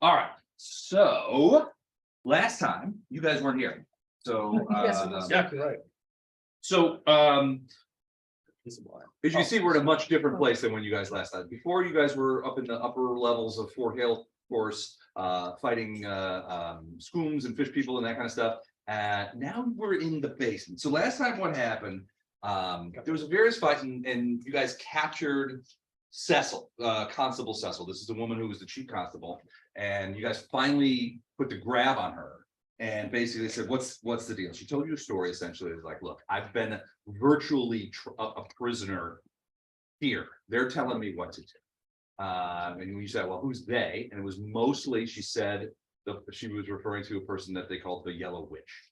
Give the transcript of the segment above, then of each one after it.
All right. So last time you guys weren't here. So Exactly right. so as you can see, we're in a much different place than when you guys last time. Before, you guys were up in the upper levels of Fort Hailcourse, fighting scooms and fish people and that kind of stuff. Now we're in the basement. So last time what happened, there was a various fight and you guys captured Cesyll, Constable Cesyll. This is the woman who was the chief constable, and you guys finally put the grab on her and basically said, what's the deal? She told you a story. Essentially, it was like, look, I've been virtually a prisoner here. They're telling me what to do. And we said, well, who's they? And it was mostly, she said, she was referring to a person that they called the Yellow Witch.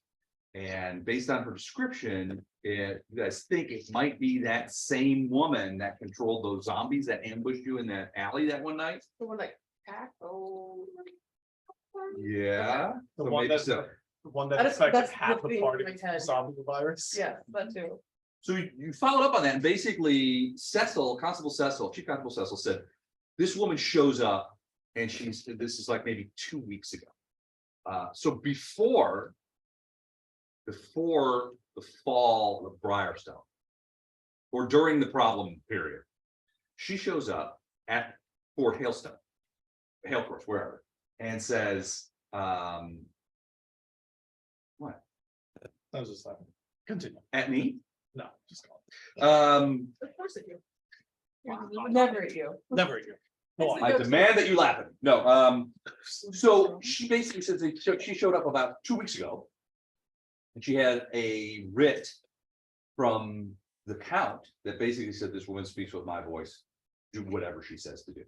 And based on her description, you guys think it might be that same woman that controlled those zombies that ambushed you in that alley that one night? The one like oh. Yeah. The So one maybe that so. the one that That's affected half literally the party in my with head. zombie virus. Yeah, that too. So you followed up on that, and basically Cesyll, Constable Cesyll, Chief Constable Cesyll said, this woman shows up, and this is like maybe 2 weeks ago. So before the fall of Briarstone, or during the problem period, she shows up at Fort Hailcourse, wherever, and says, what? That was just like, continue. At me? No, just go on. Of course it do. Never at you. Never again. Go on. I demand that you laugh at me. No, so she basically says that she showed up about 2 weeks ago. And she had a writ from the count that basically said, this woman speaks with my voice, do whatever she says to do.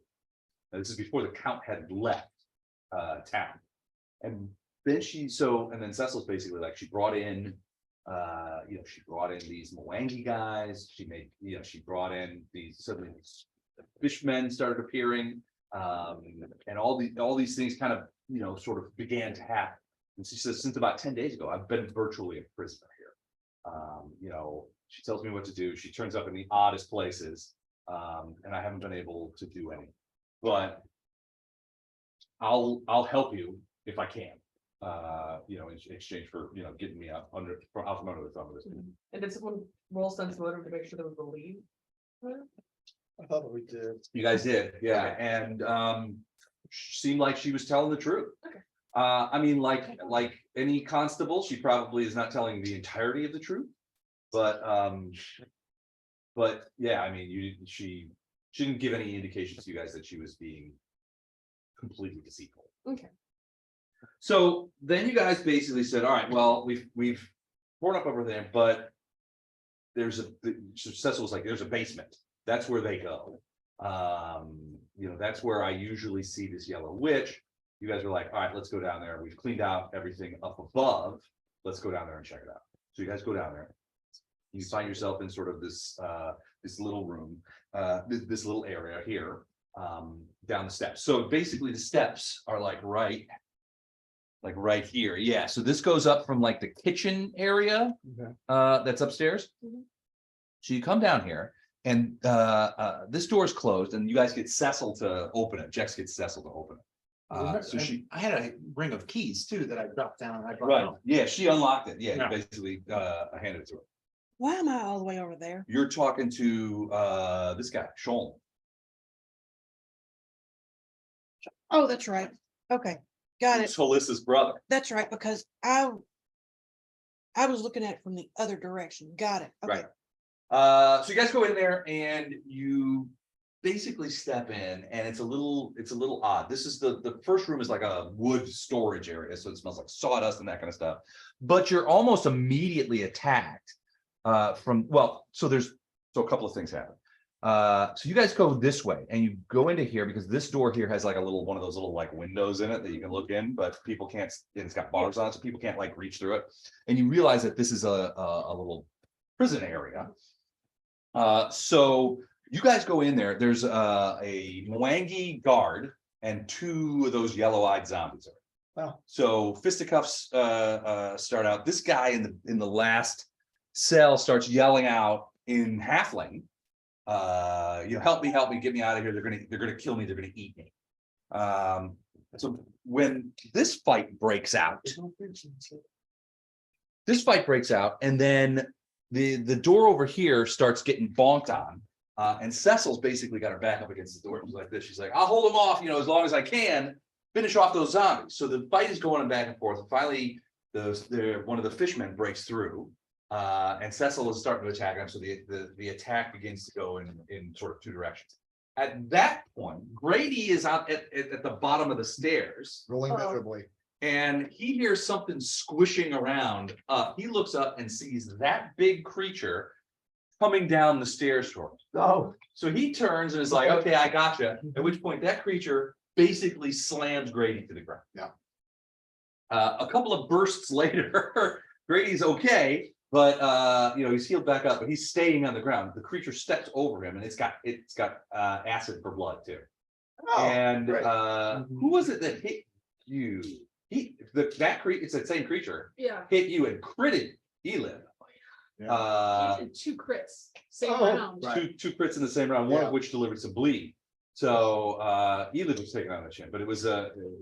And this is before the count had left town. And then and then Cesyll's basically like, she brought in she brought in these Mwangi guys. She brought in suddenly these fishmen started appearing, and all these things kind of sort of began to happen. And she says, since about 10 days ago, I've been virtually a prisoner here. She tells me what to do. She turns up in the oddest places, and I haven't been able to do any. But I'll help you if I can. In exchange for getting me out from under the thumb of this. And did someone roll sense motive to make sure there was a lead? I thought we did. You guys did, yeah, Okay. and seemed like she was telling the truth. Okay. I mean, like any constable, she probably is not telling the entirety of the truth, but yeah, I mean, she didn't give any indications to you guys that she was being completely deceitful. Okay. So then you guys basically said, all right, well, we've torn up over there, but Cesyll was like, there's a basement. That's where they go. That's where I usually see this Yellow Witch. You guys were like, all right, let's go down there. We've cleaned out everything up above. Let's go down there and check it out. So you guys go down there. You find yourself in sort of this little room, this little area here, down the steps. So basically the steps are like right here. Yeah. So this goes up from like the kitchen area that's upstairs. Mhm. So you come down here and this door is closed and you guys get Cesyll to open it. Jex gets Cesyll to open it. I had a ring of keys too that I dropped down. And I brought Right. home. Yeah, she unlocked it. Yeah, Yeah. you basically handed it to her. Why am I all the way over there? You're talking to this guy, Sean. Oh, that's right. Okay, got it. It's Alyssa's brother. That's right, because I was looking at it from the other direction. Got it. Okay. Right. So you guys go in there and you basically step in and it's a little odd. This is the first room is like a wood storage area. So it smells like sawdust and that kind of stuff, but you're almost immediately attacked so a couple of things happen. So you guys go this way and you go into here because this door here has like one of those little like windows in it that you can look in, but people can't, it's got bars on it, so people can't like reach through it. And you realize that this is a little prison area. So you guys go in there, there's a Mwangi guard and two of those yellow-eyed zombies. Wow. So fisticuffs start out. This guy in the last cell starts yelling out in Halfling, help me, get me out of here. They're gonna kill me, they're gonna eat me. So when this fight breaks out, and then the door over here starts getting bonked on. And Cesyll's basically got her back up against the door. She's like this. She's like, I'll hold them off, as long as I can, finish off those zombies. So the fight is going back and forth. Finally, one of the fishermen breaks through. And Cesyll is starting to attack him. So the attack begins to go in sort of two directions. At that point, Grady is out at the bottom of the stairs. Rolling Oh. miserably. And he hears something squishing around. He looks up and sees that big creature coming down the stairs toward him. Oh. So he turns and is like, okay, I gotcha. At which point that creature basically slams Grady to the ground. Yeah. A couple of bursts later, Grady's okay, but he's healed back up, but he's staying on the ground. The creature steps over him and it's got acid for blood too. And who was it that hit you? That creature, it's that same creature, Yeah. hit you and critted Elib. You did 2 crits, same round. Two crits in the same round, one Yeah. of which delivered some bleed. So Elib was taken on the chin, but it was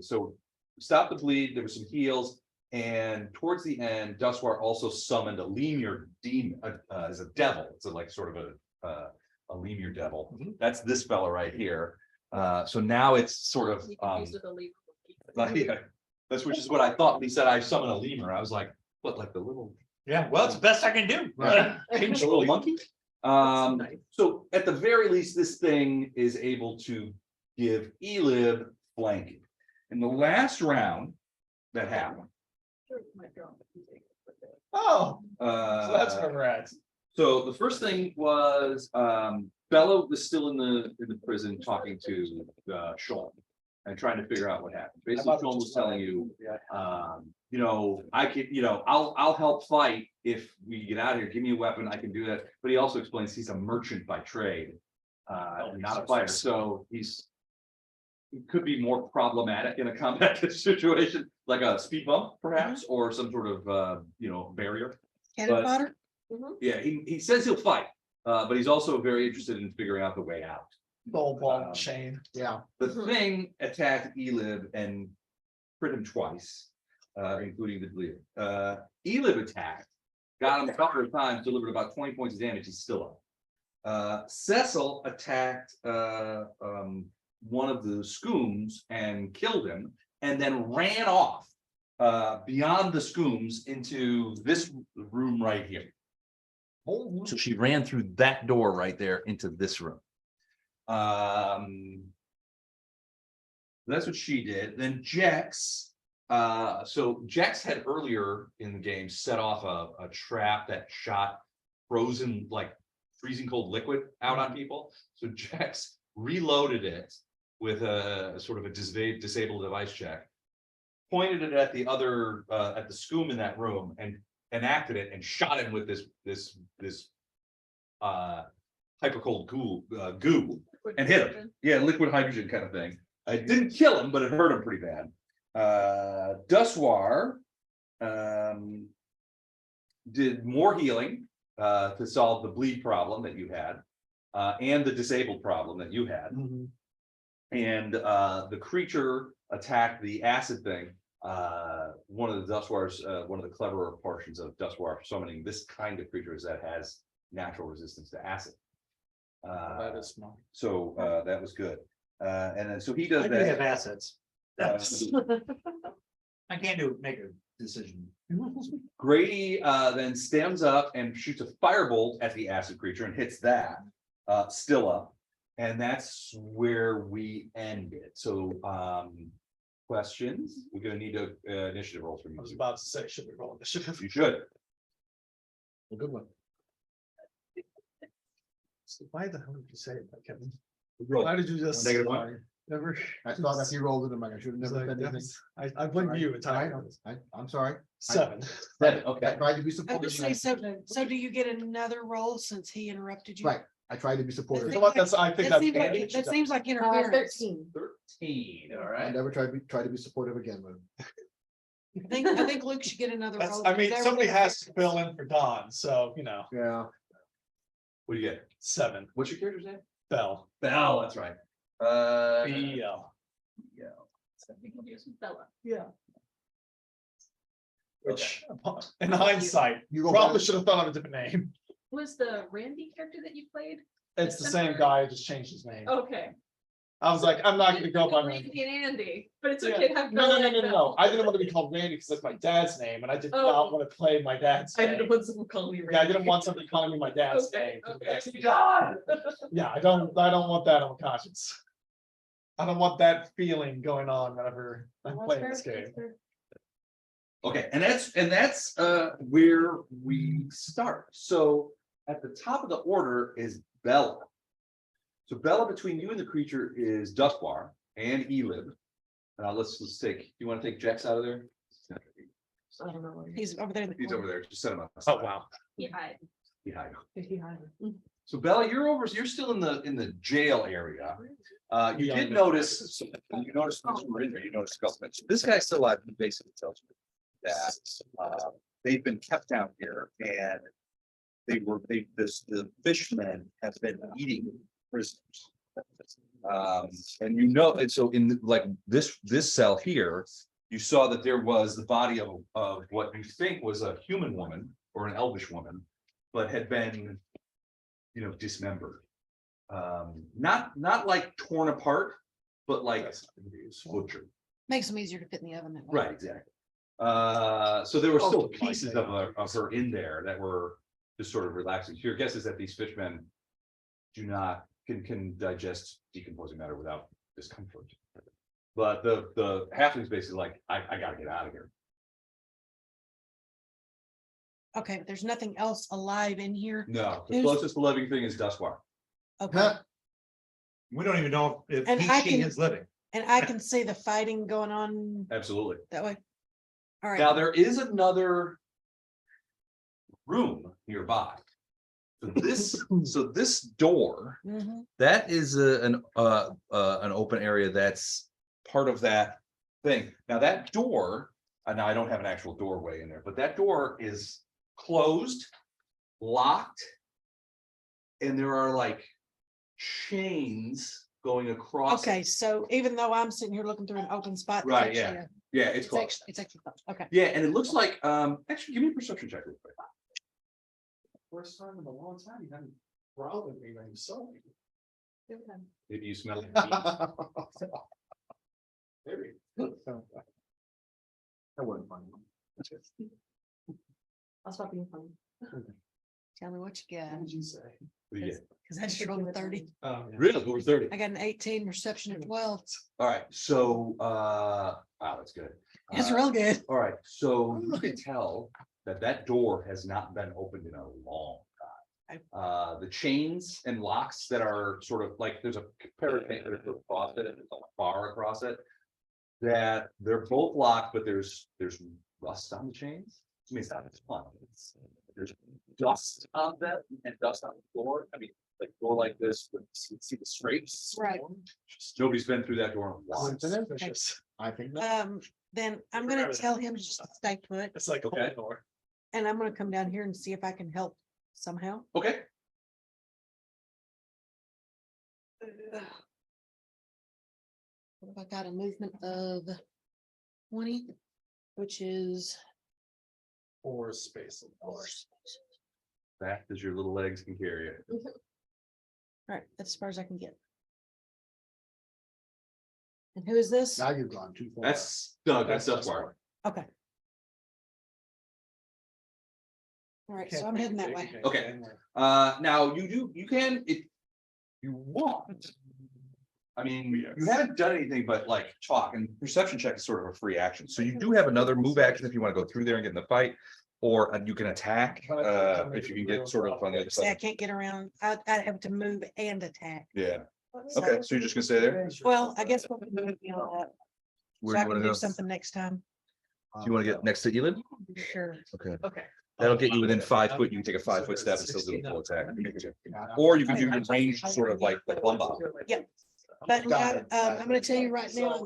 so stop the bleed, there were some heals, and towards the end, Duswar also summoned a lemur demon as a devil. It's like sort of a lemur devil. That's this fella right here. So now it's sort of You can use it with a lever. yeah, that's which is what I thought when he said I summon a lemur. I was like, what, like the little Yeah, well, it's the best I can do. pinch the little monkey? Nice. So at the very least, this thing is able to give Elib flanking. In the last round that happened, Sure, it might drop. Oh, so that's where uh, we're at. so the first thing was Bello was still in the prison talking to Sean and trying to figure out what happened. Basically, Sean was telling you, I could, I'll help fight if we get out of here. Give me a weapon, I can do that. But he also explains he's a merchant by trade, not a fighter. So he could be more problematic in a combat situation, like a speed bump, perhaps, or some sort of barrier. Cannon But- fodder? Yeah, he says he'll fight, but he's also very interested in figuring out the way out. Ball ball chain. Yeah. The thing attacked Elib and crit him twice, including the bleed. Elib attacked, got him a couple of times, delivered about 20 points of damage. He's still up. Cesyll attacked one of the scooms and killed him, and then ran off beyond the scooms into this room right here. So she ran through that door right there into this room. That's what she did. Then Jex. So Jex had earlier in the game set off a trap that shot frozen, like freezing cold liquid out on people. So Jex reloaded it with a sort of a disable device check, pointed it at the other at the scoom in that room, and enacted it and shot him with this hypercold goo and hit him. Yeah, liquid hydrogen kind of thing. It didn't kill him, but it hurt him pretty bad. Duswar did more healing to solve the bleed problem that you had, and the disabled problem that you had. And the creature attacked the acid thing. One of the Duswar's, one of the cleverer portions of Duswar summoning this kind of creature is that has natural resistance to acid. That is smart. So that was good. And then so he does I do have that. assets. I can't make a decision. Grady then stands up and shoots a firebolt at the acid creature and hits that, still up. And that's where we end it. So questions? We're gonna need a initiative roll from I was you. about to say, should we roll initiative? You should. A good one. So why the hell did you say it, Kevin? Roll. Why did you just? Negative one? Never. I thought if he rolled it, I'm like, I should have It's never like, said anything. I blame you I entirely. know. I'm sorry. 7. Seven, I okay. tried to be I supportive. would say so do you get another roll since he interrupted you? Right, I tried to be You supportive. know what, I think That that's. seems like, that seems like interference. 13. 13, all I right. never try to be supportive again with him. I think Luke should get another That's, roll. I mean, because that somebody was has to interference. fill in for Don, so, Yeah. What do you get? 7, What's your character's name? Bell. Bell, that's right. BL. Yeah. So we confused with Bella. Yeah. Which, in hindsight, You go probably back- should have thought of a different name. Was the Randy character that you played? It's the same guy, I just changed his name. Okay. I was like, I'm not gonna go by my. Randy and Andy, but it's Yeah. okay to have. No, no, Bella no, and no, no, Bella. no. I didn't want to be called Randy because that's my dad's name, and I did Oh. not want to play my dad's I name. didn't want someone calling me Randy. Yeah, I didn't want somebody calling me my dad's Okay, name. okay. God. Yeah, I don't want that on conscience. I don't want that feeling going on whenever I'm Well, playing that's this fair, game. that's fair. Okay, and that's where we start. So at the top of the order is Bella. So Bella, between you and the creature is Duskbar and Elib. Let's take, you want to take Jax out of there? I don't know where He's over there. in the He's corner. over there, just set him up. Oh, wow. he hid. Behind. Did he hide? So Bella, you're still in the jail area. You Yeah, did I know. notice, you noticed, you noticed a couple things. This guy's still alive, he basically tells me that they've been kept down here and the fishermen have been eating prisoners. And and so in like this cell here, you saw that there was the body of what you think was a human woman or an elvish woman, but had been, dismembered. Not like torn apart, but like butchered. Makes them easier to fit in the oven that way. Right, exactly. So there were still Oh, pieces of her in there that were just sort of relaxing. So your guess is that these fishmen can digest decomposing matter without discomfort. But the halfling's basically like, I gotta get out of here. Okay, but there's nothing else alive in here. No, the Who's- closest living thing is Duskbar. Okay, We don't even know if And he, I she can- is living. and I can see the fighting going on Absolutely. that way. All Now, right, there is another room nearby. So this door, Mhm. that is an open area that's part of that thing. Now that door, now I don't have an actual doorway in there, but that door is closed, locked. And there are like chains going across. Okay, so even though I'm sitting here looking through an open spot. it's Right, actually Yeah, it's closed. it's actually closed. Okay. Yeah, and it looks like, actually, give me a perception check real quick. First time in a long time, you haven't growled at me when you saw me. Maybe you smell it. Maybe. That wasn't funny. I'll stop being funny. Tell me what you got, What did you say? Yeah. because I just rolled a 30. Really, over 30. I got an 18, reception at 12. All right, so, wow, that's good. It's real good. All right, so you can tell that door has not been opened in a long time. The chains and locks that are sort of like, there's a parapet across it, and there's a bar across it. That they're both locked, but there's rust on the chains. I mean, it's not as fun. There's dust on them and dust on the floor. I mean, like go like this, but you see the scrapes. Right. Nobody's been through that door in a while. Coincidence? I think that. Then I'm gonna tell him just to stay put, It's like a Okay. door. and I'm gonna come down here and see if I can help somehow. Okay, What have I got? A movement of 20, which is Or space. fast as your little legs can carry it. all right. That's as far as I can get. And who is this? Now you've gone too far. That's Doug, that's Duskbar. Okay. All right, so I'm heading that way. Okay. Now you can, if you want. I mean, you haven't done anything but like talk, and perception check is sort of a free action, so you do have another move action if you want to go through there and get in the fight. Or you can attack, if you can get sort of on the other See, I side. can't get around. I have to move and attack. Yeah, okay, so you're just gonna stay there? Well, I guess we'll move beyond that. Where So I do you can wanna do go? something next time. You wanna get next to Elin? Sure. Okay, Okay. that'll get you within 5 foot, you can take a 5-foot step and still do a full attack. Or you can do your range sort of like the Plumb-Bob. Yep. But now, I'm gonna tell you right now,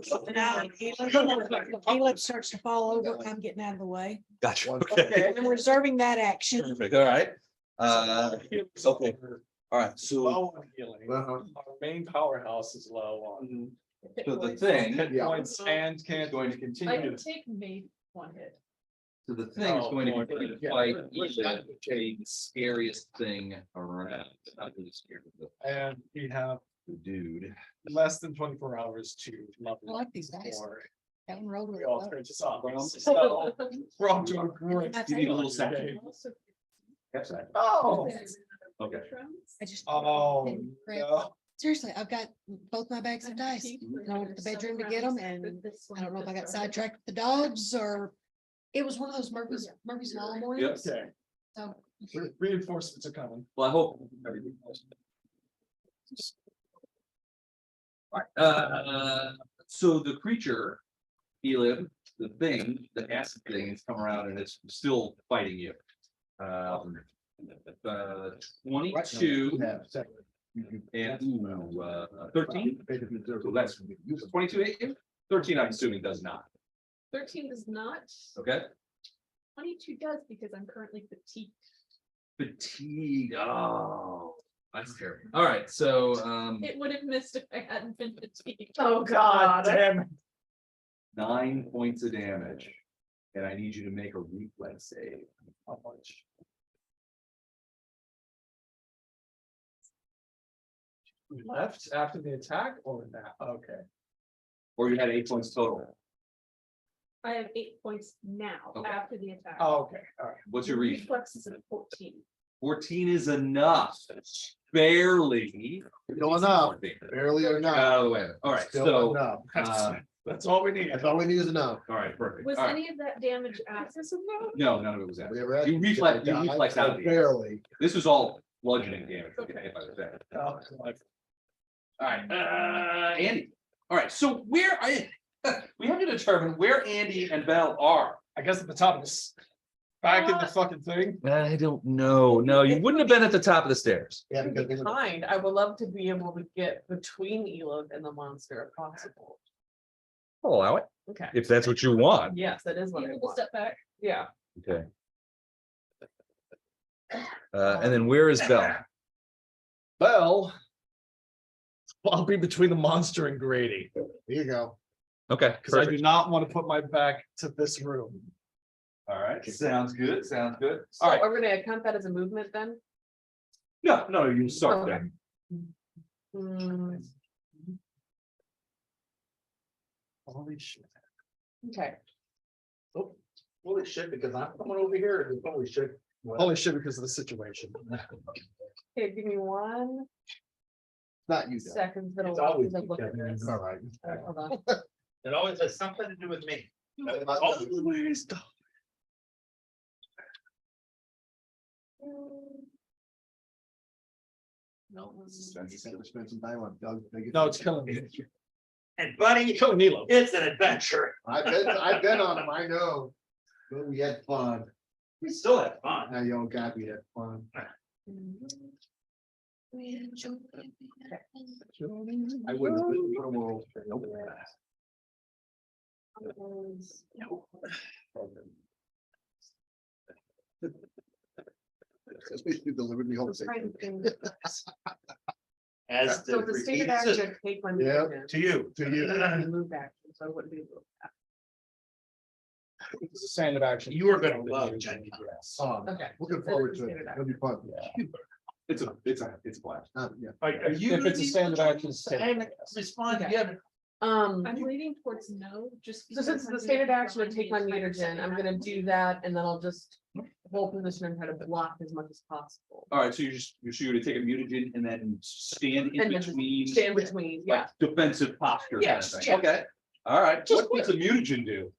Caleb starts to fall over, I'm getting out of the way. Gotcha, okay. I'm reserving that action. Perfect, all right. Okay, all right, so, Low on healing. Uh-huh. Our main powerhouse is low on Hit So the points. thing Hit Yeah. points and is can't. going to I continue. can take maybe one hit. So the thing is Oh, going to boy. continue to Yeah. fight Where's Elib, that? the scariest thing around. Not really scared of And we have the dude. less than 24 hours to level. I like these dice. before Haven't rolled We with all it. turn to zombies. So we're off to a great. That's You need a little start second. today. Also- Yes, I- Oh, Okay. I just. oh, didn't prep. no. Seriously, I've got both my bags of dice. And I went to the bedroom to get them and I don't know if I got sidetracked with the dogs or it was one of those Murphy's Law mornings. Okay, So reinforcements are coming. Well, I hope everything goes. So the creature, Elib, the thing, the acid thing has come around and it's still fighting you. 22 and 13. So that's 22 hit you? 13, I'm assuming does not. 13 does not. Okay. 22 does because I'm currently fatigued. Fatigue. Oh, that's terrible. All right. So It would have missed if I hadn't been fatigued. Oh, God damn it. 9 points of damage. And I need you to make a reflex save. How much? Left after the attack or that? Okay. Or you had 8 points total. I have 8 points now Okay. after the attack. Oh, okay, all right. What's your reflex? Reflex is at 14. 14 is enough. Barely. Still enough. Barely or Out not. of the way. All right. Still So, enough. That's all we need. That's all we need to know. all right, perfect. Was All right. any of that damage access of that? No, none of it was that. We ever had- You reflex out of the air. Barely. This was all bludgeoning damage. We get hit by the thing. Oh, All right, Andy. All right, so where we have to determine where Andy and Belle are. I guess at the top of this. Back in the fucking thing. I don't know. No, you wouldn't have been at the top of the stairs. Yeah, because they were- Kind, I would love to be able to get between Elib and the monster if possible. I'll allow it Okay, if that's what you want. yes, that is what I We'll want. step back. Yeah, Okay. And then where is Belle? Well. I'll be between the monster and Grady, There you go. Okay, because I do perfect. not want to put my back to this room. All right, sounds good. Sounds good. so All right. are we gonna count that as a movement then? No, you start Okay. there. Hmm, Holy shit. okay, Holy shit, because I'm coming over here and holy shit. Holy shit, because of the situation. okay, give me 1 Not you. Dad. second. That'll It's always I'll look at you, Dad. this. All right. Hold on. It always has something to do with me. Always. Spend some time on Doug. No, it's killing me. And buddy, Killing Nilo. it's an adventure. I've been on them, I know. But we had fun. We still have fun. Now, yo, God, we had fun. I wouldn't have been. Nope. Especially delivered me home. Trying to think. As So the the state repeat action, system take my. Yeah. movement to you. To you. and Move action, so I wouldn't be able to. It's a standard action. You are gonna love Jenny. Okay. Looking forward to it. It'll be fun. It's a blast. Yeah. Are you? If it's a standard action. it's And standard. respond, Okay. yeah. I'm leaning towards no, just. So since it's the standard action to take my mutagen, I'm gonna do that and then I'll just hold position and try to block as much as possible. All right, so you're gonna take a mutagen and then stand in And then between. Stand between, yeah. Like defensive posture. kind of Yes, thing. yes. Okay, all right. What does a mutagen do?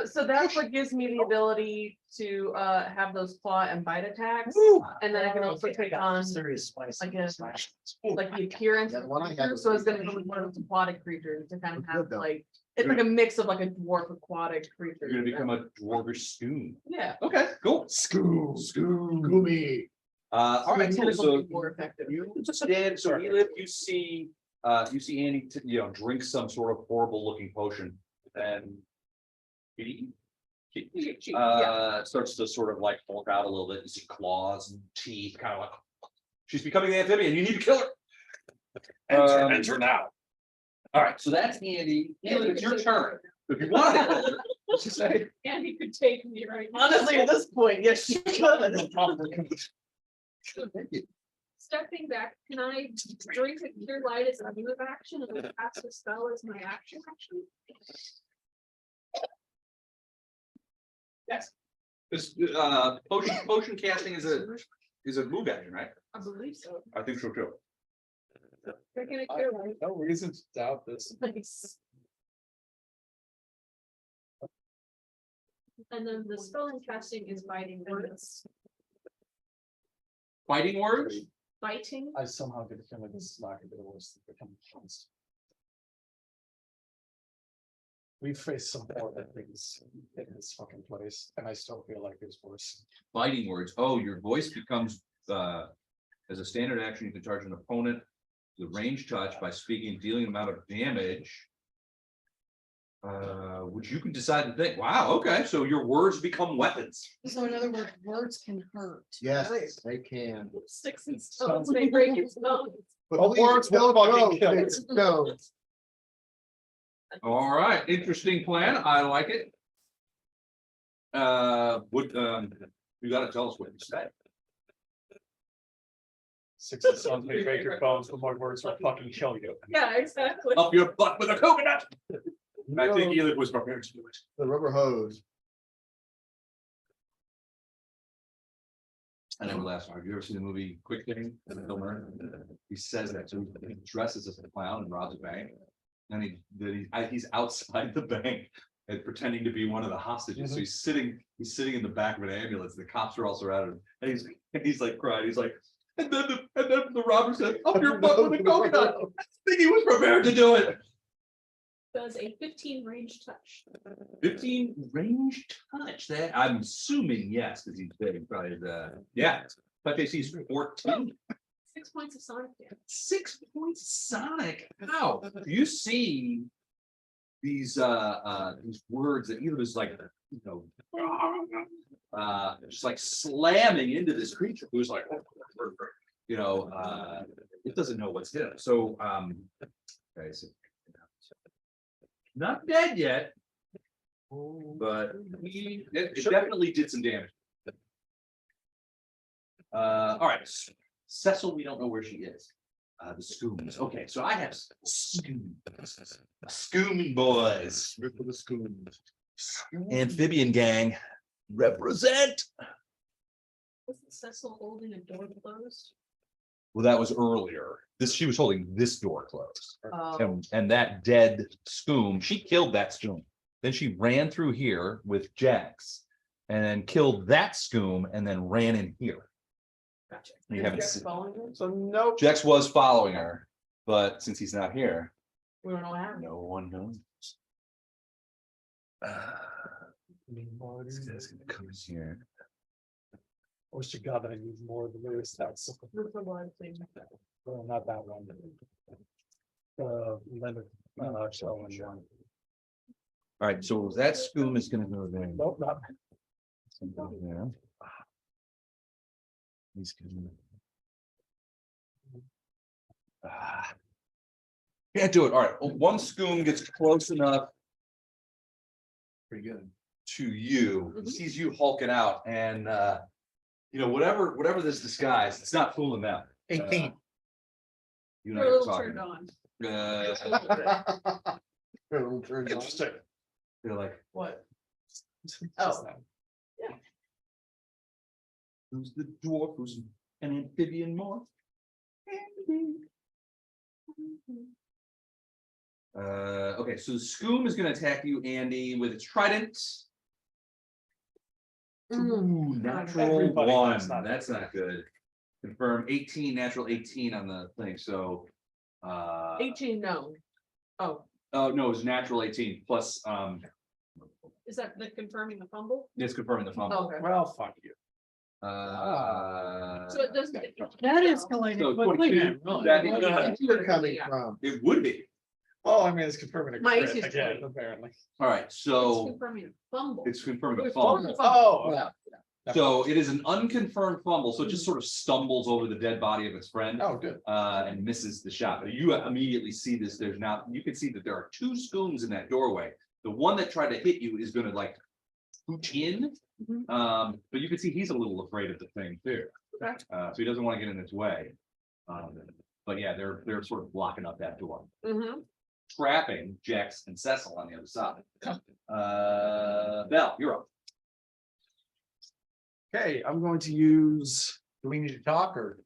So that's what gives me the ability to have those claw and bite attacks. And then I can also take on Serious spice. like a- like the appearance. Yeah, the one I of had creatures, was- So it's gonna be one of those aquatic creatures to kind of Good have though. like, it's like a mix of like a dwarf aquatic creature. You're gonna become a dwarvish spoon. Yeah. Okay, cool. School. Gumi. All right, cool. Tentacle So would be more effective. you stand, so Elif, you see Andy, drink some sort of horrible looking potion and starts to sort of like bulk out a little bit. You see claws and teeth, kind of like she's becoming the amphibian. You need to kill her. Enter now. All right, so that's Andy. Andy, it's your turn. If you want it, what's you say? And he could take me right now. Honestly, at this point, yes, you could. Stepping back, can I drink a clear light as a move action and then cast a spell as my action? Yes. This, potion casting is a move action, right? I believe so. I think so too. Drinking a clear light. No reason to doubt this. Nice. And then the spell and casting is biting words. Fighting words? Biting. I somehow get a feeling this is not gonna be the worst that become honest. We've faced some horrible things in this fucking place, and I still feel like it's worse. Fighting words. Oh, your voice becomes, as a standard action, you can charge an opponent the range touch by speaking, dealing amount of damage. Which you can decide to think, wow, okay, so your words become weapons. So in other words, words can hurt. Yes, they can. Sticks and stones may break its bones. But words will fucking kill you. No. All right, interesting plan. I like it. You gotta tell us what you say. 60 songs may break your bones, but my words will fucking kill you. Yeah, exactly. Up your butt with a coconut. I think Elid was prepared to do it. The rubber hose. I never last. Have you ever seen the movie Quick Thing? He says that, so he dresses as a clown and robs a bank. And he's outside the bank and pretending to be one of the hostages. So he's sitting in the back of an ambulance. The cops are all surrounded him. And he's like crying. He's like, and then the robber said, up your butt with a coconut. I think he was prepared to do it. Does a 15 range touch. 15 range touch. That I'm assuming yes, because he's big. Probably yeah. Touch AC is 14. 6 points of sonic damage. 6 points sonic. How do you see these words that either is like, you know, just like slamming into this creature who's like, you know, it doesn't know what's in it. So okay, so not dead yet, but it definitely did some damage. All right, Cesyll, we don't know where she is. The Scooms. Okay, so I have Scooming boys. Rip for the schoons. Amphibian gang represent. Wasn't Cecil holding a door closed? Well, that was earlier. She was holding this door closed. Um, And that dead Scoom, she killed that Scoom. Then she ran through here with Jax and then killed that Scoom and then ran in here. Gotcha. You haven't Jack's seen. following her? So no. Jax was following her, but since he's not here, We don't know what happened. no one knows. This guy's gonna come in here. I wish to God that I need more of the lyrics. That's Root for blood, please. well, not that one. Leonard. So one. All right, so that Scoom is gonna go there. Nope, not. Yeah. He's gonna. Can't do it. All right, one Scoom gets close enough Pretty good. to you, Mhm. sees you hulking out, and you know, whatever this disguise, it's not fooling them. 18. You You're know a what little you're turned on. talking. Interesting. They're like, What? Oh. who's the dwarf? Who's an amphibian morph? Okay, so the Scoom is gonna attack you, Andy, with its trident. Ooh, natural Everybody one. knows not That's not good. Confirm 18, natural 18 on the thing, so. 18, no. Oh, Oh, no, it was natural 18 plus, Is that the confirming the fumble? it's confirming the fumble. okay. Well, fuck you. So it doesn't. That escalated So quickly. 22, that- Where's it coming from? It would be. Well, I mean, it's confirming a My crit 18 again, 20. apparently. All right, It's so confirming a fumble. it's confirming the It's fumble. confirming a fumble. Oh, Well, So it is an unconfirmed fumble, so it just sort of stumbles over the dead body of its friend. Oh, good. And misses the shot. But you immediately see this, there's now, you can see that there are two spoons in that doorway. The one that tried to hit you is gonna like pooch in. But you can see he's a little afraid of the thing too. Okay. So he doesn't want to get in its way. But yeah, they're sort of blocking up that door, trapping Jax and Cesyll on the other side. Bell, you're up. Okay, I'm going to use, Do we need to talk or?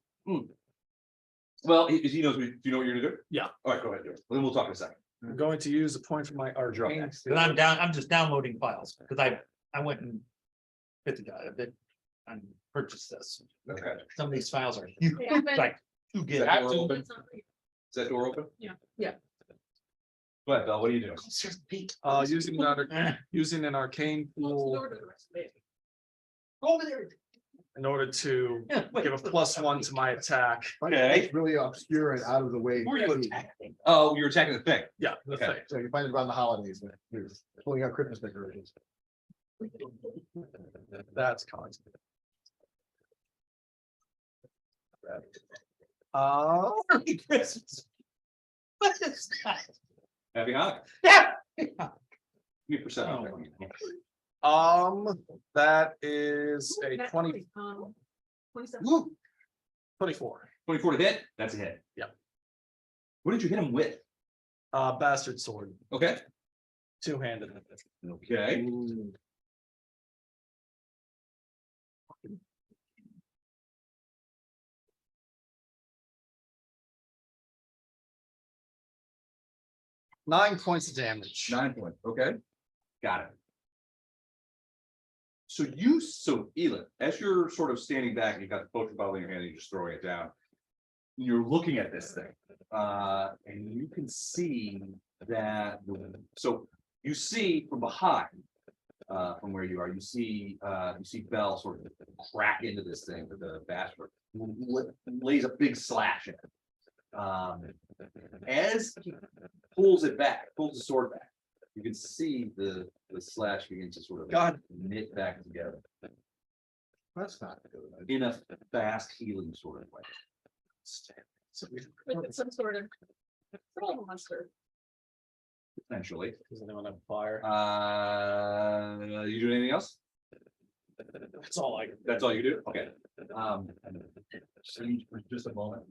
Well, he knows, do you know what you're gonna do? Yeah. All right, go ahead, do it. Then we'll talk in a second. I'm going to use a point from my arcane. Cause I'm just downloading files, cause I went and bit the guy a bit and purchased this. Okay. Some of these files are huge, Yeah, but- like two Is gig. that door open? It's not like- Is that door open? Yeah. Go ahead, Bell, what are you doing? Using an arcane Close the pool door to the rest of it. Go over there. in order to give a +1 to my attack. Okay. It's really obscure and out of the way. Who are you attacking? Oh, you're attacking the thing. Yeah, the Okay. thing. So you find it around the holidays, when you're pulling out Christmas decorations. That's constant. Christmas. What is that? Happy Hanukkah. Yeah. Give me a perception. That is a That's 20, 27. 24. 24 to hit, that's a hit. Yep. What did you hit him with? Bastard sword, Okay. two-handed. Okay. Nine points of damage. 9 points, okay. Got it. So Elin, as you're sort of standing back, you've got the potion bottle in your hand, and you're just throwing it down. You're looking at this thing, and you can see that, so you see from behind, from where you are, you see Bell sort of crack into this thing with the bastard, lays a big slash in it. As he pulls the sword back, you can see the slash begin to sort of God. knit back together That's not good. in a fast healing sort of way. With some sort of troll monster. Potentially. Does anyone have fire? You do anything else? That's all I can. That's all you do? Okay. For just a moment.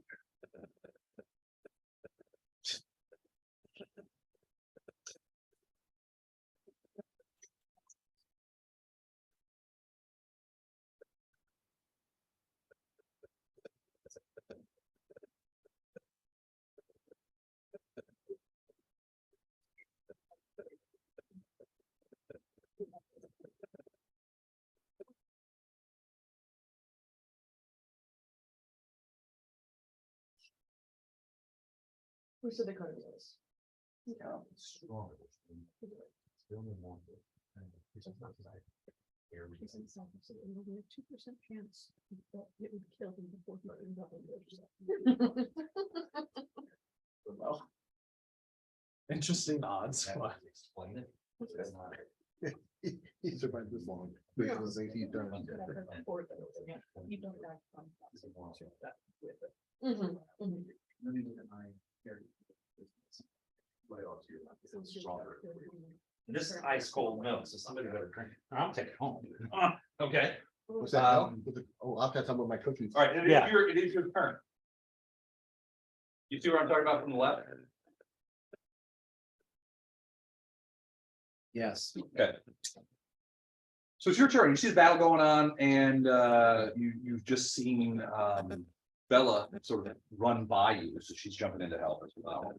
Who's the card is? He said something, so it was a 2% chance that it would kill him before he turned up and Well, interesting odds. but- Explain it. He survived this long. Because of the things he's done. You don't die from. This is ice cold milk, so somebody better drink it. I'll take it home. Okay. What's that? Oh, I'll have some of my cookies. All right, it is your turn. You see what I'm talking about from the left? Yes. Okay. So it's your turn. You see the battle going on, and you've just seen Bella sort of run by you, so she's jumping in to help as well.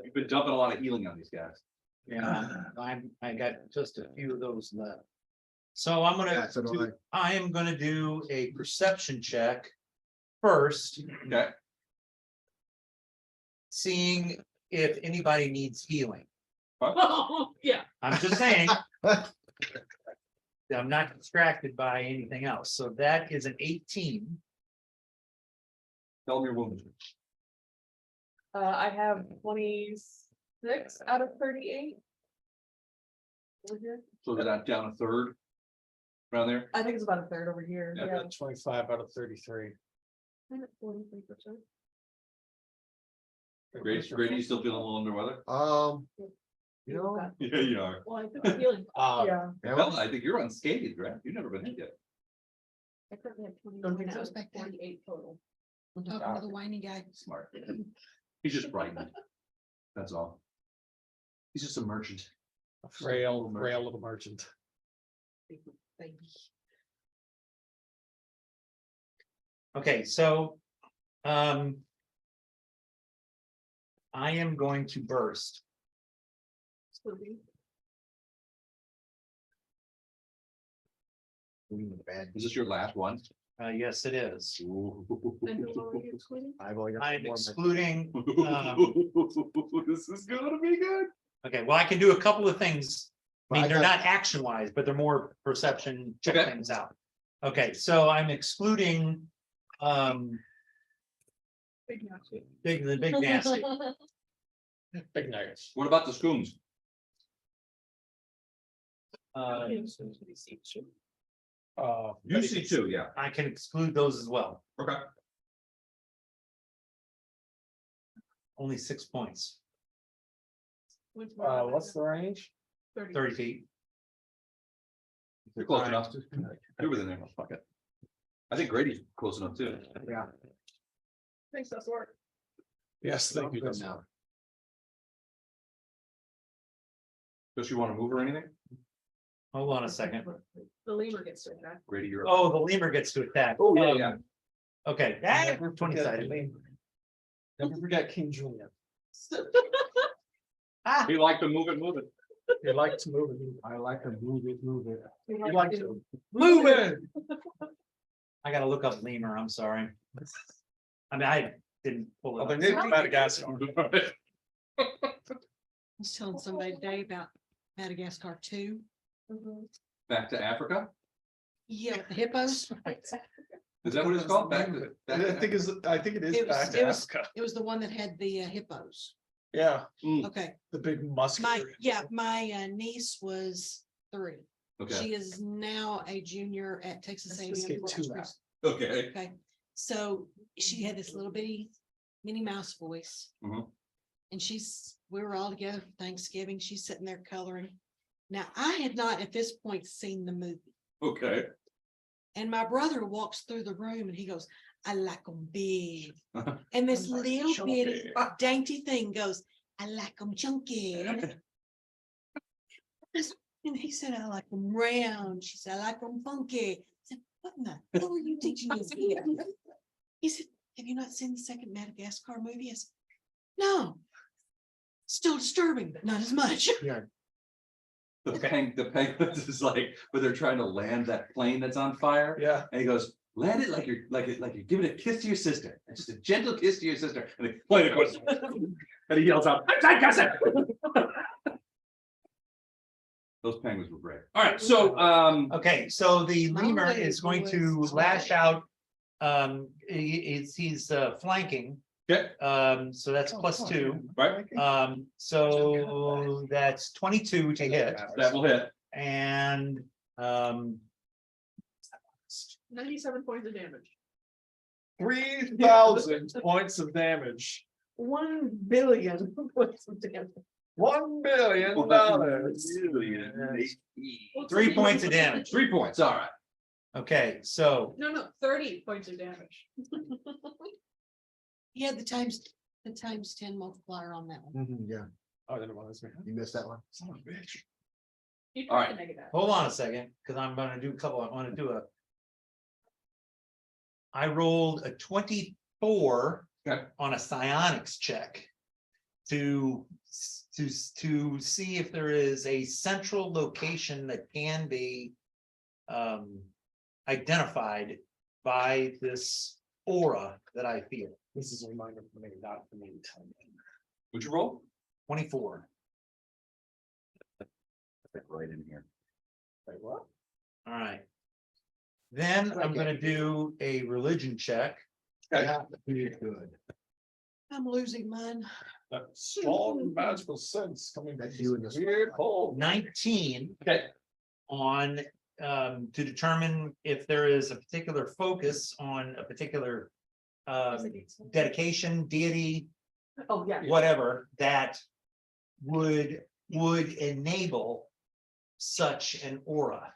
You've been dumping a lot of healing on these guys. Yeah, I got just a few of those left. So I'm Yeah, so do I am gonna do a perception check first, Okay. seeing if anybody needs healing. Yeah. I'm just saying. I'm not distracted by anything else. So that is an 18. Tell them your wounds. I have 26 out of 38. Over here. So that I'm down a third. around there? I think it's about a third over here. Yeah. Yeah. 25 out of 33. I'm at 43%. Grady, you still feeling a little under weather? You know, Yeah, you are. Well, I think I'm feeling, Yeah. Well, I think you're unscathed, right? You've never been hit yet. I currently have Don't think 29 so. out of 48 total. I'm talking to the whiny guy. Smart. He's just frightened. That's all. He's just a merchant. A frail little merchant. Baby. Okay, so. I am going to burst. Excluding. Is this your last one? Yes, it is. And who are you excluding? I've only got. I'm one more. excluding, This is gonna be good. okay, well, I can do a couple of things. I Well, mean, I they're got- not action wise, but they're more perception, check Okay. things out. Okay, so I'm excluding, Big nasty. the big nasty. Big nuggets. What about the schoons? You see two, yeah. I can exclude those as well, Okay. only 6 points, What's the range? 30 feet. You're close enough. You're within there. Fuck it. I think Grady's close enough too. Yeah. Thanks, that's work. Yes, thank you. Good now. Does you want to move or anything? Hold on a second. The lemur gets to attack. Grady, you're up. Oh, the lemur gets to attack. Oh, yeah. Okay, Never 20 forget sided. Never forget King Julian. He liked to move it. He liked to move it. I like to move it. He liked to move it. I gotta look up lemur, I'm sorry. I mean, I didn't pull Oh, it they up. named Madagascar. I was telling somebody today about Madagascar 2. Back to Africa? Yeah, with the hippos. Is that what it's called? Back to. I think it is It was- back to it was- Africa. It was the one that had the hippos. Yeah, Okay, the big muscular. my niece was 3. Okay, She is now a junior at Texas Let's just A&M. get 2 out. okay. Okay, so she had this little bitty Minnie Mouse voice. Mhm. And we were all together for Thanksgiving. She's sitting there coloring. Now, I had not at this point seen the movie. Okay. And my brother walks through the room and he goes, I like them big. Uh-huh. And this I like little bitty chunky. dainty thing goes, I like them chunky. And he said, I like them round. She said, I like them funky. I said, what in the hell are you teaching us here? He said, have you not seen the second Madagascar movie? I said, no. Still disturbing, but not as much. The penguins is like, but they're trying to land that plane that's on fire. Yeah, And he goes, land it like you're giving a kiss to your sister. And just a gentle kiss to your sister. And the plane goes, and he yells out, I'm kissing. Those penguins were great. All right, so Okay, so the lemur Molly is going to was- lash out. He's flanking. Okay. So that's +2. right, So that's 22 to hit that will hit. and 97 points of damage. 3,000 points of damage. 1 billion points of damage. $1 billion. Well, 3 points of damage. 3 points, all right. Okay, so No, 30 points of damage. He had the times 10 multiplier on that one. Yeah, Oh, then it was me. you missed that one. Son of a bitch. You All tried right. to negative. hold on a second, because I'm gonna do a couple, I rolled a 24 Okay. on a psionics check to see if there is a central location that can be identified by this aura that I feel. This is a reminder for me, not for me to tell you. Would you roll? 24. Right in here. Wait, what? All right. Then I'm gonna do a religion check. Yeah, good. I'm losing mine. That strong magical sense coming back That's you in this one. weird hole. 19 Okay. on to determine if there is a particular focus on a particular dedication, deity, Oh, yeah. whatever, that would enable such an aura.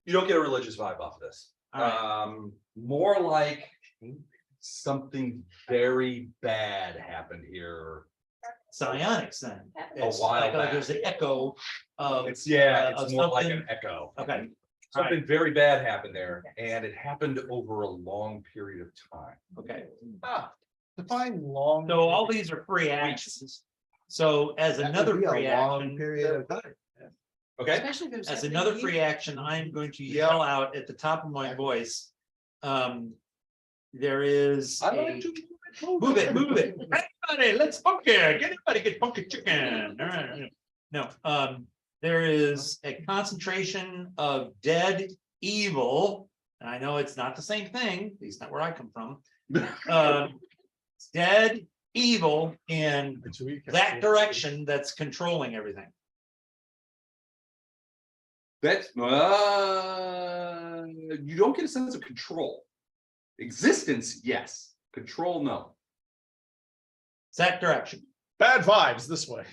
You don't get a religious vibe off of this. All right. More like something very bad happened here. Psionics then. It's while like, back. there's an echo of. It's of more like something. an echo. Okay, Something very bad happened there, and it happened over a long period of time. okay. Define long. So all these are free actions. So as That would another be a free long action, period of time. Okay, Especially if it was as happening another to free you. action, I'm going to yell out at the top of my voice. There is I a, like to move it. Everybody, let's funky, anybody get funky chicken. All right. No, there is a concentration of dead evil. And I know it's not the same thing, at least not where I come from. Dead evil in that direction that's controlling everything. That's you don't get a sense of control. Existence, yes. Control, no. It's that direction. Bad vibes this way.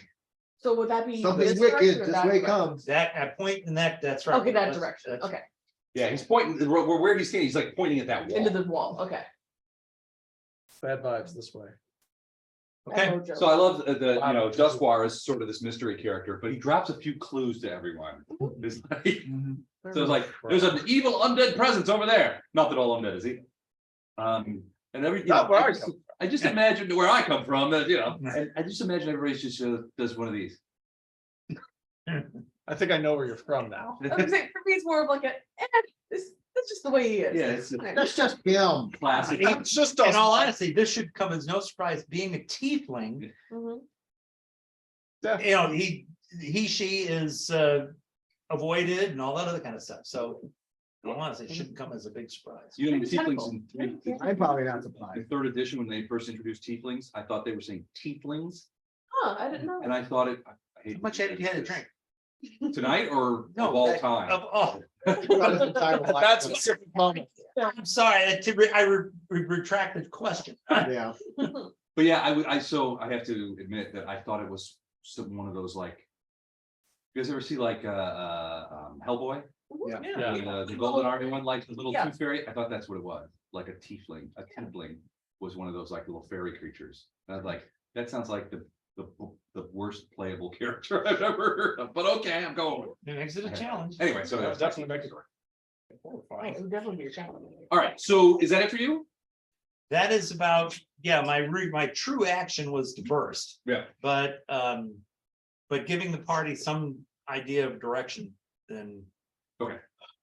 So would that be? Something this direction wicked, or this that way direction? comes. That I point in that's right. Okay, that That's- direction, that's- okay, Yeah, he's pointing where he's standing. He's like pointing at that wall. into the wall, okay. Bad vibes this way. Okay, So I love Duskwar is sort of this mystery character, but he drops a few clues to everyone. It's like, so it's like, there's an evil undead presence over there. Not that all undead is he. And Not where I I just imagine where I come from, that and I just imagine everybody just does one of these. I think I know where you're from now. I was saying, for me, it's more of like that's just the way he is. Yeah, it's a That's just him. classic. It's just in us. all honesty, this should come as no surprise, being a tiefling, Mhm. she is avoided and all that other kind of stuff, so. In all honesty, it shouldn't come as a big surprise. You know, Tentacle. tieflings I'm probably not in surprised. third edition, when they first introduced tieflings, I thought they were saying tieflings, Huh, I didn't know. and I thought I How hate much had you had to drink? tonight or No, of all that- time. That's a specific moment. I'm sorry, I retract the question. Yeah. But yeah, I have to admit that I thought it was one of those like. You guys ever see like Hellboy? Yeah. The Golden Army one, like the little Yeah. tooth fairy? I thought that's what it was, like a tiefling. A tiefling was one of those like little fairy creatures. And I was like, that sounds like the worst playable character I've ever heard of, but okay, I'm going. It makes it a challenge. Anyway, so that's Definitely make it. It would definitely be a challenge. all right. So is that it for you? That is about, yeah, my true action was to burst. Yeah. But giving the party some idea of direction, then.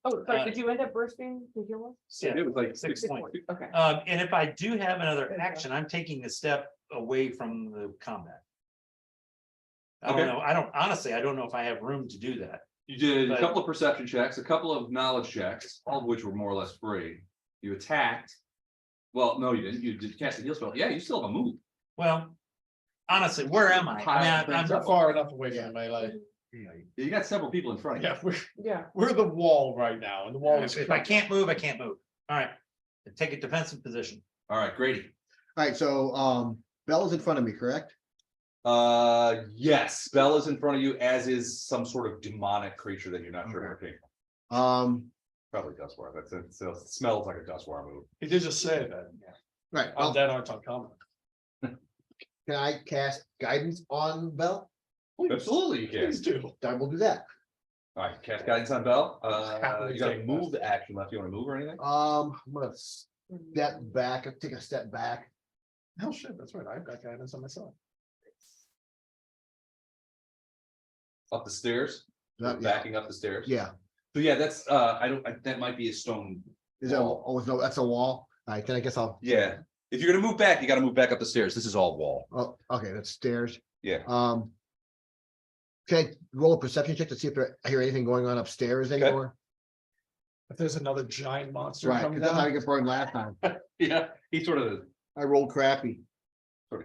Oh, sorry, did you end up bursting to heal us? Yeah, It was like 6 points. Okay. And if I do have another action, I'm taking a step away from the combat. I don't Okay. know, honestly, I don't know if I have room to do that. You did a But- couple of perception checks, a couple of knowledge checks, all of which were more or less free. You attacked. Well, no, you didn't. You did cast a heal spell. Yeah, you still have a move. Well, honestly, where am I? I mean, We're far enough away from melee. You got several people in front of you. Yeah, Yeah. we're the wall right now, and the wall is. if I can't move, I can't move. All right, take a defensive position. All right, Grady. All right, so Bella's in front of me, correct? Yes, Bella's in front of you, as is some sort of demonic creature that you're not sure how to pick. Probably Dustwar. That's it. So it smells like a Dustwar move. He did just say that. Right. Well, Undead aren't uncommon. can I cast guidance on Bella? Absolutely, you can. Please do. I will do that. All right, cast guidance on Bell. Happily You got a take move the action left. You want to move or anything? I'm gonna step back, take a step back. Oh shit, that's right. I've got guidance on myself. Up the stairs, Yeah. backing up the stairs. Yeah. So yeah, that's that might be a stone. Is that, wall. oh, no, that's a wall. All right, then I guess I'll, Yeah, if you're gonna move back, you gotta move back up the stairs. This is all wall. oh, okay, that's stairs. Yeah. Can I roll a perception check to see if I hear anything going on upstairs Okay. anymore? If there's another giant monster Right, coming because that's how I down. get burned last time. Yeah, he sort of I rolled crappy.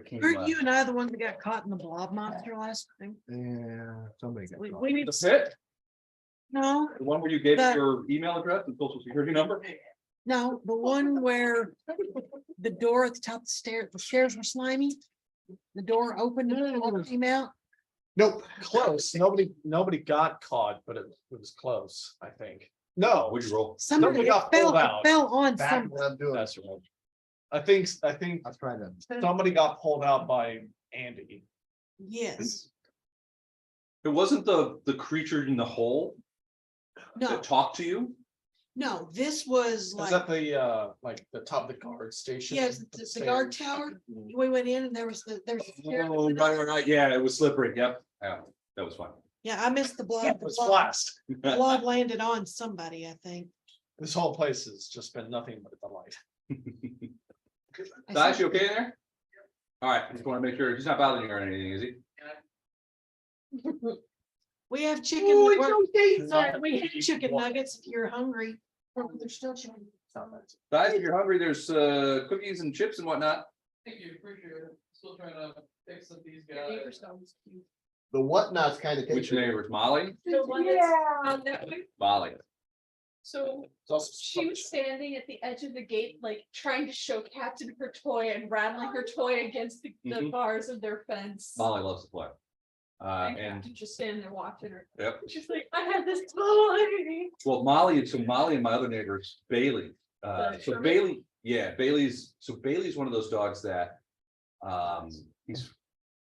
came. Aren't you and I the ones that got caught in the blob monster last time? Yeah, somebody got caught. We need The pit? No, The one where you gave The- your email address and social security number? no, the one where the door at the top of the stairs were slimy. The door opened and water came out. Nope. Close, nobody got caught, but it was close, I think. No, What'd you roll? Somebody Somebody got fell, pulled it out. fell on Back some. what I'm doing. that's right. I think Let's try that. somebody got pulled out by Andy. Yes, It wasn't the creature in the hole no, that talked to you? no, this was Was like, that like the top of the guard station? yes, the guard stairs? tower. We went in and there's. Oh, right. Yeah, it was slippery. Yep. Yeah, that was fun. Yeah, I missed the blood. It was blast. The blood landed on somebody, I think. This whole place has just been nothing but a delight. I Dice, said- you okay in there? All right, just want to make sure he's not bothering you or anything, is he? We have chicken. Sorry, we have chicken nuggets if you're hungry. There's still chicken. Guys, if you're hungry, there's cookies and chips and whatnot. Thank you, appreciate it. Still trying to fix up these Your neighbor sounds cute. The whatnots kind of. Which neighbors, Molly? The one that's on that way. Molly. So It's also she was standing at the edge of the gate, like trying to show Captain her toy and rattling her toy against the Mhm. bars of their fence. Molly loves to play. And And Captain just standing there watching her. yep, She's like, I have this toy. well, Molly and my other neighbors, Bailey. The So Sherman? Bailey, yeah, Bailey's one of those dogs that he's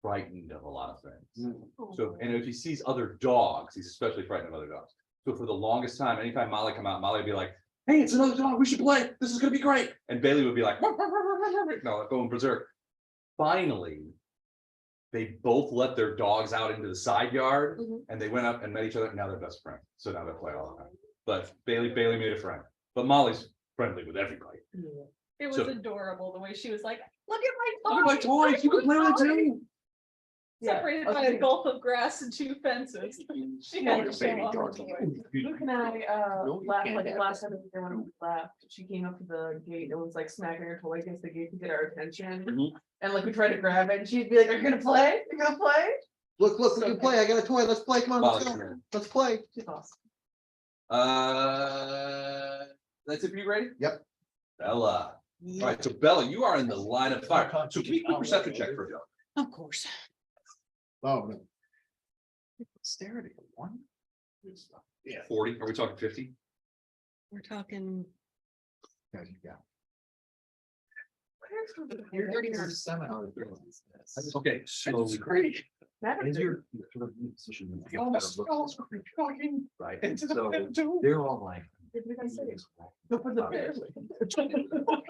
frightened of a lot of things. So, and if he sees other dogs, he's especially frightened of other dogs. So for the longest time, anytime Molly come out, Molly would be like, hey, it's another dog, we should play, this is gonna be great. And Bailey would be like, no, going berserk. Finally, they both let their dogs out into the side yard Mhm. and they went up and met each other, and now they're best friends. So now they play all the time. But Bailey made a friend, but Molly's friendly with everybody. It was So- adorable the way she was like, look at my toy. Look at my toys, you can play with it too. Separated by a gulf of grass and two fences. She had to show Baby off her dog. toy. Luke and I, No, you last, can't like have last time we were when we left, she came up to the gate and was like smacking her toy against the gate to get our attention. Mhm. And like we tried to grab it and she'd be like, are you gonna play? You're gonna play? Look, we can play. I got a toy. Let's play. Come on, let's Molly's go. friend. Let's play. She's awesome. That's it for you, Grady? Yep. Bella. All right, so Bella, you are in the line of fire. So give me a quick perception check for you. Of course. Oh, no. Dexterity, one. Yeah. 40, are we talking 50? We're talking. Yeah. You're 30 Okay, so. great. That is Your sort of position. Right, Into the so window. they're all like. Did we guys say it? But for the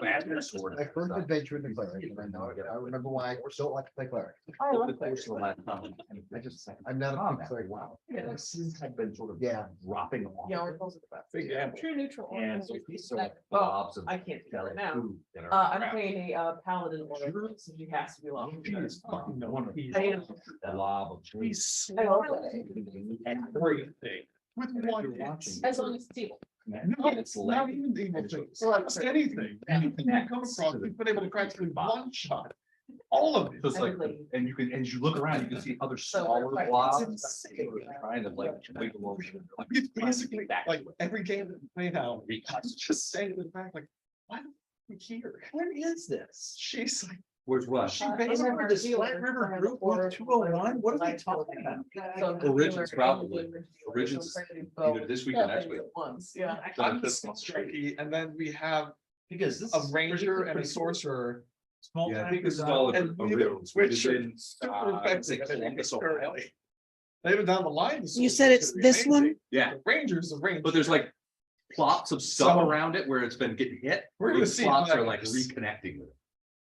My first adventure in the cleric, and I know it. I remember why I don't like to play cleric. I love that. I just. I'm not a big cleric. Wow. Yeah, since I've been sort of. Yeah. Dropping off. Yeah, we're close to the best. Big amp. True neutral. And so these sort of Well, blobs of. I can't do that right now. food that are I'm crap. playing a paladin one, so he has to be long. Jeez, fucking no wonder he's I am. a blob of He's cheese. I love that. everything with one You're hit. watching. As long as it's evil. No, it's not even evil things. It's anything you come across, you've been able to practically one shot. All of it. So it's like, Everybody. and you can, as you look around, you can see other So, smaller right, blobs. it's insane. Trying to like wiggle over. It's basically like every game that we play now, it's just saying to the back, like, why don't we here? Where is this? She's like, Where's what? she Remember basically the this deal Flat with River the group order with 201, what are they like, talking about? So the Origins dealer probably. and the Origins dealer Either this week or next week. at once, yeah. I'm tricky, and then we have Because this. a is ranger pretty and a cool. sorcerer. Small. Yeah, I time think this is design. all And a we real. switch it's in, super effective. Columbus, Ohio. Even down the line. You said it's this one? Yeah, The Rangers, the Rangers. but there's like plots of stuff So- around it where it's been getting hit. We're gonna These see plots how are that like goes. reconnecting with it.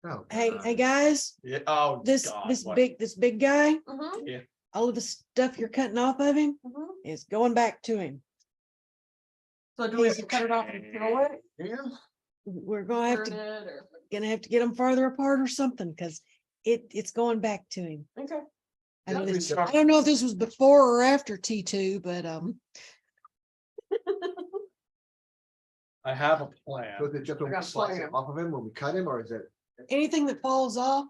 Oh. Hey guys, Yeah, oh. this God, what- this big guy, Mhm, all of the stuff you're cutting off of him mhm. is going back to him. So do we have to cut it off and throw it? Yeah. We're gonna have Burn to it or. get them farther apart or something, because it's going back to him. Okay. I don't, Yeah, we I don't know if this was before or after T2, but I have a plan. So is it just I got a slice fire. it off of him when we cut him, or is it? anything that falls off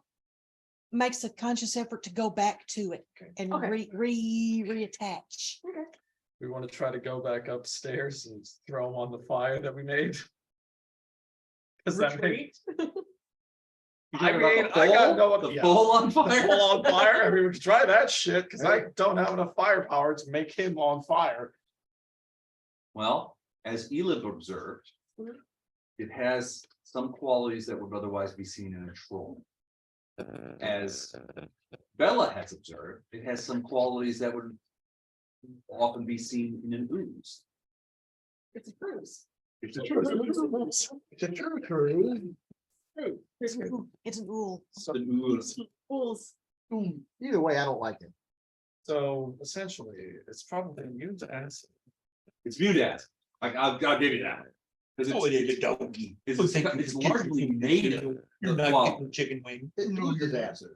makes a conscious effort to go back to it and Okay. reattach. We want to try to go back upstairs and throw them on the fire that we made. Cause that made. I mean, I got no. The yeah. full on fire? Full on fire, I mean, we could try that shit, cause I don't have enough firepower to make him on fire. Well, as Elif observed, it has some qualities that would otherwise be seen in a troll. As Bella has observed, it has some qualities that would often be seen in an ooze. It's a cruise. It's a truth. It's a true cruise. It's an ool. It's an ooze. Fools. Either way, I don't like it. So essentially, it's probably used as. It's viewed as, I'll give you that. Because Oh, it is a doggy. it's largely made of. You're not Well, getting chicken wing. It oozes acid.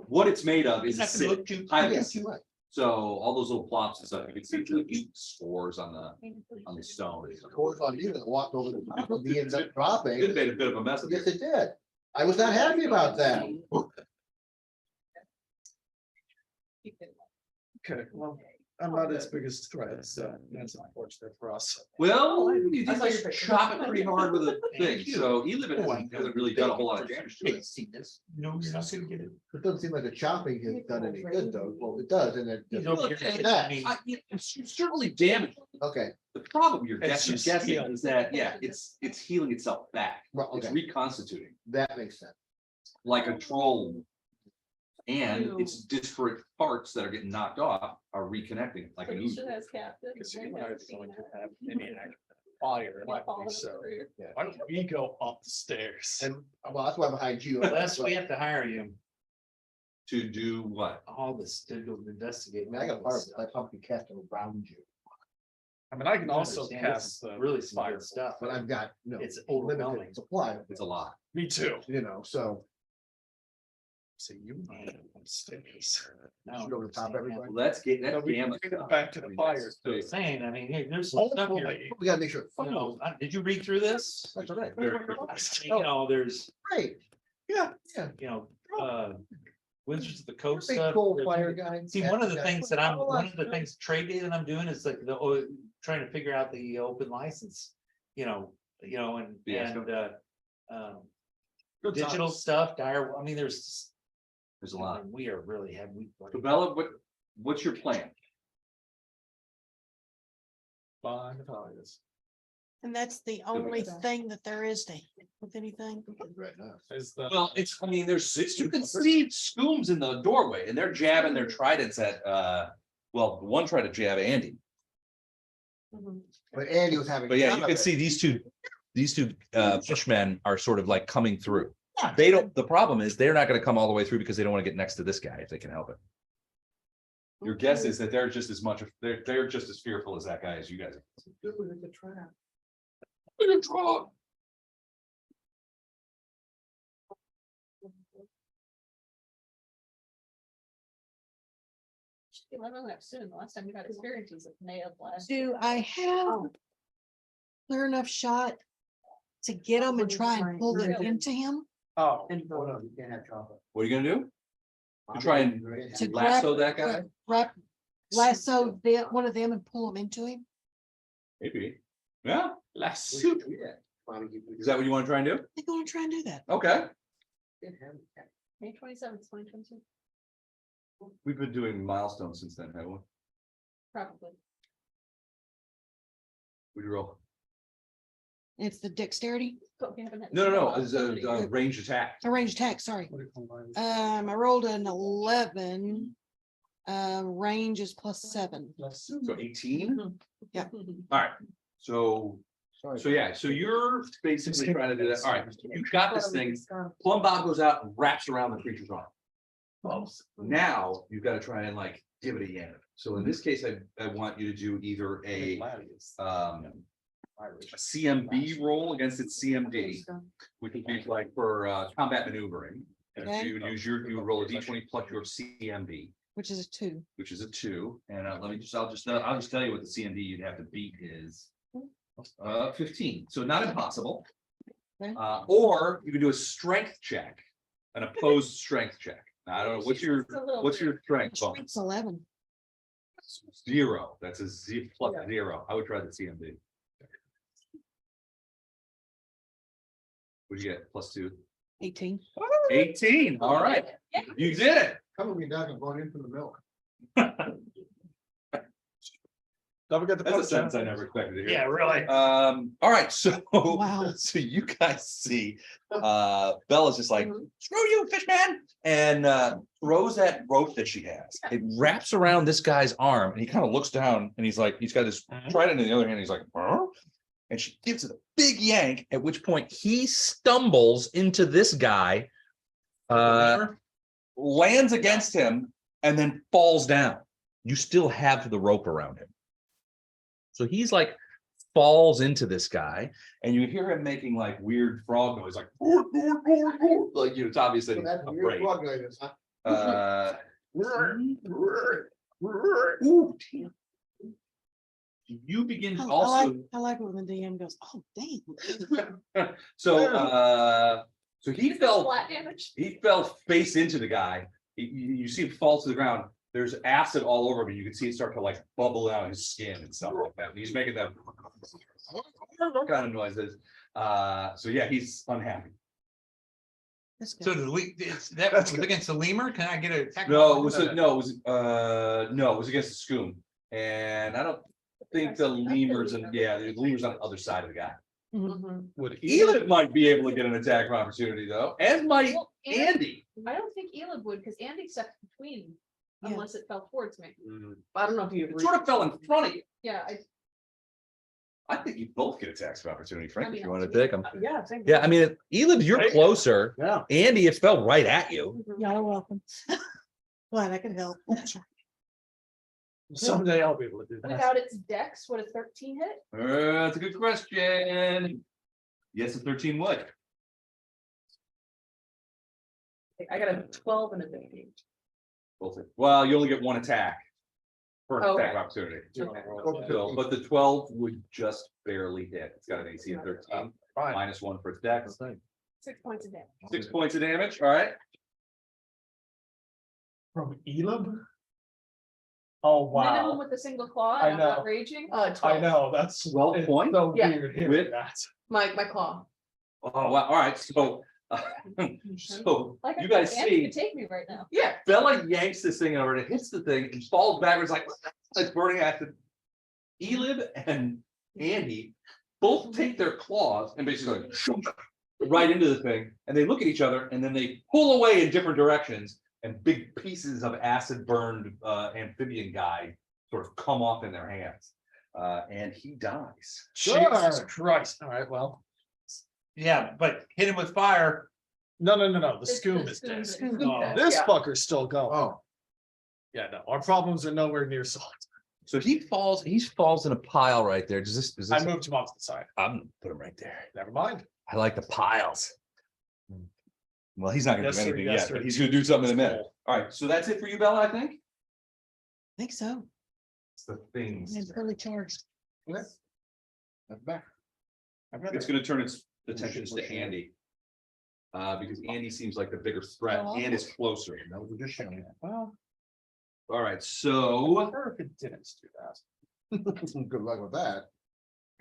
what it's made of is It's not gonna acidic. look too. Yes. Yes, right. So all those little plops and stuff, you can see the spores on the stone. Of course, on you that walked over the top of me and ended up dropping. It made a bit of a mess of Yes, it. it did. I was not happy about that. Okay, well, I'm not its biggest threat, so that's unfortunate for us. Well, you I saw your did picture. chop it pretty hard with a thing, Thank you. so hasn't really done a whole lot of damage to it. Seen this. No, you're not gonna get it. It doesn't seem like the chopping has done any good though. Well, it does, and it. He's over here. That. It's certainly damaged. Okay, The problem you're It's guessing just guessing healing. is that, yeah, it's healing itself back. well, It's okay, reconstituting that makes sense. like a troll. And its disparate parts that are getting knocked off are reconnecting like an ooze. Should has captain. Because you and I are going to have any act fire, likely, so why don't we go up the stairs? And well, that's why I'm behind you. Les, we have to hire you, To do what? all this to go investigate. I mean, I got part of it, I pumpkin cast around you, I mean, I can You also understand, cast it's the really some fire good stuff, but I've got, no. it's limited overwhelming. supply, It's a lot. Me too. you know, so. So you and I go upstairs. No, Should over the top everybody. Let's get No, that we gamma can get stuff. back to the I mean, fire, that's- too. Saying, I mean, hey, there's some stuff here. Hopefully. We gotta make sure. You know, did you read through this? That's all right. You know, there's, Great. Yeah, yeah. you know, Wizards of the Coast Big stuff. cool There's- fire guy. See, one of the Yeah. things that trade day that I'm doing is like trying to figure out the open license, and Yes. Good digital times. stuff, I mean, There's a lot. We are really having. So Bella, what's your plan? Fine, the fires. And that's the only thing that there is to hit with anything. Right now. Is the. Well, I mean, you can see Scooms in the doorway and they're jabbing their tridents at, one tried to jab Andy. But Andy was having. But yeah, fun you of can it. see these two bushmen are sort of like coming through. Yeah. The problem is they're not gonna come all the way through because they don't want to get next to this guy if they can help it. Your guess is that they're just as much, they're just as fearful as that guy as you guys. I don't know, soon, the last time we got experiences of May of last. Do I have clear enough shot to get them and try and pull them into him? Oh. Hold on, you can't have chocolate. What are you gonna do? To try and To lasso that guy? Wrap, lasso one of them and pull them into him? Maybe. Yeah, Last We suit. should do that. is that what you wanna try and do? They're gonna try and do that. Okay. May 27th, 2022, We've been doing milestones since then, haven't we? probably. We roll. It's the dexterity, But we haven't had- No, it's a ranged attack. a range attack, sorry. I rolled an 11. Range is +7. So 18? Yeah. All right, so Sorry. so you're basically trying to do that. All right, you've got this thing. Plumb-Bob goes out and wraps around the creature's arm. Now you've got to try and like give it a yank. So in this case, I want you to do either a CMB roll against its CMD, which would be like for combat maneuvering. And Okay. you would use you would roll a D20 plus your CMB, Which is a 2. which is a 2. And I'll just tell you what the CMD you'd have to beat is 15. So not impossible. Okay. Or you can do a strength check, an opposed strength check. Now, I don't know, what's your strength? Paul? Strength's 11. 0. That's a Z plus 0. I would try the CMD. What'd you get? +2. 18. 18. All right. You did it. Coming me down and going into the milk. Don't forget the. That's a sentence I never expected to hear. Yeah, really. All right, so Wow. so you guys see Bella's just like, screw you, fish man, and throws that rope that she has. It wraps around this guy's arm, and he kind of looks down and he's like, he's got his trident in the other hand, he's like, huh? And she gives it a big yank, at which point he stumbles into this guy, lands against him, and then falls down. You still have the rope around him. So he's like falls into this guy, and you hear him making like weird frog noise, like like it's obvious that he's afraid. Ooh, damn. You begin I also. like it when the DM goes, oh, dang. So he fell. Flat damage. He fell face into the guy. You see him fall to the ground. There's acid all over him. You can see it start to like bubble out his skin and stuff like that. And he's making that kind of noises. So yeah, he's unhappy. That's good. So that was against the lemur? Can I get a? No, it was no, it was against the scoom. And I don't think the lemurs and the lemurs on the other side of the guy. Mhm. Would Elib might be able to get an attack of opportunity though, as might Well, Andy. I don't think Elib would, because Andy stepped between, Yeah. unless it fell towards me. I don't know if you It agree. sort of fell in front of you. Yeah, I think you both get attacks of opportunity, Frank, I if mean, you want to absolutely. pick them. Yeah, same. Yeah, I mean, Elib, you're closer. Yeah. Andy, it fell right at you. Y'all are welcome. Glad I could help. Someday I'll be able to do that. without its dex, would a 13 hit? That's a good question. Yes, a 13 would. I got a 12 and a 15. Well, you only get one attack for an Okay. attack of opportunity. Okay. So, but the 12 would just barely hit. It's got an AC of 13, Fine. -1 for its dex. 6 points of damage. 6 points of damage. All right. From Elam? Oh, Minimum wow. with a single claw, I and I'm not know. raging. 12. I know, that's 12 it's points? so Yeah. weird hearing With- that. My claw. Oh, wow. All right. So, so Like you guys Andy see could take me right now. Yeah. Bella yanks this thing over and it hits the thing and falls backwards like it's burning acid. Elib and Andy both take their claws and basically like shook right into the thing, and they look at each other and then they pull away in different directions, and big pieces of acid burned amphibian guy sort of come off in their hands. And he dies. Jesus Christ. All right, well, Yeah, but hit him with fire. no, the It's scoom the is dead. scoom Oh, that's dead. this Yeah. fucker's still going. Oh, Yeah, no, our problems are nowhere near solved. So he falls in a pile right there. Does this I moved him off to the side. I'm gonna put him right there. Never mind. I like the piles. Well, he's not gonna Yes, do sir, anything yes, yet, sir. but he's gonna do something in a It's minute. cool. All right, so that's it for you, Bella, I think. I think so. It's the things. It's really charged. that's back. It's gonna turn its attentions to Andy. Because Andy seems like the bigger threat and is closer. No, we're just showing. Well, All right, I so prefer if it didn't do that. Good luck with that.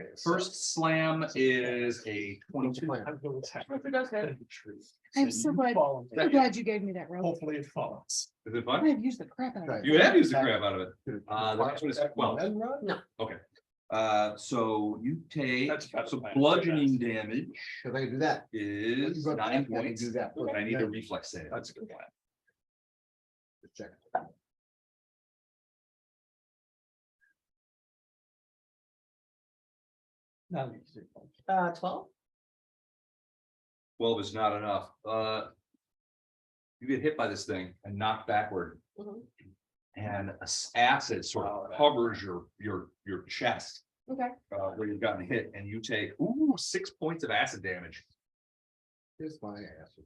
Okay, so- first slam is a 22. I'm going to attack If it does hit. the tree. I'm And so you glad- follow me. I'm glad you gave me that rope. Hopefully it follows. Is it I fun? have used the crap out of it. You have used the crap out of it. The next one is 12. Then run? So you take, That's about so the plan. bludgeoning damage Cause I can do that. is 9 points. Do that. And I need a reflex save. That's a good plan. Just check. Now you can do it. 12. 12 is not enough. You get hit by this thing and knocked backward. Mhm. And acid sort of covers your chest Okay. where you've gotten hit, and you take 6 points of acid damage. Kiss my ass.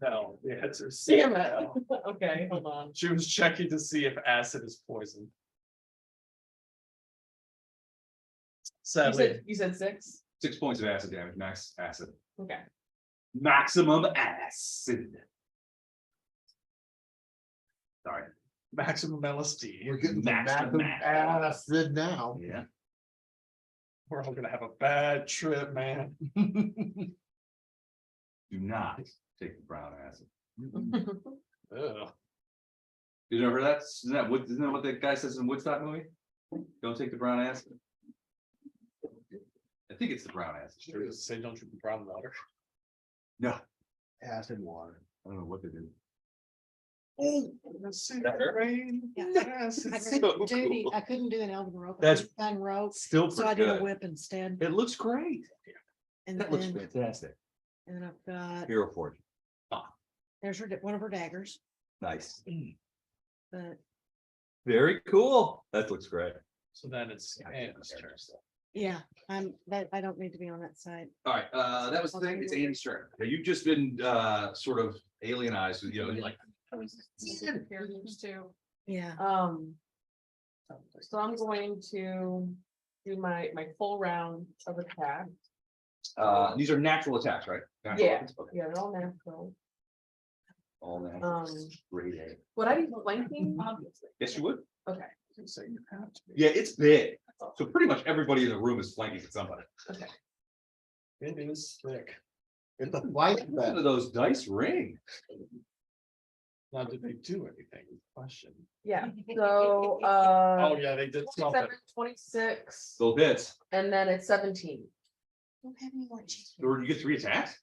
No, the answer is. Damn it. no. Okay, hold on. She was checking to see if acid is poison. You Sadly, said 6? 6 points of acid damage, max acid. Okay. Maximum acid. Sorry. Maximum LSD. We're getting the Maximum maximum acid now. Yeah. We're all gonna have a bad trip, man. Do not take the brown acid. Ugh. You never heard that? Isn't that what the guy says in Woodstock movie? Don't take the brown acid. I think it's the brown acid. Sure does say don't drink brown water. No, Acid water. I don't know what they did. Oh, rain. Yeah. Yes, I it's couldn't so do the, cool. I couldn't do an Elvin rope. That's- Gun rope, Still so I pretty did a good. whip instead. It looks great. And That looks then, fantastic. and then I've got, Hero Forge. there's one of her daggers, Nice. but Very cool. That looks great. So then it's Anne's turn. yeah, I don't need to be on that side. All right, that was the thing. It's Andy's turn. Now, you've just been sort of alienized with, like. Too. Yeah, So I'm going to do my full round of attack. These are natural attacks, right? Natural Yeah. weapons? Okay. Yeah, they're all natural. All natural. Um, Grade A. Would I be flanking? Yes, you would. Okay, So you have to be. Yeah, it's big. So pretty much everybody in the room is flanking somebody. okay. It is thick. It's a white None bet. of those dice ring. Now, did they do anything? Question. Yeah, so, Oh, yeah, they did something. 27, 26, Still hits. and then it's 17. don't have any more cheese. Or you get 3 attacks.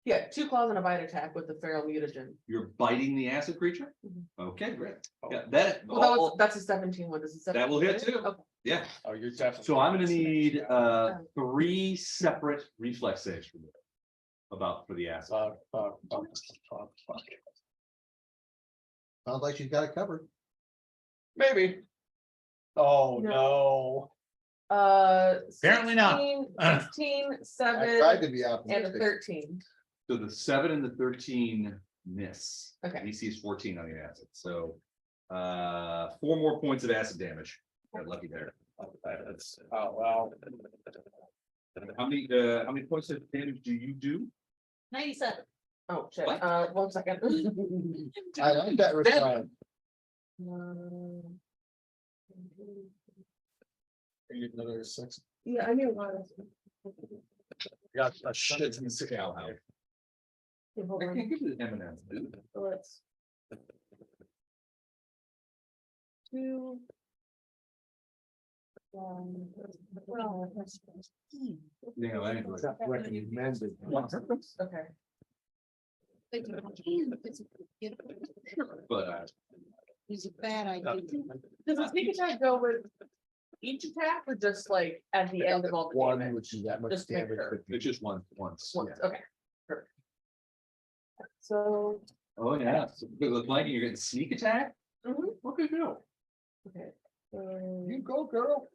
Yeah, 2 claws and a bite attack with the feral mutagen. You're biting the acid creature. Mhm. Okay, great. Yeah, that. Well, that's a 17 one. Does it? That will hit too. Okay. Yeah. Oh, you're definitely. So I'm gonna need 3 separate reflex saves from you. For the acid. Fuck. Sounds like she's got it covered. Maybe. Oh, no. Apparently not. 16, I 7, tried to be and a optimistic. 13. So the 7 and the 13 miss. Okay. DC is 14 on the acid, so 4 more points of acid damage. Got lucky there. That's, oh, wow. How many points of damage do you do? 97. Oh, shit. What? 1 second. I like that reply. You get another 6. Yeah, I knew it was. Got a shit in the scale. Okay, hold I on. can't give you the M&Ms, dude. So it's 2. Well, You know, anyway. Recommended. okay. But It's a bad idea. Does the sneak attack go with each attack or just like at the end of all the One, damage? which is that much Just to make damage. sure. it's just once. Once, Yeah. okay. Perfect. So, Oh, yeah. So with flanking, you're getting sneak attack? mhm, Okay, go. okay. You go, girl.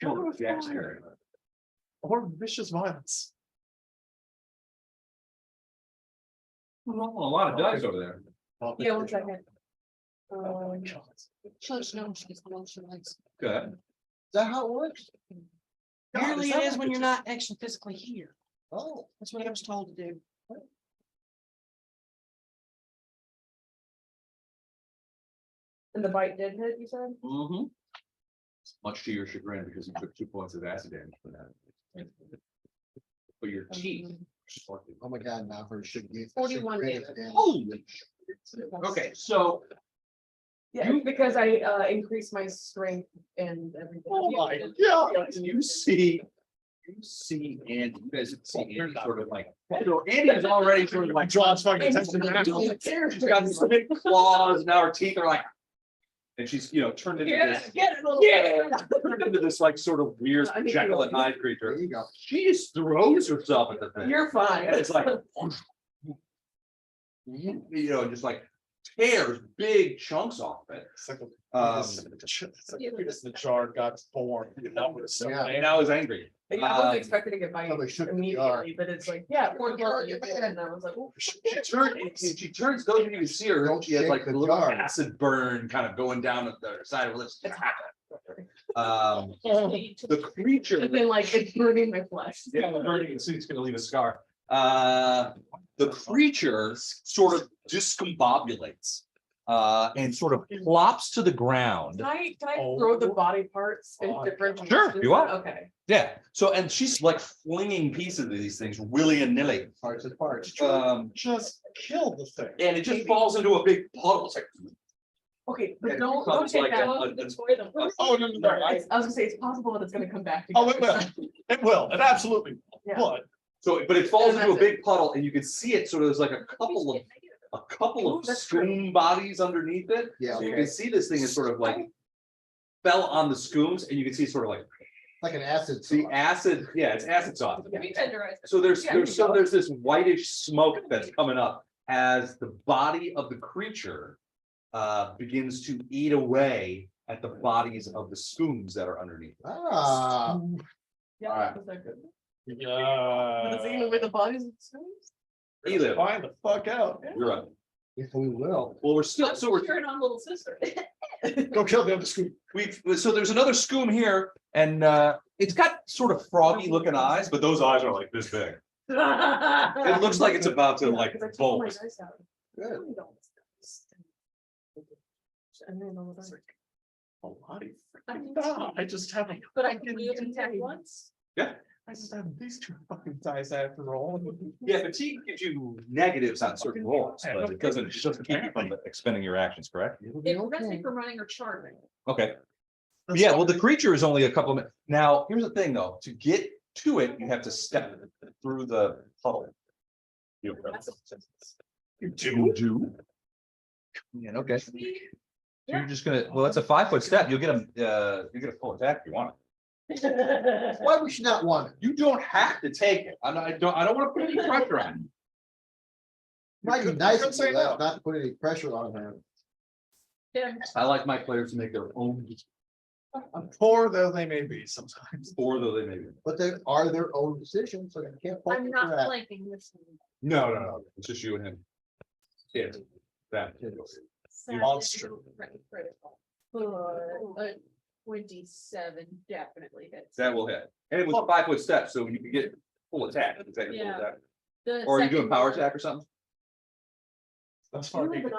Oh, Jack's turn. Or vicious violence. A lot of dice over there. Yeah, 1 second. Oh, my God. Close enough, she's close enough. Good. Is that how it works? Apparently it is when you're not actually physically here. Oh. That's what I was told to do. And the bite did hit, you said? Mm-hmm. Much to your chagrin, because you took 2 points of acid damage for that. But your teeth. Oh my God, now her should be. 41 damage. Holy. Okay, so Yeah, because I increased my strength and everything. oh my God, you see Andy, you guys see Andy sort of like, so Andy is already sort of like. Draws fucking attention. She's got these big claws, now her teeth are like. And she's, turned into this. Get it, little. Turned into this like sort of weird I think Jekyll you- and Hyde There creature. you go. She just throws herself at the thing. You're fine. And it's like. Just like tears big chunks off it. It's like Um, the jar got born. Yeah. And I was angry. Yeah, I wasn't expecting to get bite Probably shook the jar. immediately, but it's like, yeah, poor girl, you did, and I was like, oh. She turns, those of you who see her, Don't she has shake like the a little jar. acid burn kind of going down at the side of her lips. It's The creature. And then like it's burning my flesh. Yeah, the burning suit's gonna leave a scar. The creature sort of discombobulates. And sort of plops to the ground. Can I throw the body parts in different? Sure, you want. Okay. Yeah, so and she's like flinging pieces of these things willy-nilly. Parts and parts. Just kill the thing. And it just falls into a big puddle. It's like, Okay, but it don't becomes take like that. Oh, no, no, no, I was gonna say, it's possible that it's gonna come back. Oh, it will, it will, it absolutely Yeah. would. So, but it falls And into a that's big puddle and you can see it sort of, there's like a couple of Ooh, that's scoom bodies underneath it. Yeah, So you can see this thing is sort of like fell on the scooms and you can see sort of like like an acid. the sauce. acid, yeah, it's acid sauce. Tenderize. So there's Yeah, there's this whitish smoke that's coming up as the body of the creature begins to eat away at the bodies of the scooms that are underneath. Ah, Yeah, was that good? But Yeah. it's eating away the bodies of the stones? Eliv, Find the fuck out. you're up. if we will. Well, we're still, so we're, Turn on little sister. Go kill the other scoop. so there's another scoom here and it's got sort of froggy looking eyes, but those eyes are like this big. It looks like it's about to like bolt. Good. A lot of I just haven't. But I can use attack once. I just have these two fucking dice after all. Yeah, fatigue gives you negatives on certain rolls, but it doesn't keep you from expending your actions, correct? It prevents me from running or charging. Okay. Yeah, well, the creature is only a couple of minutes. Now, here's the thing, though, to get to it, you have to step through the puddle. You do? Yeah, okay. So you're just gonna, well, that's a 5-foot step. You'll get a full attack if you want it. Why would you not want it? You don't have to take it. I don't want to put any pressure on you. Might be could- nice you could of say you no. not to put any pressure on her. Yeah. I like my players to make their own, Poor though they may be sometimes. or though they may be. But they are their own decisions, so you can't. fault I'm them not for that. flanking this one. No, it's just you and him. Yeah, that. Monster. Right, critical. 27 definitely hits. That will hit. And it was a 5-foot step, so you can get full attack. Is that your full Yeah. attack? The Or are you doing second power one- attack or something? That's far. I fumbled,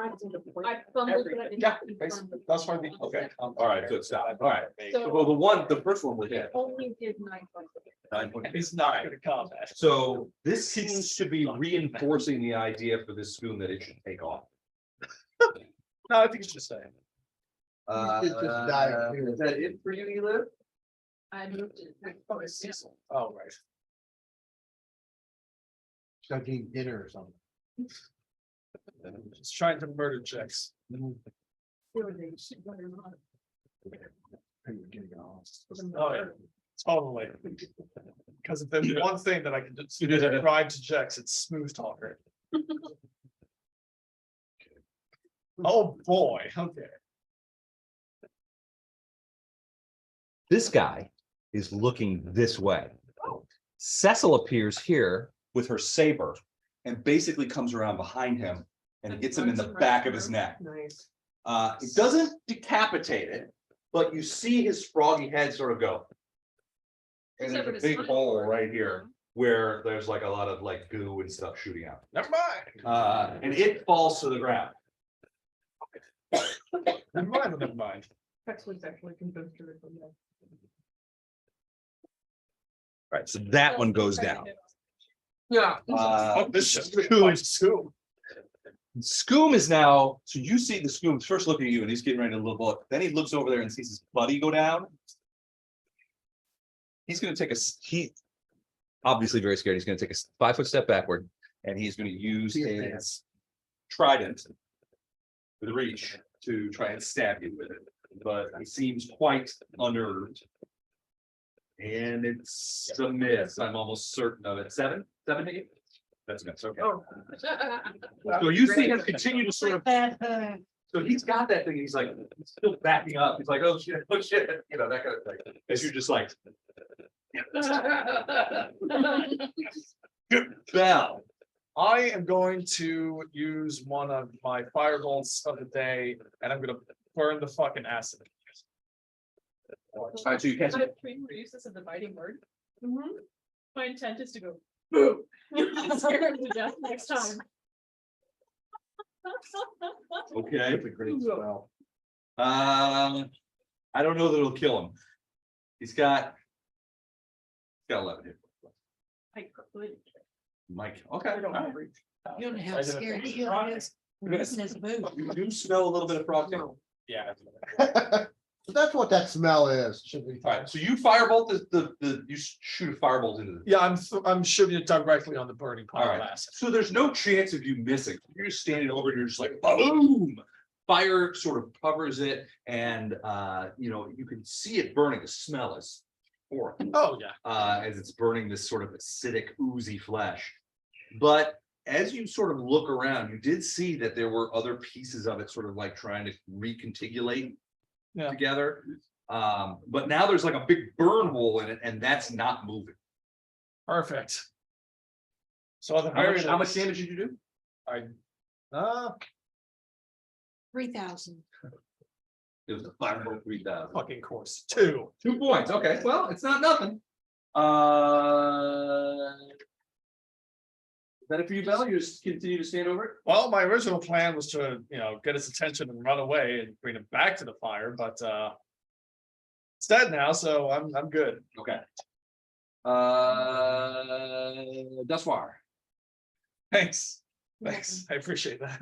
but I didn't. Yeah, confirm the- that's fine. Okay, all right, good stop. All right. So- Well, the first one was hit. Only did 9 points. 9 points. He's not good at combat. So this seems to be reinforcing the idea for this spoon that it should take off. No, I think it's just saying. It's just dire. Is that it for you, Eliv? I moved it. Oh, it's Cesyll. Oh, right. Start eating dinner or something. Just trying to murder chicks. Oh, yeah. Totally. Because if there's one thing that I can describe to Jex, it's smooth talker. Oh, boy, okay. This guy is looking this way. Cecil appears here with her saber and basically comes around behind him and hits him in the back of his neck. Nice. It doesn't decapitate it, but you see his froggy head sort of go. And there's a big hole right here where there's like a lot of like goo and stuff shooting out. Never mind. And it falls to the ground. Never mind, never mind. Tex was actually convinced her. Right, so that one goes down. Yeah. Oh, this shit's Scoom. quite soon. Scoom is now, so you see the Scoom first look at you and he's getting ready to look, then he looks over there and sees his buddy go down. He's gonna take he obviously very scared. He's gonna take a 5-foot step backward and he's gonna use his trident with reach to try and stab you with it. But he seems quite unnerved. And it's a miss. I'm almost certain of it. 7 to 8? That's a miss. Okay. Oh. So you see him continue to sort of. So he's got that thing. He's like still backing up. He's like, oh shit, you know, that kind of thing. As you're just like. Bell. I am going to use one of my fireballs of the day, and I'm gonna burn the fucking acid. right, so you can't. I've trained for use as a dividing word. My intent is to go boom. Scare him to death next time. Okay. That's a great spell. I don't know that it'll kill him. He's got 11 hit points. I could. Mike, okay. I don't all right. know. You don't know how scary Kill is. Listen as a boot. You do smell a little bit of frosting. All Yeah. So that's what that smell is. Should be. right, so you firebolt you shoot a firebolt into the. Yeah, I'm shooting it directly on the burning All pile right. of acid. So there's no chance of you missing. You're just standing over and you're just like, boom. Fire sort of covers it and you can see it burning. The smell is horrible. Oh, yeah. As it's burning this sort of acidic, oozy flesh. But as you sort of look around, you did see that there were other pieces of it sort of like trying to recontigulate Yeah. together. But now there's like a big burn hole in it and that's not moving. Perfect. So at the How very much least, damage did you do? I 3,000. It was a 5.3,000. fucking course 2. 2 points. Okay, well, it's not nothing. Is that it for you, Bell? You just continue to stand over it? Well, my original plan was to, get his attention and run away and bring him back to the fire, but it's dead now, so I'm good. Okay. Duswar. Thanks. I appreciate that.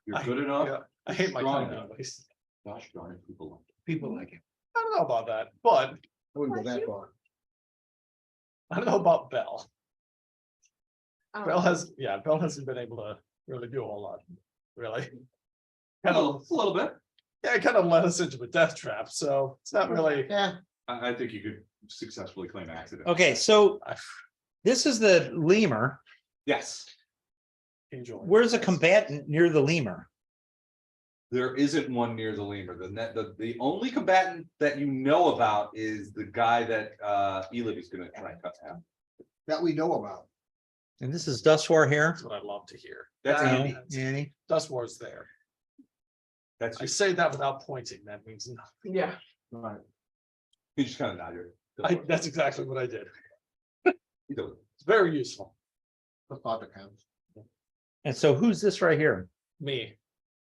You're good enough. Yeah, I hate my Strong time enough. anyways. Gosh darn it, people like it. People like it. I don't know about that, but I wouldn't go that far. I don't know about Bell. Bell Um, hasn't been able to really do a whole lot, really. A little bit. Yeah, it kind of led us into a death trap, so it's not really. Yeah. I think you could successfully claim accident. Okay, so this is the lemur. Yes, Enjoy. Where's a combatant near the lemur? there isn't one near the lemur. The only combatant that you know about is the guy that Elib is gonna try and cut down. That we know about. And this is Duswar here. That's what I love to hear. That's No, Andy. Andy. Dust War's there. That's I say that without pointing. That means nothing. Yeah. right. You just kind of nod your. That's exactly what I did. You do it. It's very useful. The thought that counts. And so who's this right here? Me.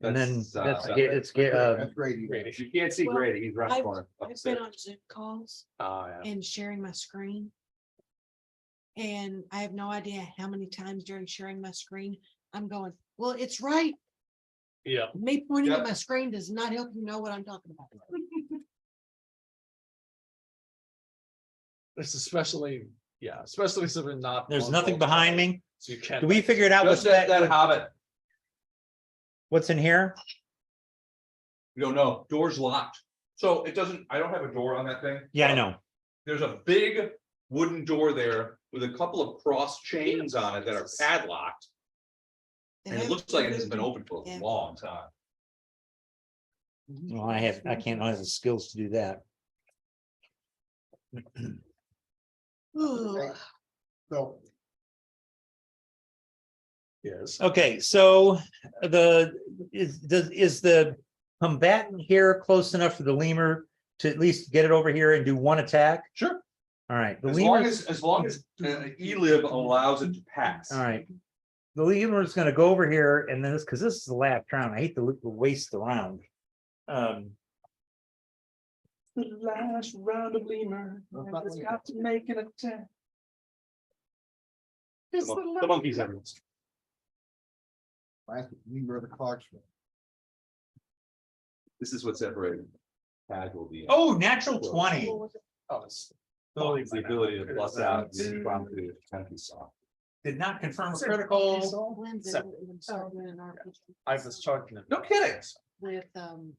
And then That's, it's That's Grady. Grady. You can't see Well, Grady, he's right I've- corner. I've upstairs. been on Zoom calls Oh, yeah. and sharing my screen. And I have no idea how many times during sharing my screen, I'm going, well, it's right. Yeah. Me pointing Yep. at my screen does not help you know what I'm talking about. It's especially so they're not. There's on nothing both behind sides, me. So you can't. Do we figure it out what's Just that hobbit. what's in here? You don't know, door's locked. So it doesn't, I don't have a door on that thing. Yeah, I know. There's a big wooden door there with a couple of cross chains on it that are padlocked. They And it haven't looks like it hasn't been moved open for a Yeah. long time. Well, I can't have the skills to do that. them. Ooh, So Yes. Okay, so is the combatant here close enough for the lemur to at least get it over here and do one attack? Sure. All right, the As long lemur, as Elib allows it to pass. all right. The lemur is gonna go over here and then because this is the last round. I hate to waste the round. The last round of lemur. It's got to make an attack. The monkeys everywhere. last member of the Clarksville. This is what separated casualty. Oh, natural 20. Oh, it's It's the ability to plus out the prompted country song. Did not confirm a critical. Glenn did Seven. it when started doing an RPG I was charging it. No kidding. with some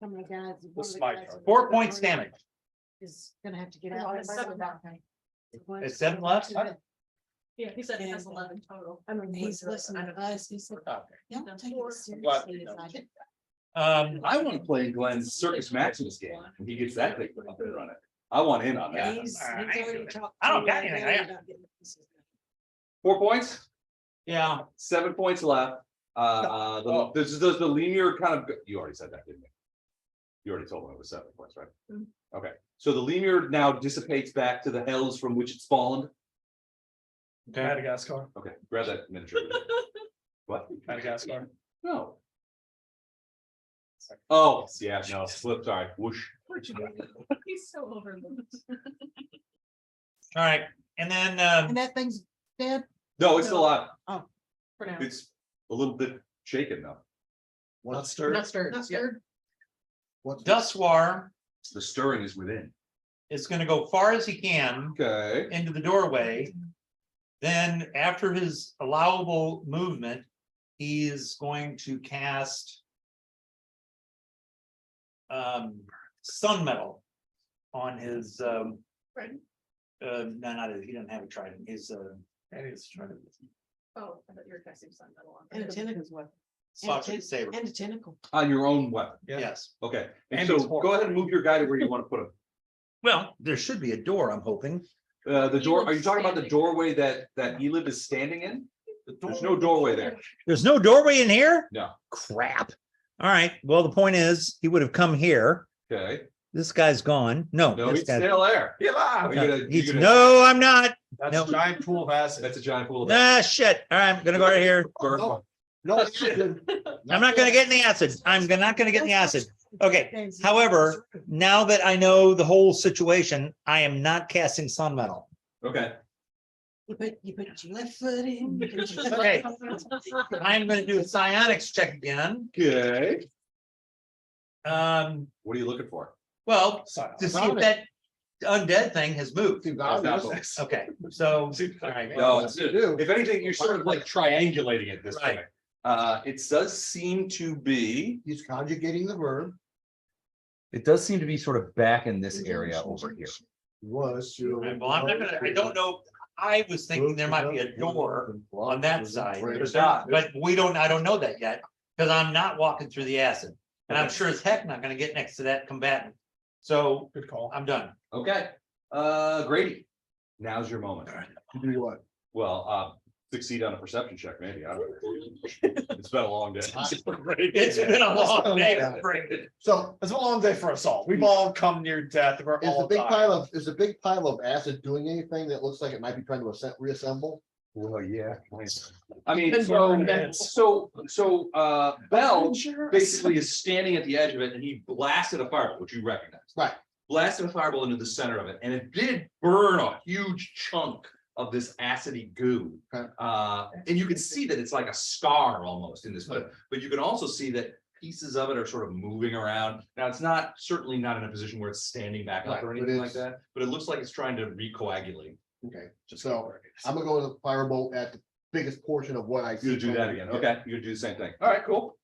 of the guys. one of the my guys turn. that 4 points damage. Is gonna have to get out. It's 7 It's 7 left? Yeah, he said it has And, 11 total. He's listening to us. He said, Okay. don't take it Glad seriously you as know. I did. I want to play Glenn's Circus Maximus game. When he gets that thing up and running. I want in on that. He's I ain't already doing it. talked I don't to got me anything, about I- getting the pieces. 4 points, Yeah, 7 points left. This is the linear kind of, you already said that, didn't you? You already told me it was 7 points, right? Mhm. Okay, so the linear now dissipates back to the hells from which it spawned. Madagascar, Okay, grab that miniature. What? Madagascar. No. Oh, yeah, no, flip, sorry, whoosh. He's so overlooked. All right, and then, And that thing's dead. No, it's still alive. For now. It's a little bit shaken though. Not stirred. Not stirred. Not Yep. stirred. What's Duswar The stirring is within. is gonna go far as he can Okay. into the doorway. Then after his allowable movement, he is going to cast sun metal on his Right. no, not his, he doesn't have a trident, his And he's trying to. Oh, I thought you were casting sun metal on. And a tentacle. Sawtooth saber. And a tentacle. On your own weapon. Yeah. Yes, Okay, and And so he's go ahead and move your guy to where you want to put him. well, there should be a door, I'm hoping. The door, are you talking about the Standing. doorway that Elib is standing in? There's no doorway there. There's no doorway in here? No. Crap. All right, well, the point is, he would have come here. Okay, This guy's gone. No, no, this he's guy's. still there. Get Are you gonna- He's, you gonna- no, I'm not. That's No. a giant pool of acid. That's a giant pool of. Ah, shit. All right, I'm gonna go right here. No, acid. I'm not gonna get in the acid. not gonna get in the acid. Okay, however, now that I know the whole situation, I am not casting sun metal. Okay, You put your left foot in. you put your- Okay. I'm gonna do a psionics check again. okay. Um, What are you looking for? well, to see if that undead thing has moved. Okay, so, all right. No, it's, if anything, you're sort of like triangulating it this way. It does seem to be. He's conjugating the verb. It does seem to be sort of back in this area over here. Was to. Well, I'm not gonna, I don't know, I was thinking there might be a door on that side. There's not. But I don't know that yet, because I'm not walking through the acid. And I'm sure as heck not gonna get next to that combatant. So Good call. I'm done. Okay, Grady, now's your moment. Do what? Well, succeed on a perception check, maybe. I don't know. It's been a long day. It's been a long day. So It's a long day for us all. We've all come near death. We're is the all big dying. is the big pile of acid doing anything that looks like it might be trying to reassemble? Well, yeah. I mean, Been burned heads. so Belge basically is standing at the edge of it and he blasted a fireball, which you recognize. Right. Blasted a fireball into the center of it and it did burn a huge chunk of this acidy goo. Okay. And you can see that it's like a scar almost in this, but you can also see that pieces of it are sort of moving around. Now, it's certainly not in a position where it's standing back up or Right, but anything like it's- that, but it looks like it's trying to recoagulate. Okay, so I'm gonna go with the firebolt at the biggest portion of what I see. You do that again, okay, you're gonna do the same thing, all right, cool.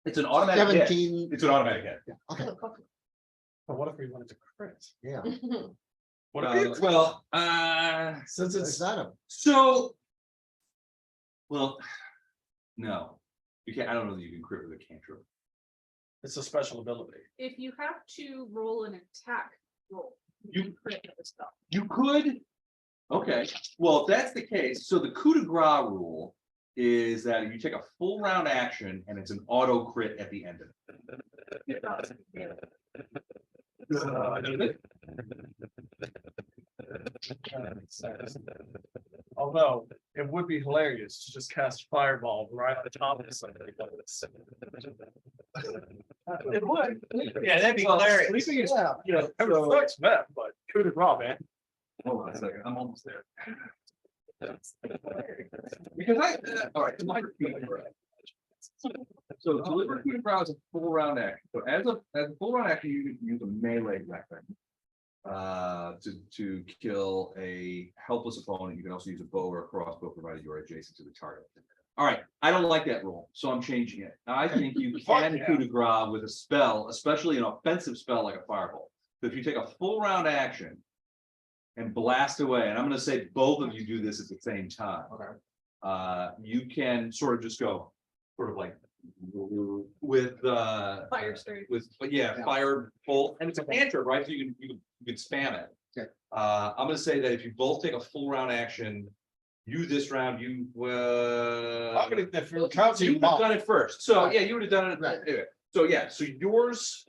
It's an automatic hit, 17, it's an automatic hit. okay, But what if we wanted to crit? yeah, What if Well, since it's it's not a, so. Well, no, you can't, I don't know that you can crit with a cantrip. it's a special ability. If you have to roll an attack roll. You- crit with a spell. You could, okay, well, if that's the case, so the coup de grace rule is that you take a full round action and it's an auto crit at the end of it. Although it would be hilarious to just cast fireball right on top of somebody. It would. Yeah, that'd be hilarious. Sleeping is, yeah, you know, it reflects Matt, but coup de grace, man. Hold on a second, I'm almost there. Because all right. So deliver coup de grace is a full round action, so as a full round action, you can use a melee weapon. To kill a helpless opponent, you can also use a bow or a crossbow, provided you are adjacent to the target. All right, I don't like that rule, so I'm changing it. I think you can coup de grace with a spell, especially an offensive spell like a fireball. So if you take a full round action and blast away, and I'm gonna say both of you do this at the same time. Okay. You can sort of just go, sort of like with Fire straight. but yeah, fire bolt, and it's a cantrip, right? So you can spam it. Okay. I'm gonna say that if you both take a full round action You this round, you, I'm gonna, if you're you counting would have mine, done it first, so Right. yeah, you would have done it, Right. anyway. So yeah, so yours.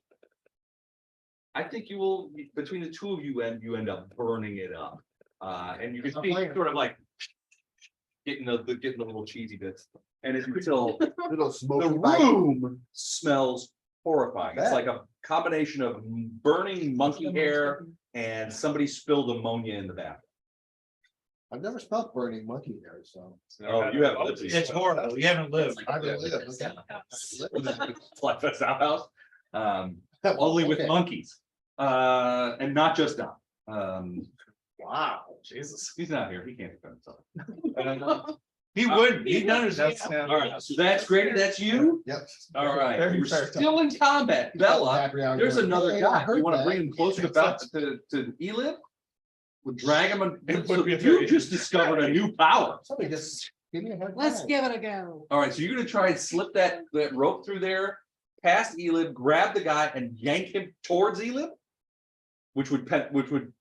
I think you will, between the two of you, you end up burning it up, and you can see sort of like. Getting the little cheesy bits, and it's still, Little the smoky bite. room smells horrifying, it's like a combination of burning monkey hair and somebody spilled ammonia in the bathroom. I've never smelled burning monkey hair, so. Oh, you haven't lived. It's horrible. You haven't lived. I haven't lived, okay. Flatfest outhouse, only with Okay. monkeys, and not just Don. wow, Jesus. He's not here, he can't defend himself. He wouldn't, he knows. That's- All right, so that's Grady, that's you, Yep. all right, Very you're fair. still in combat, Bella. Happy hour There's going, another "Hey, I guy, you heard wanna that." bring him closer to Elib? We'll drag him, It so would be a you very- just discovered a new power. Somebody just give me a head. Let's nod. give it a go. All right, so you're gonna try and slip that rope through there, past Elib, grab the guy and yank him towards Elib? Which would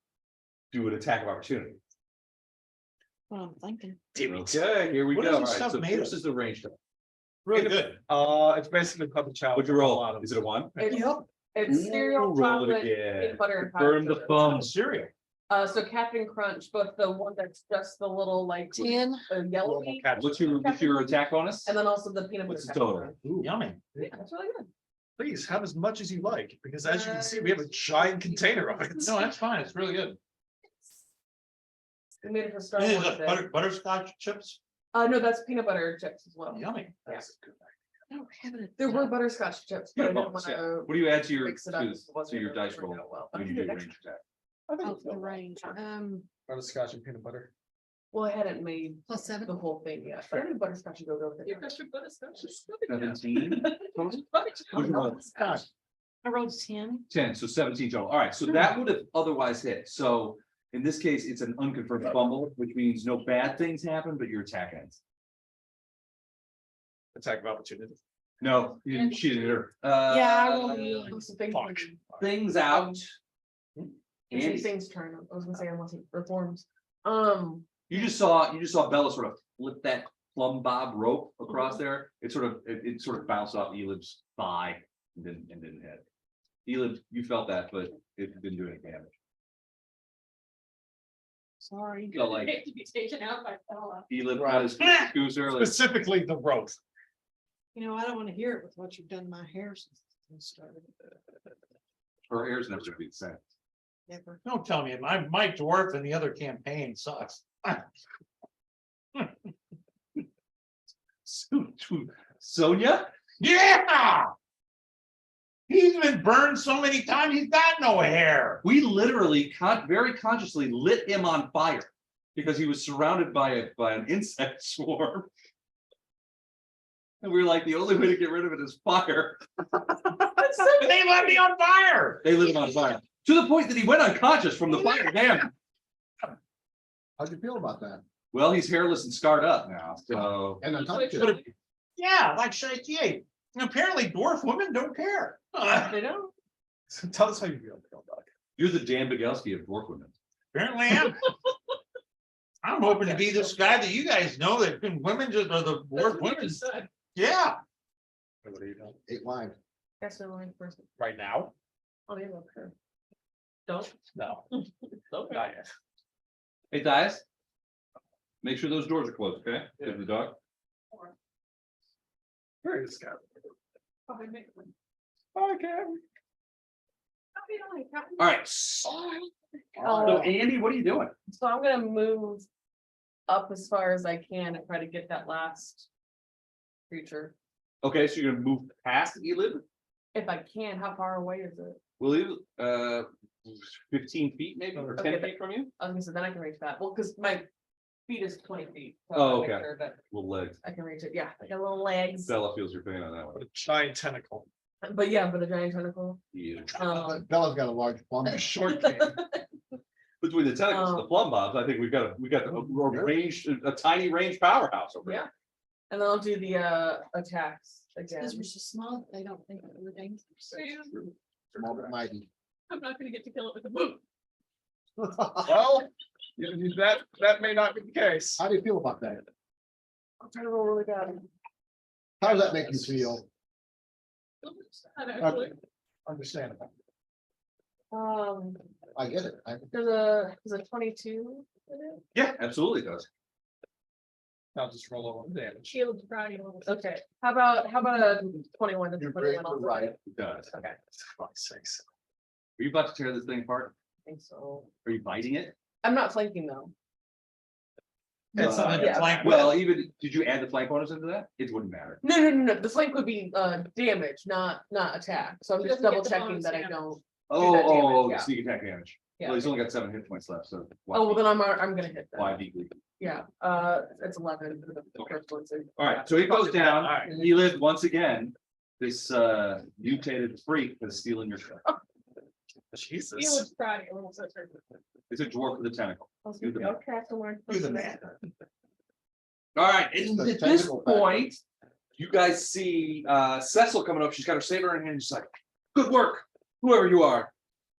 do an attack of opportunity. What I'm thinking. Okay, here we What go. is All this right, stuff so made this of? is the range. stuff. Really good. It's basically puppet chow. What'd you roll? Is it a one? It's cereal, Ooh, roll it chocolate, again. peanut butter and Burn powdered the sugar. thumb. Cereal. So Captain Crunch, but the one that's just the little like 10. yellow meat, What's your attack bonus? and then also the peanut butter. What's the Captain total? Crunch. Yummy. Yeah, that's really good. Please have as much as you like, because as you can see, we have a giant container of it. No, that's fine. It's really good. We made it for Star Is Wars it Day. butterscotch chips? No, that's peanut butter chips as well. Yummy. Yeah. I don't have it. There were butterscotch chips, but I didn't Yeah. wanna What do you add to your, mix it up. to because it wasn't your gonna dice work roll out well. when you do range attack? Oh, the range. Butterscotch and peanut butter. Well, I hadn't made Plus 7. the whole thing yet. I think butterscotch should go with it. Your custard butterscotch is good. 17 total? What'd you roll? I rolled 10. 10, so 17 total. All right, so that would have otherwise hit. So in this case, it's an unconfirmed fumble, which means no bad things happen, but your attack ends. Attack of opportunity. No, she didn't hit her. Yeah, I rolled Those things- Fuck. Things out. It's Andy. these things turn. I was gonna say unless it reforms. You just saw Bella sort of flip that Plumb-Bob rope across there. It sort of bounced off Elib's thigh and didn't hit. Elib, you felt that, but it didn't do any damage. Sorry. Felt like Hate to be taken out by Bella. Elib got his goose early. Specifically the rope. You know, I don't want to hear it with what you've done to my hair since it started. Her hair's never gonna be the same. Never. Don't tell me, my dwarf in the other campaign sucks. Sonia? Yeah! He's been burned so many times, he's got no hair. We literally very consciously lit him on fire because he was surrounded by an insect swarm. And we were like, the only way to get rid of it is fire. They let me on fire. They lit him on fire to the point that he went unconscious from the fire. Damn. How'd you feel about that? Well, he's hairless and scarred up now. So And on top of But it, if- Yeah, like Shakey. Apparently dwarf women don't care. They don't. Tell us how you feel, Dog. you're the Dan Bogowski of dwarf women. Apparently I am. I'm hoping to be this guy that you guys know that women just are the dwarf women. Yeah. What are you doing? 8 wine. That's the only person. Right now? Oh, yeah, okay. Don't. No. Don't. Not yet. Hey, guys. Make sure those doors are closed, okay? Give the dog. Where is Scott? Okay. Okay. All right. So Oh, Andy, what are you doing? so I'm gonna move up as far as I can and try to get that last creature. Okay, so you're gonna move past Elib? If I can, how far away is it? Will you 15 feet maybe or 10 Okay. feet from you? I was gonna say, then I can reach that. Well, because my feet is 20 feet. so I Oh, wanna make okay. sure that Little legs. I can reach it. Yeah, I got little legs. Bella feels your pain on that What one. a giant tentacle. But yeah, for the giant tentacle. Yeah. Bella's got a large plum. A short game. Between the tentacles and the Plumb-Bobs, I think we got a tiny range powerhouse over Yeah. here. And then I'll do the attacks again. Because we're so small, they don't think we're dangerous. Small but mighty. I'm not gonna get to kill it with a boot. Well, that may not be the case. How do you feel about that? I'm trying to roll really bad. How does that make you feel? Understandable. I get it. There's a 22. in it? Yeah, absolutely does. I'll just roll over the damage. Shield Friday. Okay, how about a 21 to You're 21 great, also? right. It does. Okay, Fuck's sakes. Are you about to tear this thing apart? I think so. Are you biting it? I'm not flanking though. It's something to Yeah. flank. Well, even, did you add the flank bonus into that? It wouldn't matter. No. The flank would be damage, not attack. So I'm He just doesn't get double the checking bonus that I damage. don't. Oh, that damage, oh, yeah. sneak attack damage. Yeah. Well, he's only got 7 hit points left, so. Oh, well, then I'm gonna hit that. Why deeply? Yeah, it's 11 for the first one. So All right, so he goes down, All right. he lived once again. This mutated freak is stealing your stuff. Jesus. Shield Friday. A little sister. It's a dwarf with a tentacle. Do the math. Okay, so we're. Do the math. All right, and The at this tentacle back. point, you guys see Cesyll coming up. She's got her saber in her hand. She's like, "Good work, whoever you are."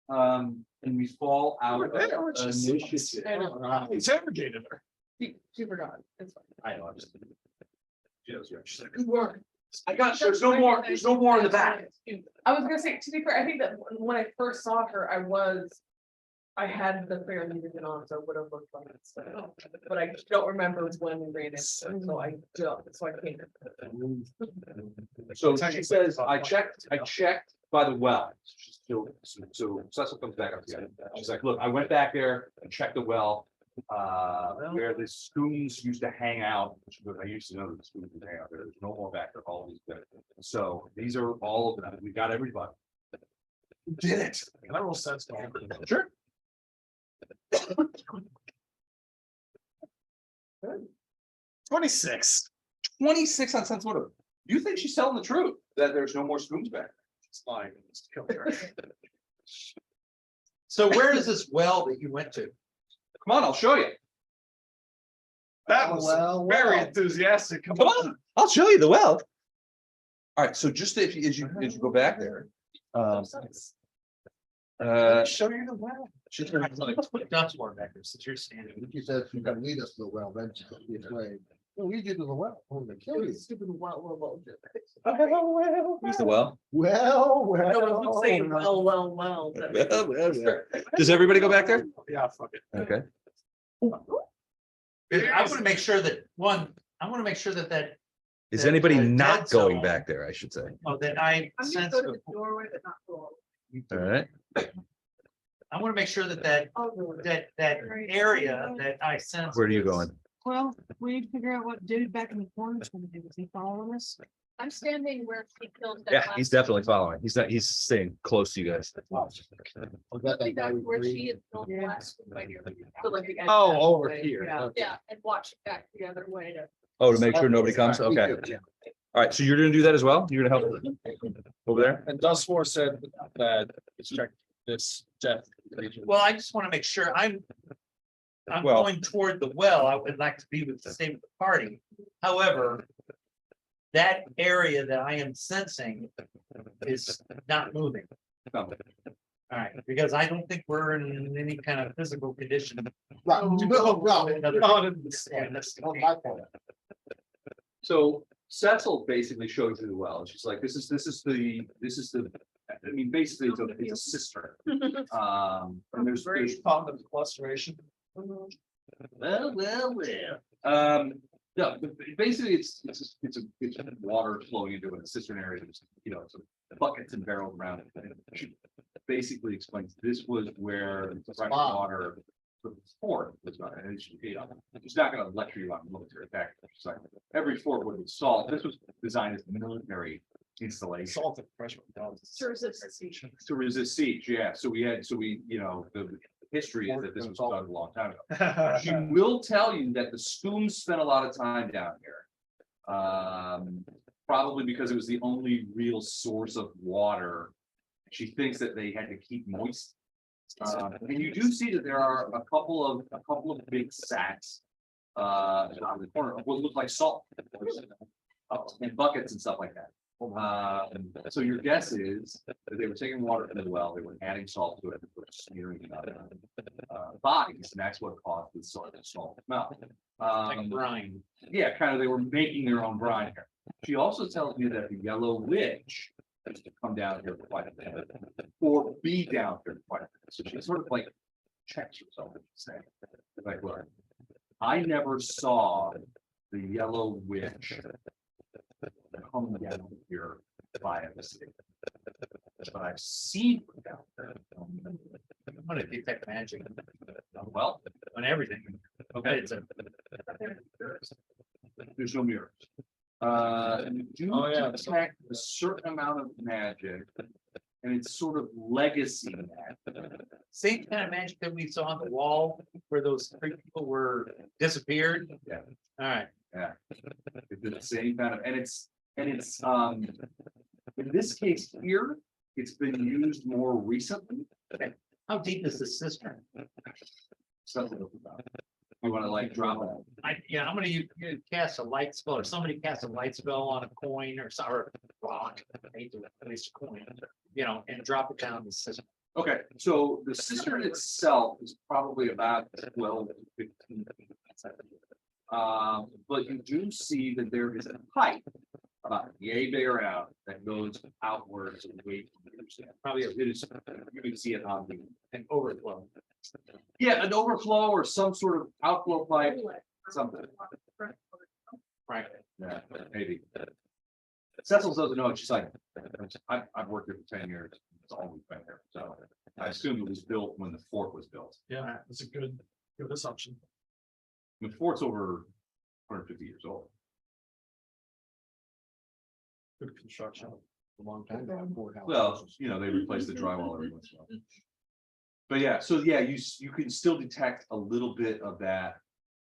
And we fall out of initiative. I know. Interrogated her. She forgot. It's fine. I know. I'm just. She knows you. She's like, "Good work." I got. There's no more in the back. I was gonna say, to be fair, I think that when I first saw her, I had the fair music on, so I would have looked like it. So, but I don't remember when we ran it, so I don't, so I can't. So she says, I checked by the well. So Cesyll comes back up again. She's like, look, I went back there and checked the well. Where the spoons used to hang out, which I used to know that the spoons would hang out there. There's no more back there, all these dead. So these are all of them. We got everybody. We did it. Can I roll sense? Sure. 26. 26 on sense motive. You think she's telling the truth that there's no more spoons back? It's fine. Just kill her. So where is this well that you went to? Come on, I'll show you. That was very enthusiastic. Come on, I'll show you the well. All right, so just as you go back there. Show you the well. She's gonna put Dunsmore back there since you're standing. She says she's gonna lead us to the well, then she's gonna be afraid. We'll lead you to the well. We're gonna kill you. Stupid well. Who's the well? Well, No one's saying well. Does everybody go back there? Yeah, fuck it. Okay. I want to make sure that that. Is That, anybody dead not going zone. back there, I should say? Oh, that I I'm gonna sense, go to the doorway, but not go. All right. I want to make sure that area that I sense. Where are you is- going? Well, we need to figure out what dude back in the corner is gonna do. Is he following us? I'm standing where he killed that. Yeah, last he's definitely following. He's staying close to you guys. Was I that think guy that's we where agreed? she is killed Yeah. last one right here. So like the edge Oh, that over way, here. Yeah. Yeah, and watch it back the other way to. Oh, to make sure nobody comes? Okay. All right, so you're gonna do that as well? You're gonna help over there? And Dustmore said that it's check this death. Well, I just want to make sure I'm Well- going toward the well. I would like to be with the same party. However, that area that I am sensing is not moving. All right, because I don't think we're in any kind of physical condition. Right, no. Not in Yeah, that's the Not case. my fault. So Cesyll basically shows you the well. She's like, this is the, I mean, basically it's a cistern. And there's Found the clusteration. well. No, but basically it's water flowing into a cistern area. There's, some buckets and barrels around it. And she basically explains this was where the fresh water for the fort was not, and she's not going to lecture you on military tactics. She's like, every fort would install. This was designed as a military installation Salt and fresh. To resist the siege. to resist siege. Yeah, so we the history is that this was done a long time ago. She will tell you that the Scooms spent a lot of time down here. Probably because it was the only real source of water. She thinks that they had to keep moist. And you do see that there are a couple of big sacks. On the corner of what look like salt. And buckets and stuff like that. So your guess is that they were taking water from the well, they were adding salt to it, they were smearing it on bodies, and that's what caused the salt smell. Like brine. Yeah, kind of, they were making their own brine here. She also tells me that the yellow witch used to come down here quite a bit, or be down here quite a bit. So she sort of like checks herself, if you say. Like, look, I never saw the yellow witch come down here by mistake. But I've seen her down there. I'm gonna detect magic Well, on everything. okay, It's a, there's no mirrors. And you do Oh, yeah. detect a certain amount of magic. And it's sort of legacy magic. same kind of magic that we saw on the wall where those three people were disappeared. Yeah. All right. It's the same kind of, and it's, in this case here, it's been used more recently. How deep is the cistern? Something about. You wanna like drop it? I'm gonna you cast a light spell, or somebody cast a light spell on a coin or rock, at least a coin, and drop it down the cistern. Okay, so the cistern itself is probably about 12 to 15 feet. But you do see that there is a pipe about yay big around that goes outwards and away from the understand. Probably it is, you can see it on the An overflow. yeah, an overflow or some sort of outflow pipe, something. Right. Yeah, maybe. Cecil doesn't know it. She's like, I've worked here for 10 years. It's always been here. So I assume it was built when the fort was built. Yeah, that's a good assumption. The fort's over 150 years old. Good construction. A long time ago, courthouse. Well, they replace the drywall every once in a while. But yeah, so yeah, you can still detect a little bit of that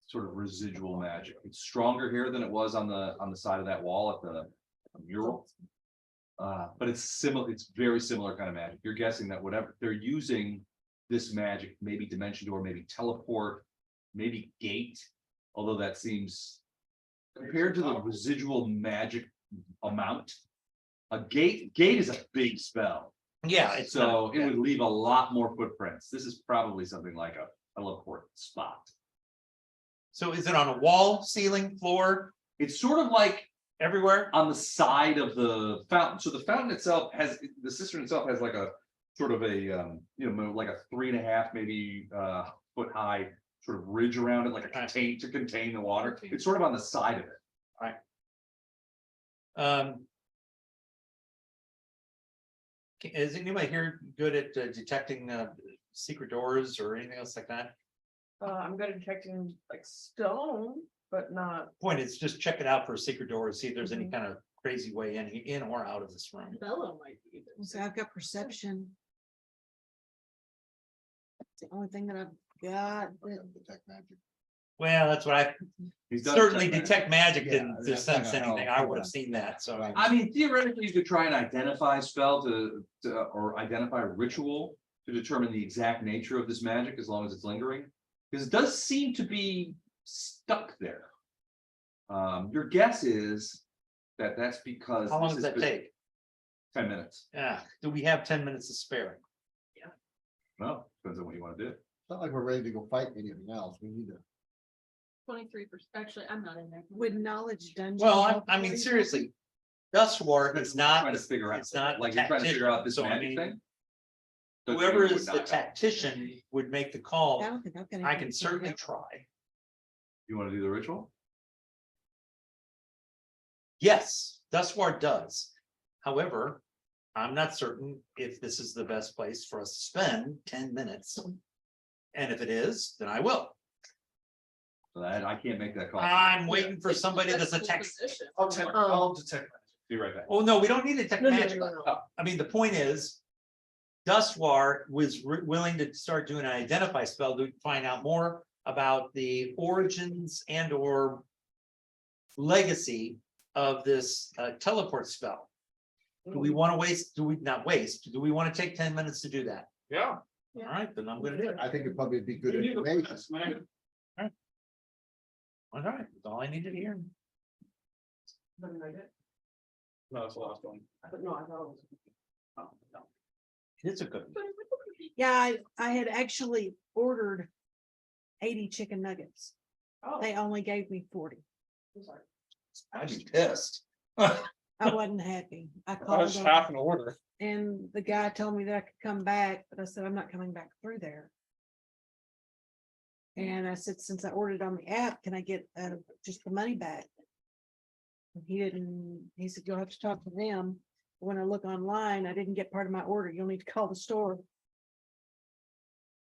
sort of residual magic. It's stronger here than it was on the side of that wall at the mural. But it's similar, it's very similar kind of magic. You're guessing that whatever they're using this magic, maybe dimension door, maybe teleport, maybe gate, although that seems compared to the residual magic amount. A gate is a big spell. Yeah, it's So it would leave a lot more footprints. This is probably something like a teleport spot. So is it on a wall, ceiling, floor, It's sort of like everywhere? on the side of the fountain. So the fountain itself has, the cistern itself has like a sort of a, like a 3.5, maybe foot high sort of ridge around it, like a contain to contain the water. It's sort of on the side of it. Is anybody here good at detecting secret doors or anything else like that? I'm good at detecting like stone, but not. Point is just check it out for a secret door, see if there's any kind of crazy way in or out of this room. Bella might be. So I've got perception. It's the only thing that I've got. Detect magic. Well, that's what I He's done certainly check detect magic Yeah, didn't that's not sense gonna anything. help. I would have seen that, so. I mean, theoretically, you could try and identify a spell or identify a ritual to determine the exact nature of this magic, as long as it's lingering, because it does seem to be stuck there. Your guess is that that's because. How long this does has that been take? 10 minutes. Yeah, do we have 10 minutes to spare? Well, depends on what you want to do. It's not like we're ready to go fight anything else. We need to. 23%. Actually, I'm not in there. Would knowledge dungeon. Well, help I mean, you? seriously, thus war is not, Trying to figure out, it's not like you're trying to figure out this tactician, so I magic mean, thing. Doesn't whoever mean it is would the not help. tactician would make the I call. don't think I've got I anything can to certainly do. try. You want to do the ritual? Yes, thus war does. However, I'm not certain if this is the best place for us to spend 10 minutes. And if it is, then I will. So that I can't make that call. I'm waiting for somebody that's a tech. I'll detect. Be right back. Oh, no, we don't need to tech No, no, magic. no, no. I mean, the point is. Dustwar was willing to start doing an identify spell to find out more about the origins and or legacy of this teleport spell. Do we want to waste? Do we not waste? Do we want to take 10 minutes to do that? Yeah. All right, then I'm gonna do it. I think it'd probably be good information. All right, that's all I needed to hear. No, it's the last one. No, I thought it was. Oh, no. It's a good. one. Yeah, I had actually ordered 80 chicken nuggets. Oh, They only gave me 40. I'm sorry. I'd be pissed. I wasn't happy. I That's called half them an order. and the guy told me that I could come back, but I said, I'm not coming back through there. And I said, since I ordered on the app, can I get just the money back? And he didn't, he said, you'll have to talk to them. When I look online, I didn't get part of my order. You'll need to call the store.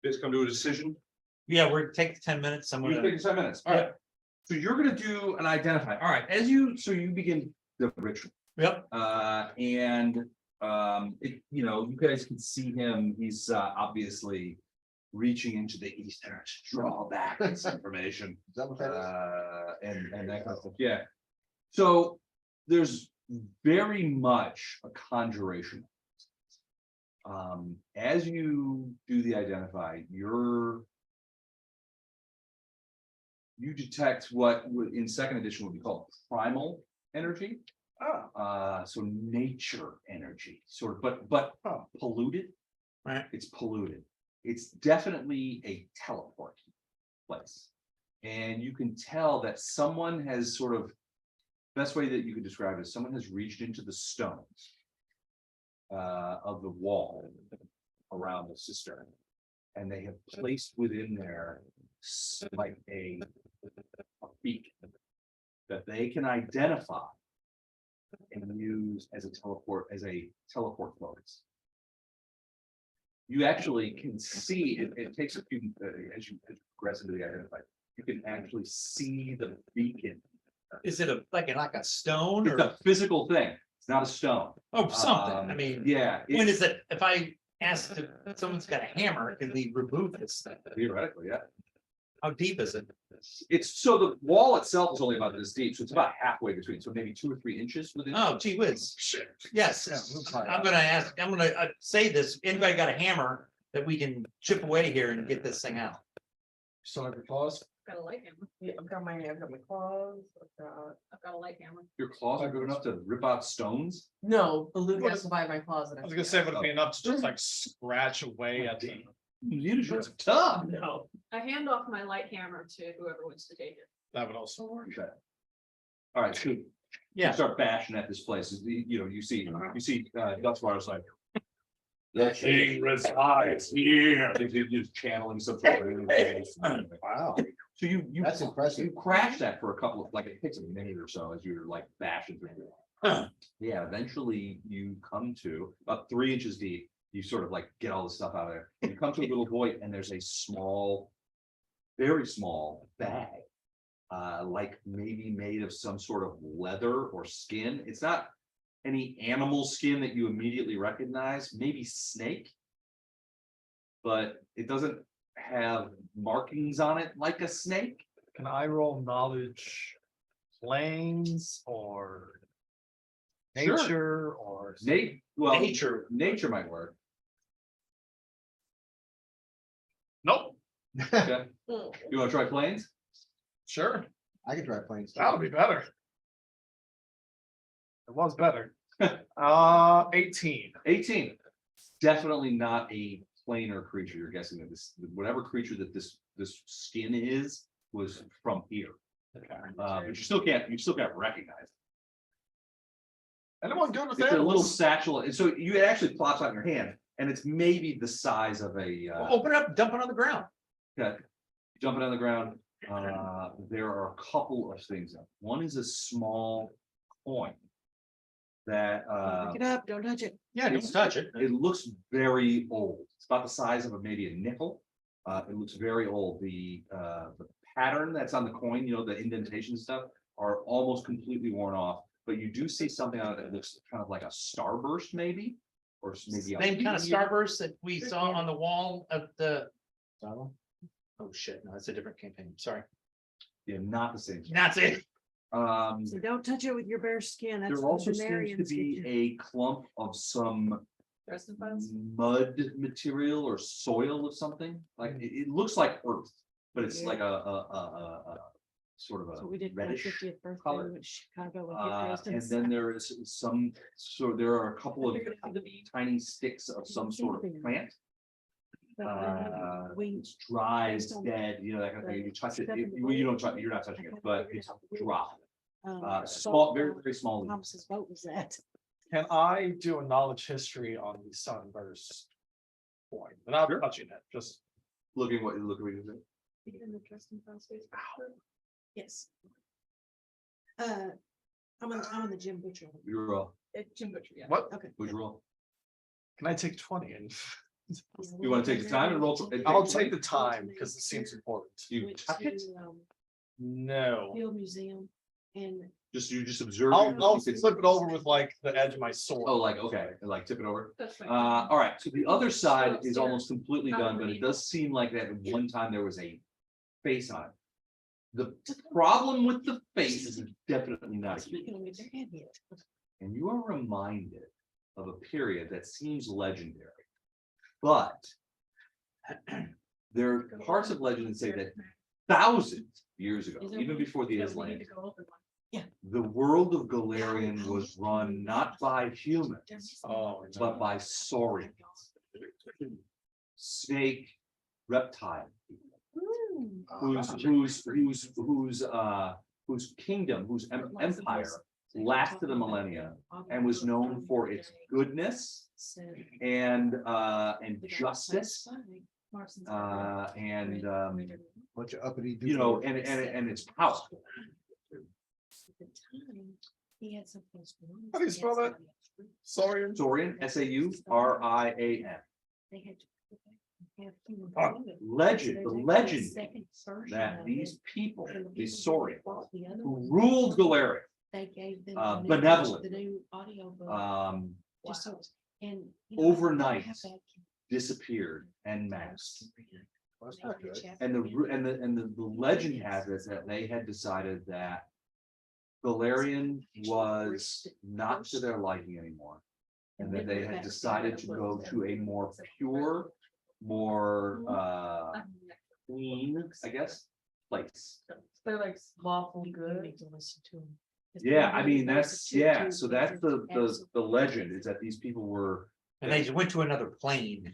Just come to a decision. Yeah, we're taking 10 minutes. I'm We're gonna, taking 10 minutes. All right. So you're gonna do an identify. All right, so you begin the ritual. yep, And you know, you guys can see him. He's obviously reaching into the ether to draw back this information. Is that what that is? And that kind of stuff. Yeah. So there's very much a conjuration. As you do the identify, you detect what in second edition would be called primal energy. So nature energy, sort of, but polluted. Right. It's polluted. It's definitely a teleport place. And you can tell that someone has sort of, best way that you could describe it is someone has reached into the stones of the wall around the cistern. And they have placed within there like a beacon that they can identify and use as a teleport focus. You actually can see it takes a few as you progress into the identify, you can actually see the beacon. is it like a stone It's or a physical thing. It's not a stone. something? I mean, Yeah, when is it, if I ask if someone's got a hammer, can we remove this thing? theoretically, yeah. How deep is it? It's so the wall itself is only about this deep, so it's about halfway between, so maybe 2 or 3 inches within. Oh, gee whiz. Yes, I'm gonna say this, anybody got a hammer that we can chip away here and get this thing out? Still have your claws? Got a light hammer. Yeah, I've got my claws. I've got a light hammer. Your claws are good enough to rip out stones. No, the loot has to buy my claws. I was gonna say, would it be enough to just like scratch away at the. Units are tough. No. I hand off my light hammer to whoever wants to take it. That would also work. Okay. All right, so Yeah. start bashing at this place. You see Dustwater's like. The king resides here. They're just channeling some sort of. Wow, So you that's impressive. you crash that for a couple of, like, it takes a minute or so as you're like bashing through it. Huh. Yeah, eventually you come to about 3 inches deep. You sort of like get all the stuff out of there. You come to a little void and there's a small, very small bag. Like maybe made of some sort of leather or skin. It's not any animal skin that you immediately recognize, maybe snake. But it doesn't have markings on it like a snake. Can I roll knowledge planes or Sure. nature or? Nature might work. Nope, Okay. You wanna try planes? sure, I can drive planes. that'll be better. It was better. 18. 18. Definitely not a planar creature. You're guessing that this, whatever creature that this skin is, was from here. But you still can't recognize it. Anyone good with It's a little animals? satchel, and so you it actually plops out in your hand, and it's maybe the size of a Open up, dump it on the ground. jumping on the ground. There are a couple of things. One is a small coin that Pick it up, don't touch it. Yeah, don't touch it. it looks very old. It's about the size of maybe a nickel. It looks very old. The pattern that's on the coin, you know, the indentation stuff, are almost completely worn off. But you do see something on it that looks kind of like a starburst, maybe, or maybe a Same kind of meteor. starburst that we saw on the wall of the. Oh shit, no, that's a different campaign, sorry. Yeah, not the same. That's it. So don't touch it with your bare skin. That's There what also the seems to Venerians be get you. a clump of some Dresden funds. mud material or soil of something. Like it looks like earth, but it's like a sort of So a we did my reddish 50th birthday, color. we went to Chicago with your And presidents. then there is some, so there are a couple of tiny sticks of some sort of plant. But then we- It's dry, it's dead, you know, that kind of thing. You touch it, you don't touch, you're not touching it, but it's dry. Small, very, very small. leaves. Thomas's boat was that. Can I do a knowledge history on the sunburst point without Sure. touching it? Just Look at what you do. Even the Tristan Frost-based picture. Yes. I'm on the Jim Butcher. one. You roll. Jim Butcher, yeah. what? Okay. Would you roll? Can I take 20 and You want to take the time and roll? I'll take the time because it seems important. You Went touch it? to, No. Field Museum and You just observe. I'll it? flip it over with like the edge of my sword. Oh, like, okay, like tip it over. That's fine. All right, so the other side is almost completely done, but it does seem like that at one time there was a face on it. The problem with the face is definitely not a it's human. making them get their head hit. And you are reminded of a period that seems legendary. But there are parts of legend that say that thousands of years ago, Is there even one? before the Yeah, we need Islam, to go open one. the world of Galarian was run not by humans, Oh, but by saurians, snake, reptile, whose kingdom, whose empire lasted a millennia and was known for its goodness and justice and Bunch of uppity. you know, and its power. How do you spell that? Sorry. Saurian, Saurian. Legend, the legend that these people, these Saurians, who ruled Galaria, benevolent, Just so, and. overnight disappeared en masse. And the legend has it that they had decided that Galarian was not to their liking anymore. And that they had decided to go to a more pure, more clean, I guess, place. They're like lawful good. Yeah, I mean, that's, yeah, so that's the legend is that these people were, And they went to another plane.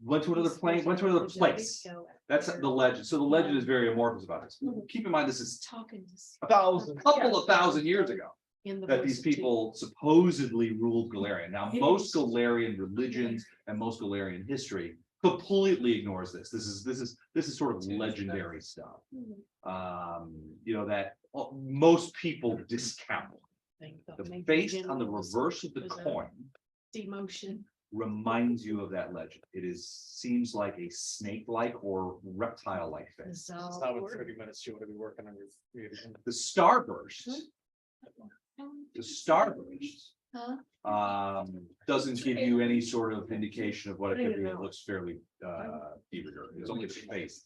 went to another plane, went to another place. That's the legend. So the legend is very amorphous about this. Keep in mind, this is Talking a couple of thousand years ago that these people supposedly ruled Galarian. Now, most Galarian religions and most Galarian history completely ignores this. This is sort of legendary stuff. You know, that most people discount. The face on the reverse of the coin Demotion. reminds you of that legend. Seems like a snake-like or reptile-like face. It's not in 30 minutes. You want to be working on your. The starburst, Huh? doesn't give you any sort of indication of what it could be. It looks fairly eager. It's only the face.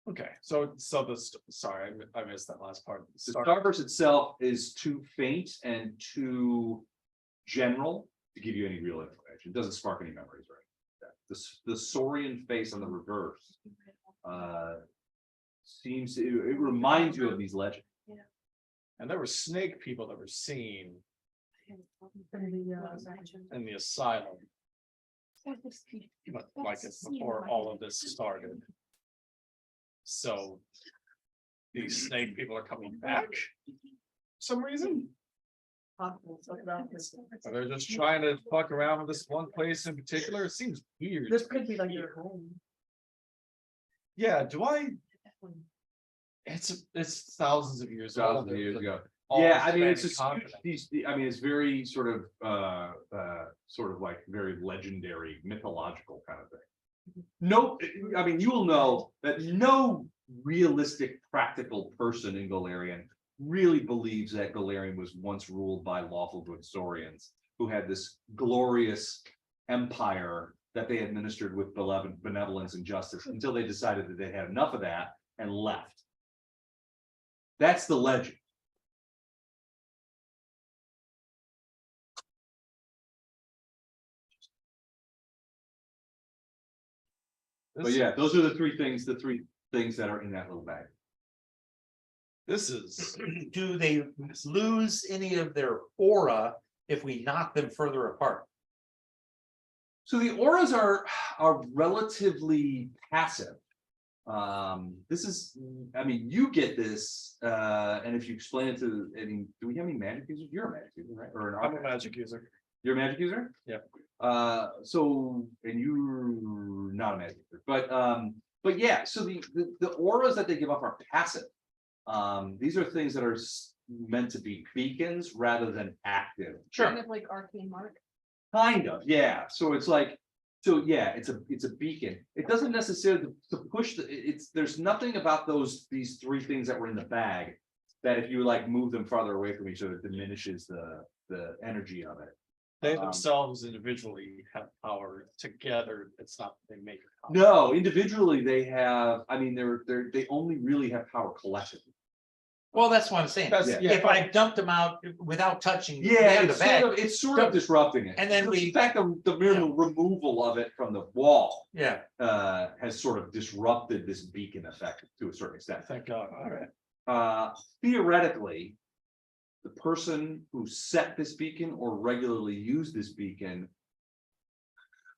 Okay, so sorry, I missed that last part. The starburst itself is too faint and too general to give you any real information. It doesn't spark any memories, right? The Saurian face on the reverse seems to, it reminds you of these legends. And there were snake people that were seen in the asylum, but like it's before all of this started. So these snake people are coming back for some reason. Or they're just trying to fuck around with this one place in particular. It seems weird. This could be like your home. Yeah, it's thousands of years old. Thousands of years ago. All Yeah, I mean, Hispanic it's just, continent. I mean, it's very sort of like very legendary, mythological kind of thing. No, I mean, you will know that no realistic, practical person in Galarian really believes that Galarian was once ruled by lawful good Saurians who had this glorious empire that they administered with benevolence and justice until they decided that they had enough of that and left. That's the legend. But yeah, those are the three things that are in that little bag. This is, Do they lose any of their aura if we knock them further apart? So the auras are relatively passive. This is, I mean, you get this, and if you explain it to, I mean, do we have any magic users? You're a magic user, right? Or an I'm a archivist? magic user. You're a magic user? Yeah. So, and you're not a magic user, but yeah, so the auras that they give off are passive. These are things that are meant to be beacons rather than active. Kind of like arcane mark. Kind of, yeah. So it's like, so yeah, it's a beacon. It doesn't necessarily to push there's nothing about these three things that were in the bag that if you like move them farther away from each other, it diminishes the energy of it. They themselves individually have power. Together, it's not, they make it. power. No, individually they have, I mean, they only really have power collectively. Well, that's what I'm saying. That's- yeah. If I dumped them out without touching. Yeah, the bag, it's sort of disrupting it. And then in fact, the mere removal of it from the wall yeah, has sort of disrupted this beacon effect to a certain extent. Thank God. All right. Theoretically, the person who set this beacon or regularly used this beacon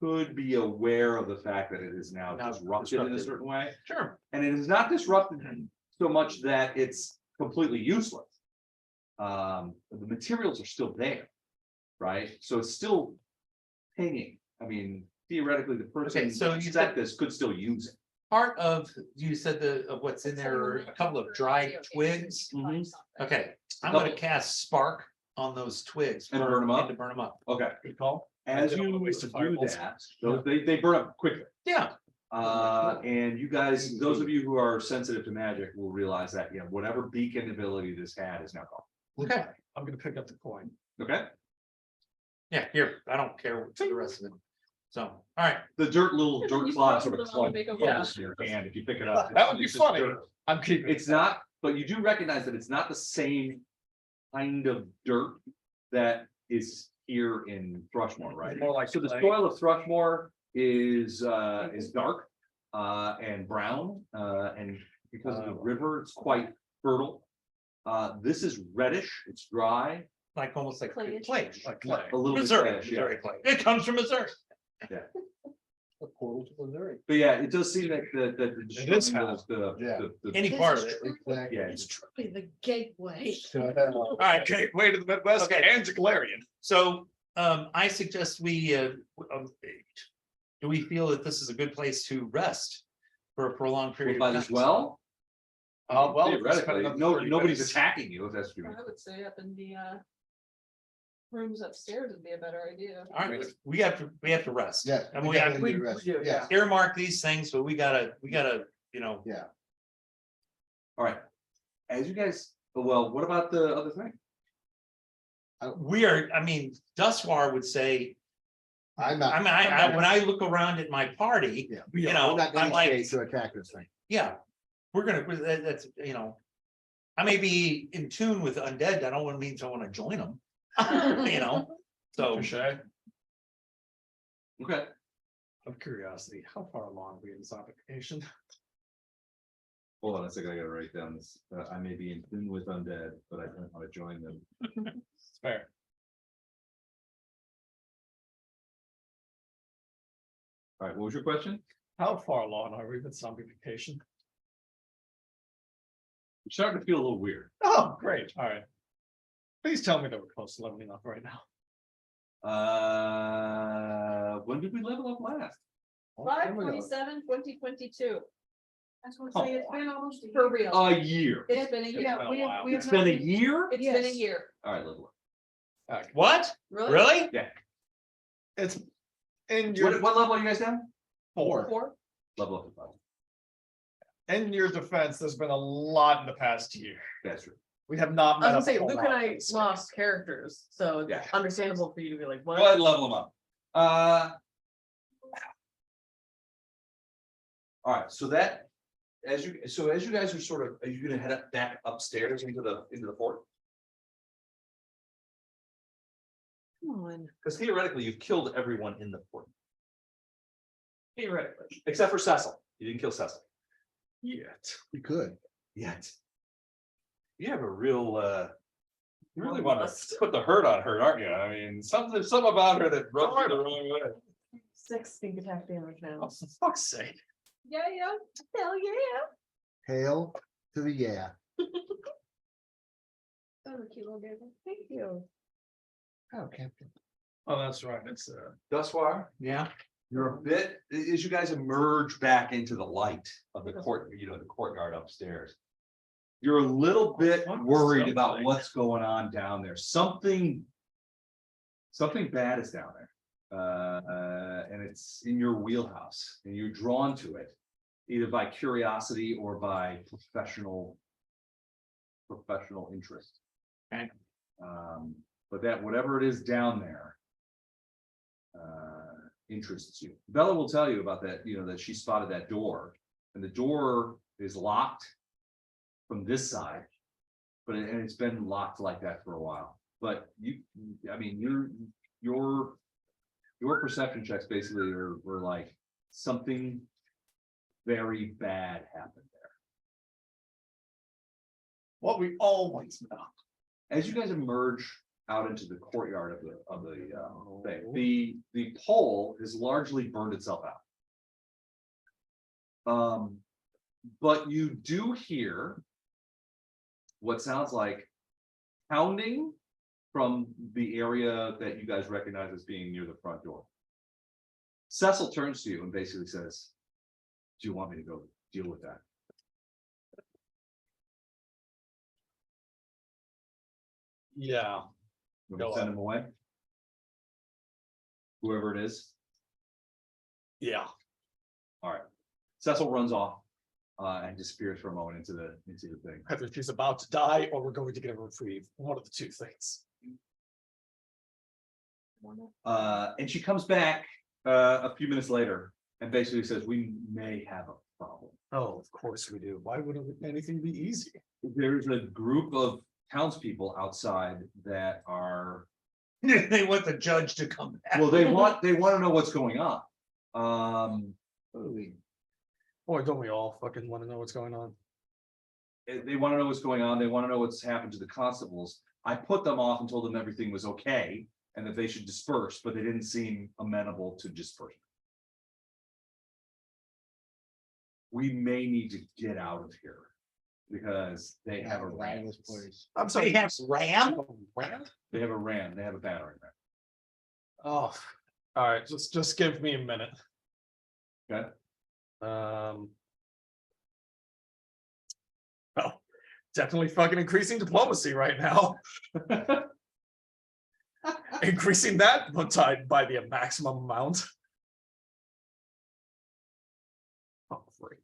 could be aware of the fact that it is now disrupted in a certain way. sure. And it is not disrupted so much that it's completely useless. The materials are still there, right? So it's still pinging. I mean, theoretically, the person so who you set said- this could still use it. Part of, you said of what's in there, are a couple of dried twigs. Okay, I'm gonna cast spark on those twigs. And burn 'em up? To burn them up. Okay, Good call. as I did all you the waste of do fireballs. that, they burn up quickly. Yeah, And you guys, those of you who are sensitive to magic will realize that, you know, whatever beacon ability this had is now gone. okay, I'm gonna pick up the coin. Okay, yeah, here, I don't care for the rest of it. So, all right, the little You dirt just clod put sort of them on and make a clumps in your hand if you pick it up. That would be It's just funny. dirt. I'm keeping. It's not, but you do recognize that it's not the same kind of dirt that is here in Thrushmore, right? More like So the clay. soil of Thrushmore is dark and brown, and because of the river, it's quite fertile. This is reddish, it's dry, like almost like Clayish. clay. Like clay. a little bit Missouri, reddish, yeah. Missouri clay. It comes from Missouri. A portal to Missouri. But yeah, it does seem that the It is destruction of Yeah. Any part of it. Exactly. Yeah. It's truly the gateway. All right, okay. Way to the Midwest Okay. and to Galarian. So, I suggest we, do we feel that this is a good place to rest for a prolonged period Might of as time? well. Well, Theoretically, nobody's attacking you, if that's true. I would say up in the rooms upstairs would be a better idea. All right, we have to rest. Yeah. And we definitely have need rest. do, Yeah, earmark these things, but we gotta, you know, All right, as you guys, well, what about the other thing? I mean, Duswar would say, I'm not. when I look around at my party, Yeah. you We're know, not I'm going like, to attack this thing. yeah, that's, you know, I may be in tune with undead, I don't want to mean I want to join them, you know, so. Touche. Okay, Of curiosity, how far along are we in this application? hold on a second, I gotta write down this, I may be in tune with undead, but I don't want to join them. It's fair. All right, what was your question? How far along are we with zombification? I'm starting to feel a little weird. Oh, great. All right. Please tell me that we're close to leveling up right now. When did we level up last? 5/27/2022. That's what I'm saying, it's been almost a For year. real. A year. It's been a It's year. been a while. It's been a year? It's been a year. All right, level up. Okay. What? Really? It's in your, What level are you guys down? 4. Level up to 5. In your defense, there's been a lot in the past year. That's true. We have not. I met was gonna up say, a whole Luke and lot. I lost characters, so it's Yeah. understandable for you to be like, Go ahead what? and level them up. All right, so that, as you guys are sort of, are you gonna head up back upstairs into the fort? Come on. Because theoretically, you've killed everyone in the fort, Theoretically. except for Cesyll. You didn't kill Cesyll Yet. We could. yet. You have a real, you really want to put the hurt on her, aren't you? I mean, something about her that rubs you the wrong way. 6 sneak attack damage now. Oh, for fuck's sake. Yeah, hell yeah. Hail to the yeah. That was a cute little giggle. Thank you. Oh, Captain. Oh, that's right, it's Thus far, Yeah. you're a bit, as you guys emerge back into the light of the court, the courtyard upstairs. You're a little bit worried about what's going on down there. Something bad is down there. And it's in your wheelhouse and you're drawn to it, either by curiosity or by professional interest. Okay. But that whatever it is down there interests you. Bella will tell you about that, that she spotted that door, and the door is locked from this side, and it's been locked like that for a while. But your perception checks basically were like something very bad happened there. what we always know. As you guys emerge out into the courtyard of the thing, the pole has largely burned itself out. But you do hear what sounds like pounding from the area that you guys recognize as being near the front door. Cesyll turns to you and basically says, "Do you want me to go deal with that?" Yeah. You want me Go to send on. him away? Whoever it is. Yeah. All right. Cesyll runs off and disappears for a moment into the thing. Either she's about to die or we're going to get a reprieve. One of the two things. And she comes back a few minutes later and basically says, "We may have a problem." Oh, of course we do. Why would anything be easy? There's a group of townspeople outside that are, They want the judge to come back. well, they want to know what's going on. Boy, don't we all fucking want to know what's going on? They want to know what's going on. They want to know what's happened to the constables. I put them off and told them everything was okay and that they should disperse, but they didn't seem amenable to dispersion. We may need to get out of here because they have a ram. I'm sorry. They have ram? Ram? They have a ram. They have a battery ram. Oh, all right. Just give me a minute. Okay. Well, definitely fucking increasing diplomacy right now. Increasing that by the maximum amount. Oh, great.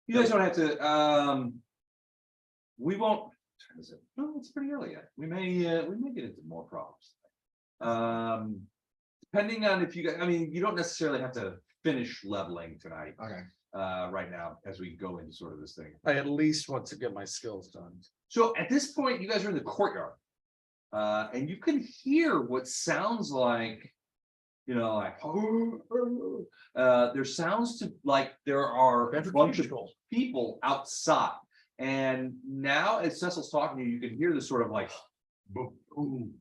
You guys don't have to, we won't, is it? No, it's pretty early yet. We may get into more problems. Depending on if you guys, you don't necessarily have to finish leveling tonight. Okay. Right now, as we go into sort of this thing. I at least want to get my skills done. So at this point, you guys are in the courtyard. And you can hear what sounds like, there sounds to like there are a bunch of people outside. And now as Cesyll's talking to you, you can hear this sort of like boom, boom.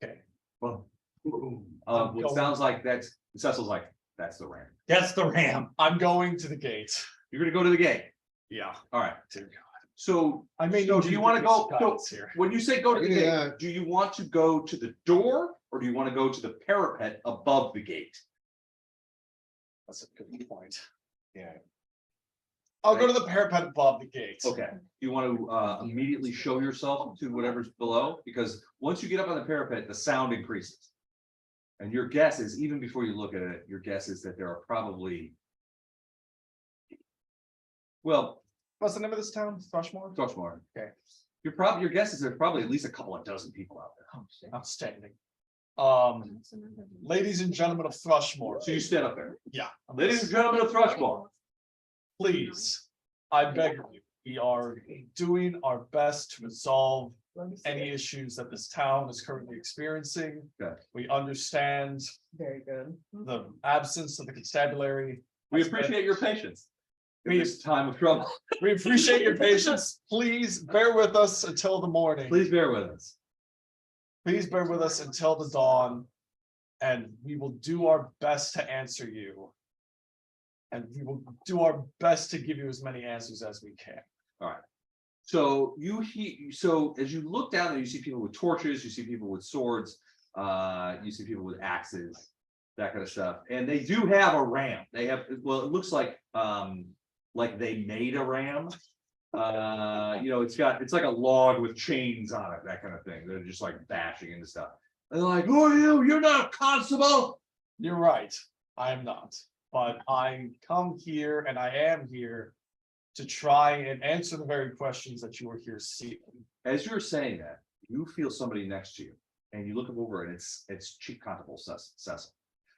Okay. Boom, boom. What sounds like Cecyl's like, that's the ram. That's the ram. I'm going to the gate. You're gonna go to the gate. Yeah. All right. Dear God. So I may So need do to you want to get go? some guidance So here. when you say go to the Yeah. gate, do you want to go to the door or do you want to go to the parapet above the gate? That's a good point. Yeah. I'll go to the parapet above the gate. Okay. You want to immediately show yourself to whatever's below, because once you get up on the parapet, the sound increases. And your guess is, even before you look at it, your guess is that there are probably. Well, What's the name of this town? Thrushmore? Thrushmore. Okay. Your guess is there's probably at least a couple of dozen people out there. Outstanding. Ladies and gentlemen of Thrushmore. So you stand up there. Yeah. Ladies and gentlemen of Thrushmore. Please, I beg of you, we are doing our best to resolve any issues that this town is currently experiencing. Okay. We understand Very good. the absence of the constabulary. We appreciate your patience. In We- this time of trouble, We appreciate your patience. Please bear with us until the morning. please bear with us. Please bear with us until the dawn. And we will do our best to answer you. And we will do our best to give you as many answers as we can. So so as you look down there, you see people with torches, you see people with swords, you see people with axes, that kind of stuff. And they do have a ram. They have, well, it looks like they made a ram. It's like a log with chains on it, that kind of thing. They're just like bashing into stuff. And they're like, who are you? You're not a constable. You're right, I am not, but I come here and I am here to try and answer the very questions that you were here seeking. As you're saying that, you feel somebody next to you, and you look over and it's Chief Constable Cesyll.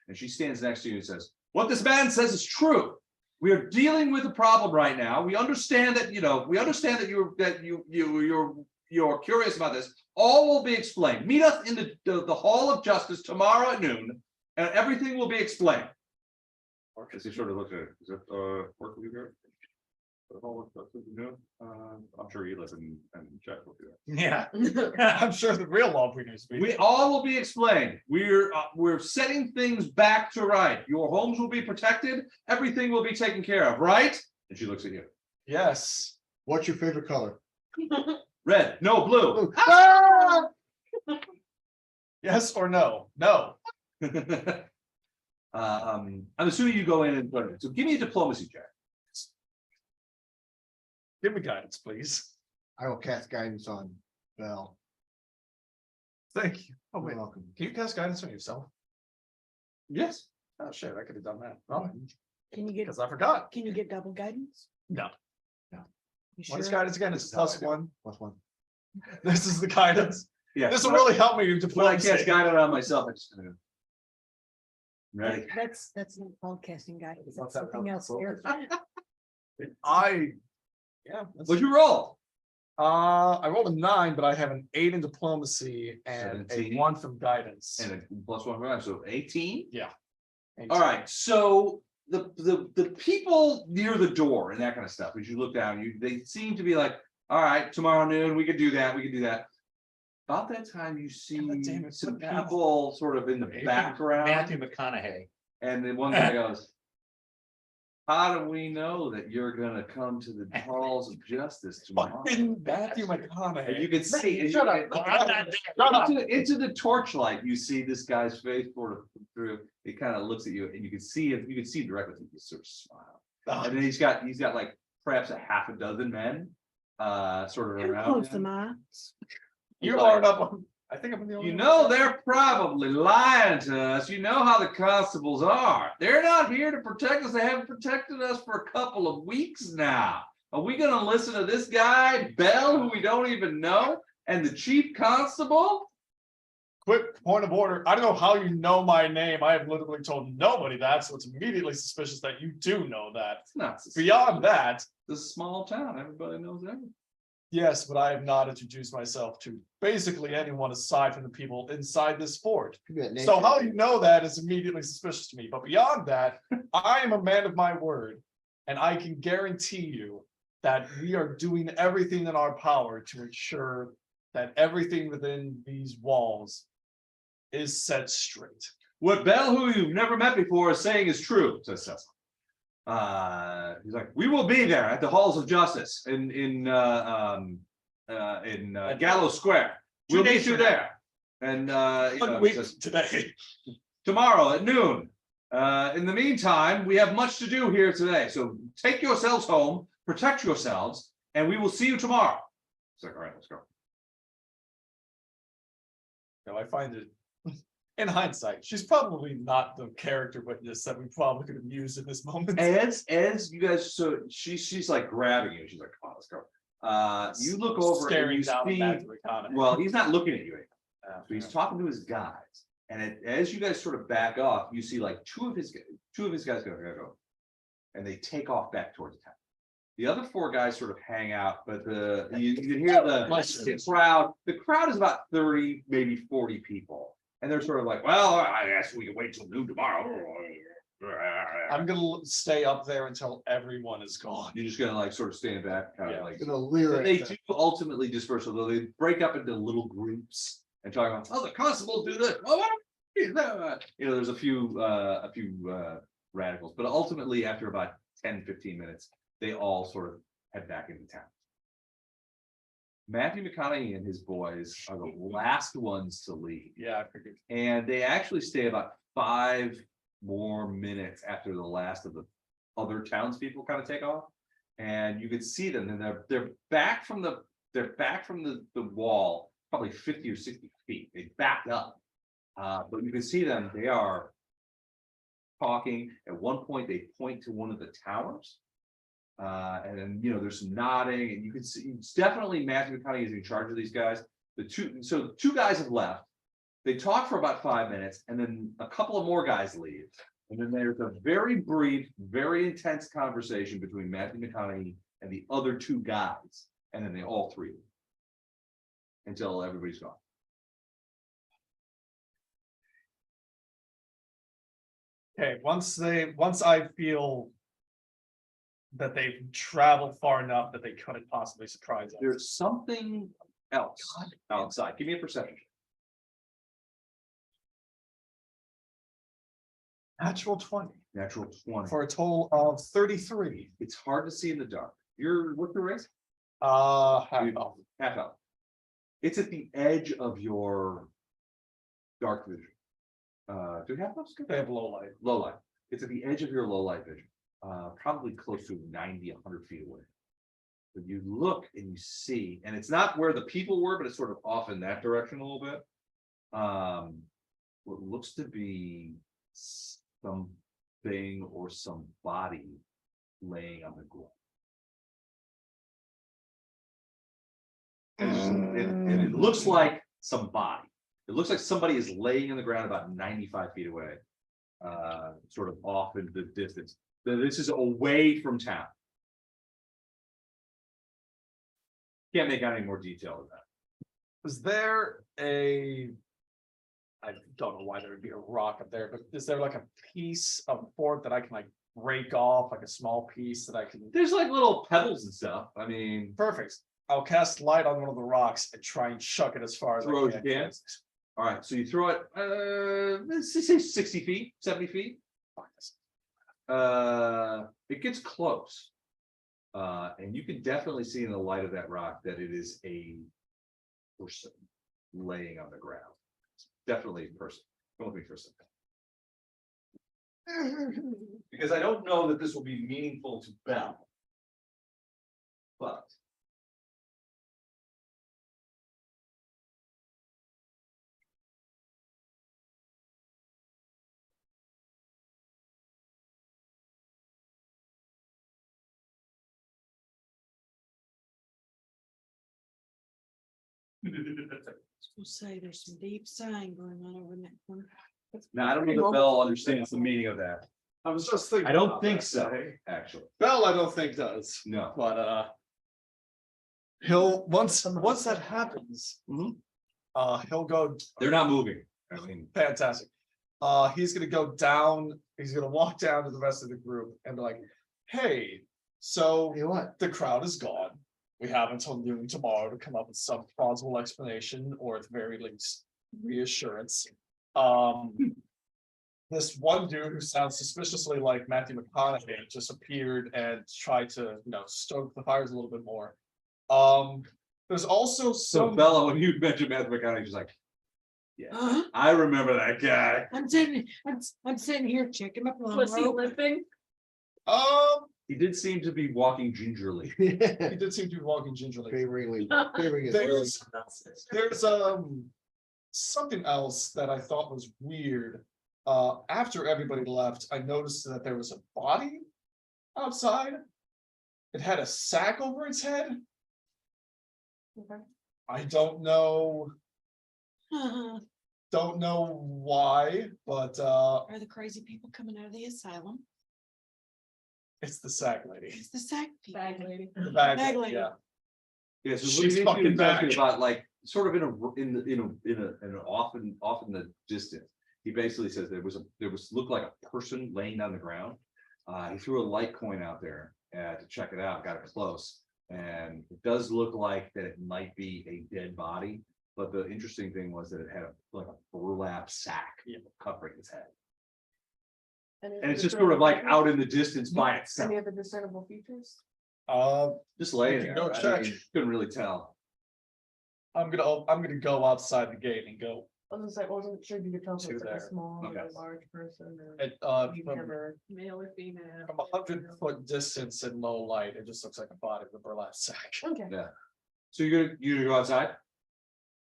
And she stands next to you and says, what this man says is true. We are dealing with a problem right now. We understand that, you're curious about this. All will be explained. Meet us in the Hall of Justice tomorrow at noon, and everything will be explained. As he sort of looked at it, is it work with you here? The Hall of Justice, I'm sure you listen and check with you. Yeah, I'm sure the real law bringers. We all will be explained. We're setting things back to right. Your homes will be protected. Everything will be taken care of, right? And she looks at you. Yes. What's your favorite color? Red, no blue. Yes or no? No. I'm assuming you go in and so give me a diplomacy check. Give me guidance, please. I will cast guidance on Bell. Thank you. Oh, You're wait, welcome. can you cast guidance on yourself? Yes. Oh, shit, I could have done that. Oh, Can you get, because I forgot. can you get double guidance? No. You What is sure? guidance again? It's +1. +1. This is the guidance. Yeah. This will really help me in When I diplomacy. cast guidance on myself, I just kind of. Ready? That's not called casting guidance. What's That's that something else called? here. Yeah. that's- What'd you roll? I rolled a 9, but I have an 8 in diplomacy and 17. a 1 from guidance. And a +1 for that, so 18. And All right, so the people near the door and that kind of stuff, as you look down, they seem to be like, all right, tomorrow noon, we could do that, we could do that. About that time, you see God damn it, some what now? people sort of in the background, Matthew McConaghy. and then one guy goes, how do we know that you're gonna come to the halls of justice tomorrow? Fucking Matthew And you McConaghy. can see, and Shut you up. can- Shut up. into the torchlight, you see this guy's face sort of through, it kind of looks at you, and you can see it, you can see directly, he just sort of smile. And then he's got like perhaps a half a dozen men, sort of How around close am him. I? You aren't up on, I think I'm the only. You know, they're probably lying to us. You know how the constables are. They're not here to protect us. They haven't protected us for a couple of weeks now. Are we gonna listen to this guy, Bell, who we don't even know, and the chief constable? Quick point of order. I don't know how you know my name. I have literally told nobody that, so it's immediately suspicious that you do know that. It's not. Beyond that, This is a small town. Everybody knows everything. yes, but I have not introduced myself to basically anyone aside from the people inside this fort. So how you know that is immediately suspicious to me. But beyond that, I am a man of my word. And I can guarantee you that we are doing everything in our power to ensure that everything within these walls is set straight. What Bell, who you've never met before, is saying is true, says Cesyll. He's like, we will be there at the halls of justice in Gallows Square. We'll meet you there. And Wait, says, today. tomorrow at noon. In the meantime, we have much to do here today. So take yourselves home, protect yourselves, and we will see you tomorrow. It's like, all right, let's go. No, I find it, in hindsight, she's probably not the character witness that we probably could have used in this moment. As you guys, so she's like grabbing you. She's like, come on, let's go. You look over and Staring you down at see, Matthew McConaughey. well, he's not looking at you anymore. Oh, So he's talking to his guys. And as you guys sort of back off, you see like two of his guys go, and they take off back towards town. The other four guys sort of hang out, but you can hear the crowd is about 30, maybe 40 people. And they're sort of like, well, I guess we can wait till noon tomorrow. I'm gonna stay up there until everyone is gone. You're just gonna like sort of stand back, kind of Yeah. like. Gonna leer They at do ultimately disperse, although they break up into little groups and talk about, oh, the constable do this. Oh, what do that? You know, there's a few radicals, but ultimately after about 10-15 minutes, they all sort of head back into town. Matthew McConaghy and his boys are the last ones to leave. Yeah, I figured. And they actually stay about 5 more minutes after the last of the other townspeople kind of take off. And you can see them, and they're back from the wall, probably 50 or 60 feet. They backed up. But you can see them, they are talking. At one point, they point to one of the towers. And then, you know, there's some nodding, and you can see it's definitely Matthew McConaghy is in charge of these guys. The two guys have left. They talk for about 5 minutes, and then a couple of more guys leave. And then there's a very brief, very intense conversation between Matthew McConaghy and the other 2 guys. And then they all 3 leave until everybody's gone. Okay, once I feel that they've traveled far enough that they couldn't possibly surprise us. There's something else outside. Give me a perception. Natural 20 Natural 20. for a total of 33. It's hard to see in the dark. What's your race? Half You- elf. Half elf. It's at the edge of your dark vision. Do you have those? They have low light. Low light. It's at the edge of your low light vision. Probably close to 90, 100 feet away. But you look and you see, and it's not where the people were, but it's sort of off in that direction a little bit. What looks to be something or somebody laying on the ground. And it looks like somebody. It looks like somebody is laying on the ground about 95 feet away, sort of off into the distance. This is away from town. Can't make out any more detail of that. Is there a? I don't know why there would be a rock up there, but is there like a piece of fort that I can like break off, like a small piece that I can? There's like little pebbles and stuff. I mean, Perfect. I'll cast light on one of the rocks and try and chuck it as far as Throw I it can. again? all right, so you throw it, let's say 60 feet, 70 feet. It gets close. And you can definitely see in the light of that rock that it is a person laying on the ground. It's definitely a person. Come with me for a second. Because I don't know that this will be meaningful to Bell. But. We'll say there's some deep sighing going on over in that corner. Now, I don't know that Bell understands the meaning of that. I was just thinking. I don't about think that. so, actually. Bell, I don't think does, No. but he'll once that happens. He'll go. They're not moving. I mean, Fantastic. He's gonna go down, he's gonna walk down to the rest of the group and be like, hey, so You know what? the crowd is gone. We have until noon tomorrow to come up with some plausible explanation or at the very least reassurance. This one dude who sounds suspiciously like Matthew McConaghy just appeared and tried to, stoke the fires a little bit more. There's also so some. Bella, when you mentioned Matthew McConaughey, she's like, yeah, I remember that guy. I'm sitting here checking my plum Was he rope. limping? He did seem to be walking gingerly. He did seem to be walking gingerly. Favoring There's something else that I thought was weird. After everybody left, I noticed that there was a body outside. It had a sack over its head. Okay. I don't know why, but Are the crazy people coming out of the asylum? It's the sack lady. It's the sack people. Bag lady. The Bag bag, lady. yeah. Yeah, so She's what fucking you're talking back. about, like, sort of in an off in the distance. He basically says there was looked like a person laying on the ground. He threw a light coin out there to check it out, got it close, and it does look like that it might be a dead body. But the interesting thing was that it had like a burlap sack covering its head, and it's just sort of like out in the distance by itself, Any of the discernible features? just laying You can there. go I check. mean, couldn't really tell. I'm gonna go outside the gate and go. I was gonna say, I wasn't sure if you could tell if Two it's like a there. small or Okay. a large person or. At, medium or- Male or female. from 100-foot distance in low light, it just looks like a body with a burlap sack. Okay. So you're gonna go outside?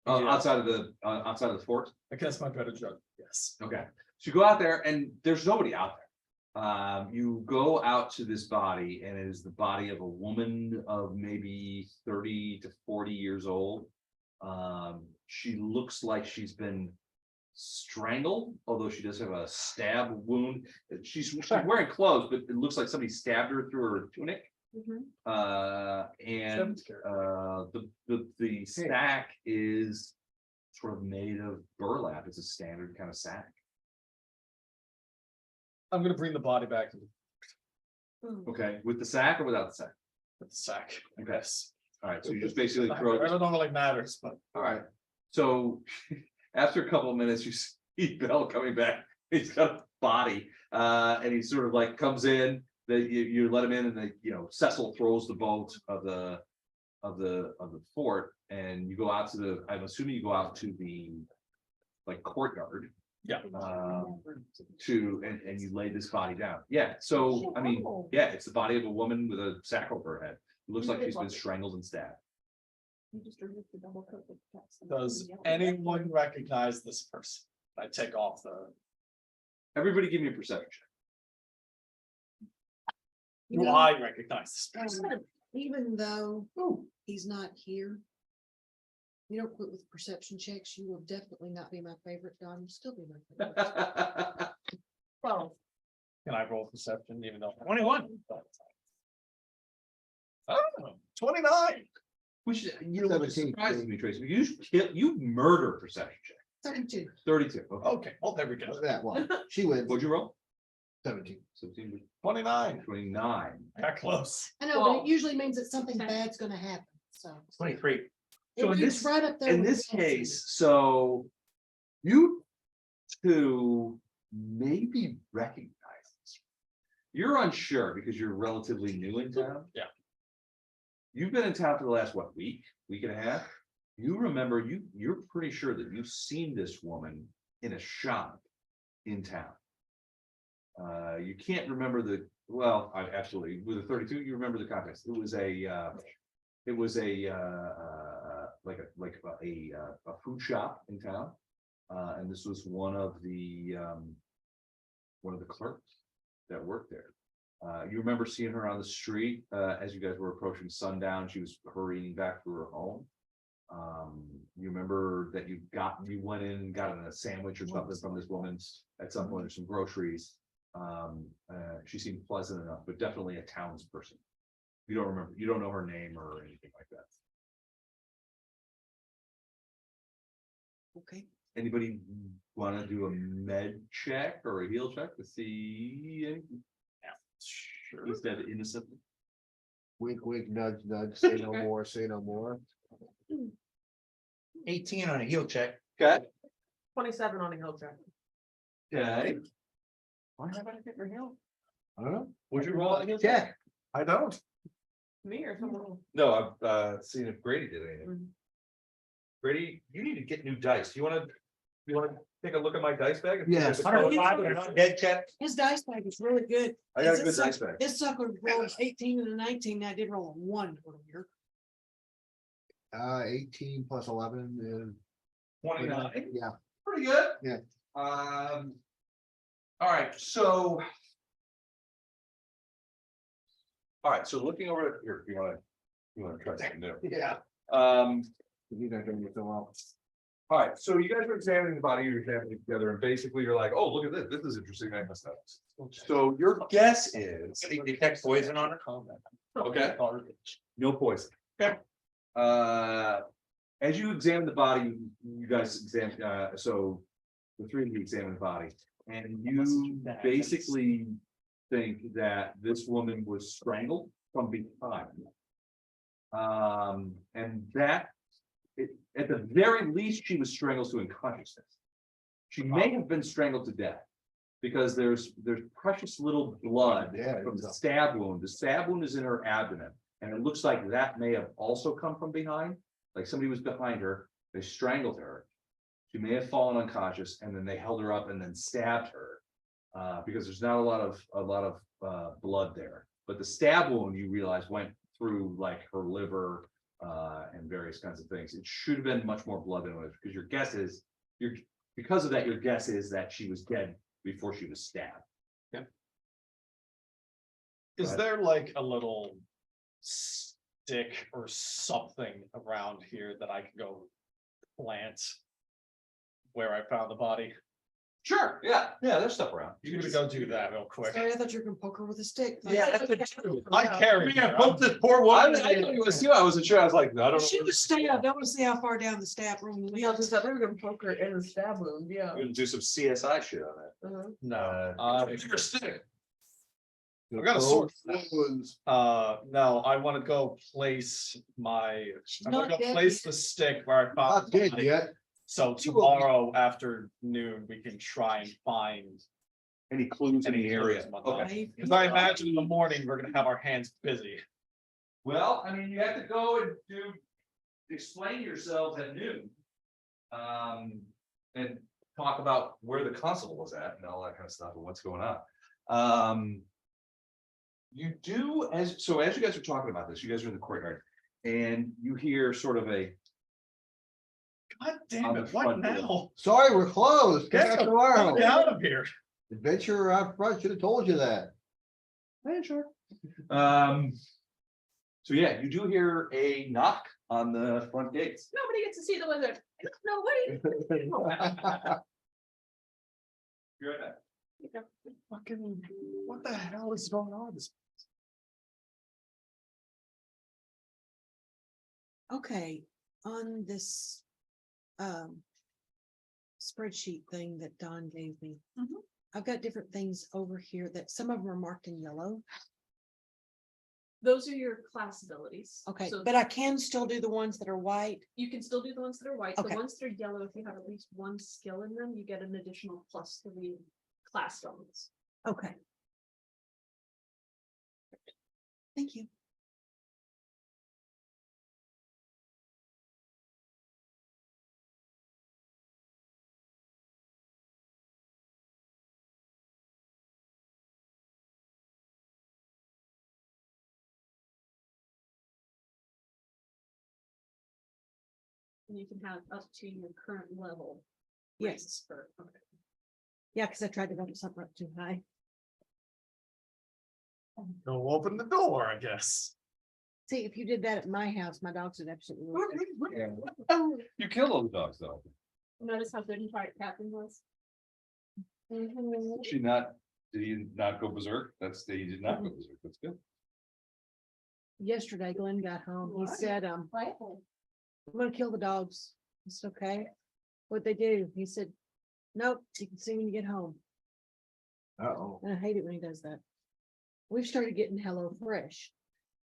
Yeah. Outside of the fort? I guess my better judgment, yes. Okay, so you go out there and there's nobody out there. You go out to this body and it is the body of a woman of maybe 30 to 40 years old. She looks like she's been strangled, although she does have a stab wound. She's wearing clothes, but it looks like somebody stabbed her through her tunic. And the sack is sort of made of burlap. It's a standard kind of sack. I'm gonna bring the body back to Okay, with the sack or without the sack? the sack, I Okay. guess. All right, so you just basically I throw. don't know, like matters, but. All right, so after a couple of minutes, you see Bell coming back. He's got a body, and he sort of like comes in. That you let him in, and Cesyll throws the bolt of the fort, and you go out to the. I'm assuming you go out to the like courtyard. Yeah. And you lay this body down. Yeah. So I mean, yeah, it's the body of a woman with a sack over her head. It looks like she's been strangled and stabbed. You just removed the double coat with text. Does anyone recognize this person? I take off the. Everybody, give me a perception check. You Do know, I recognize this person? even though he's not here. You don't quit with perception checks, you will definitely not be my favorite, Don, you'll still be my favorite. Well, Can I roll perception even though? 21. Oh, 29. Which, what 17, surprises me, Tracy, you murder perception check. 32. 32. Okay. Okay, well, there we go. Look at that one. She wins. What'd you roll? 17. 17, 29. 29. I got close. I know, but Well- it usually means that something bad's gonna happen, so. 23. So in It's this- right up there. In with this the case, so you two maybe recognize this. You're unsure because you're relatively new in town. Yeah. You've been in town for the last, week and a half? You remember, you're pretty sure that you've seen this woman in a shop in town. You can't remember absolutely, with a 32, you remember the context. It was a food shop in town. And this was one of the clerks that worked there. You remember seeing her on the street, as you guys were approaching sundown, she was hurrying back to her home. You remember that you went in and got a sandwich or something from this woman at some point, or some groceries. She seemed pleasant enough, but definitely a townsperson. You don't remember, you don't know her name or anything like that. Okay, Anybody want to do a med check or a heal check to see anything? Sure. He's dead innocently. Wink, wink, nudge, nudge, say no more, say no more. 18 on a heel check. Okay. 27 on a hill check. Okay. Why haven't I get your heal? I don't know. Would you roll on a heal Yeah. check? I don't. Me or someone else? No, I've seen if Grady did anything. Mhm. Grady, you need to get new dice. You wanna take a look at my dice bag? Yes. 105 on a dead check. his dice bag is really good. I got a It's good suck- dice bag. This sucker rolled 18 and a 19, I did roll a 1 earlier. 18 plus 11 is. 29. Yeah. Pretty good. Yeah. All right, so. All right, so looking over at here, you wanna try something new? Yeah. Um, You guys don't get so well. All right, so you guys are examining the body, you're examining it together, and basically you're like, oh, look at this, this is interesting, I messed up. So your guess is, They detect poison on it. okay, no poison. Okay. As you examine the body, you guys examine, so the three of you examine the body, and you basically think that this woman was strangled from behind. And that, at the very least, she was strangled to unconsciousness. She may have been strangled to death, because there's precious little blood from the stab wound. The stab wound is in her abdomen, and it looks like that may have also come from behind. Like somebody was behind her, they strangled her. She may have fallen unconscious, and then they held her up and then stabbed her. Because there's not a lot of blood there. But the stab wound, you realize, went through like her liver and various kinds of things. It should have been much more blood than it was, because your guess is because of that, your guess is that she was dead before she was stabbed. Is there like a little stick or something around here that I can go plant where I found the body? Sure, yeah, there's stuff around. You can go do that real quick. Sorry, I thought you were gonna poke her with a stick. I carry. Poke this poor woman. I thought you was too. I wasn't sure. I was like, I don't She know. was stabbed. I want to see how far down the stab room. Yeah, just that they were gonna poke her in the stab wound, yeah. We're gonna do some CSI shit on that. Uh-huh. No, Your stick. I got a sword. Wounds. No, I want to go place I want to not go dead place yet. the stick where I found Not the dead body. yet. So tomorrow afternoon, we can try and find Any clues in any the area? areas and whatnot. Okay. Because I imagine in the morning, we're gonna have our hands busy. Well, I mean, you have to go and explain yourselves at noon. And talk about where the constable was at and all that kind of stuff and what's going on. You do, as you guys are talking about this, you guys are in the courtyard and you hear sort of a. God On damn the it, what front now? Sorry, we're closed. Come back tomorrow. Get out of here. Adventure out front, should have told you that. Yeah, sure. So yeah, you do hear a knock on the front gates. Nobody gets to see the wizard. No, wait. You're right back. Fucking, what the hell is going on? Okay, on this spreadsheet thing that Don gave me. Mhm. I've got different things over here that some of them are marked in yellow. Those are your class abilities. Okay, So but I can still do the ones that are white. you can still do the ones that are white. The Okay. ones that are yellow, if you have at least one skill in them, you get an additional +3 class bonus. Okay. Thank you. And you can have up to your current level. Yes. rates for- okay. Yeah, because I tried to bump something up too high. Go open the door, I guess. See, if you did that at my house, my dogs would absolutely. love it. You killed all the dogs though. Notice how good and quiet Captain was. Did he not go berserk? He did not go berserk. That's good. Yesterday, Glenn got home. He What? said, I'm gonna kill the dogs. It's okay. What'd they do? He said, nope, you can see when you get home. Uh-oh. And I hate it when he does that. We've started getting Hello Fresh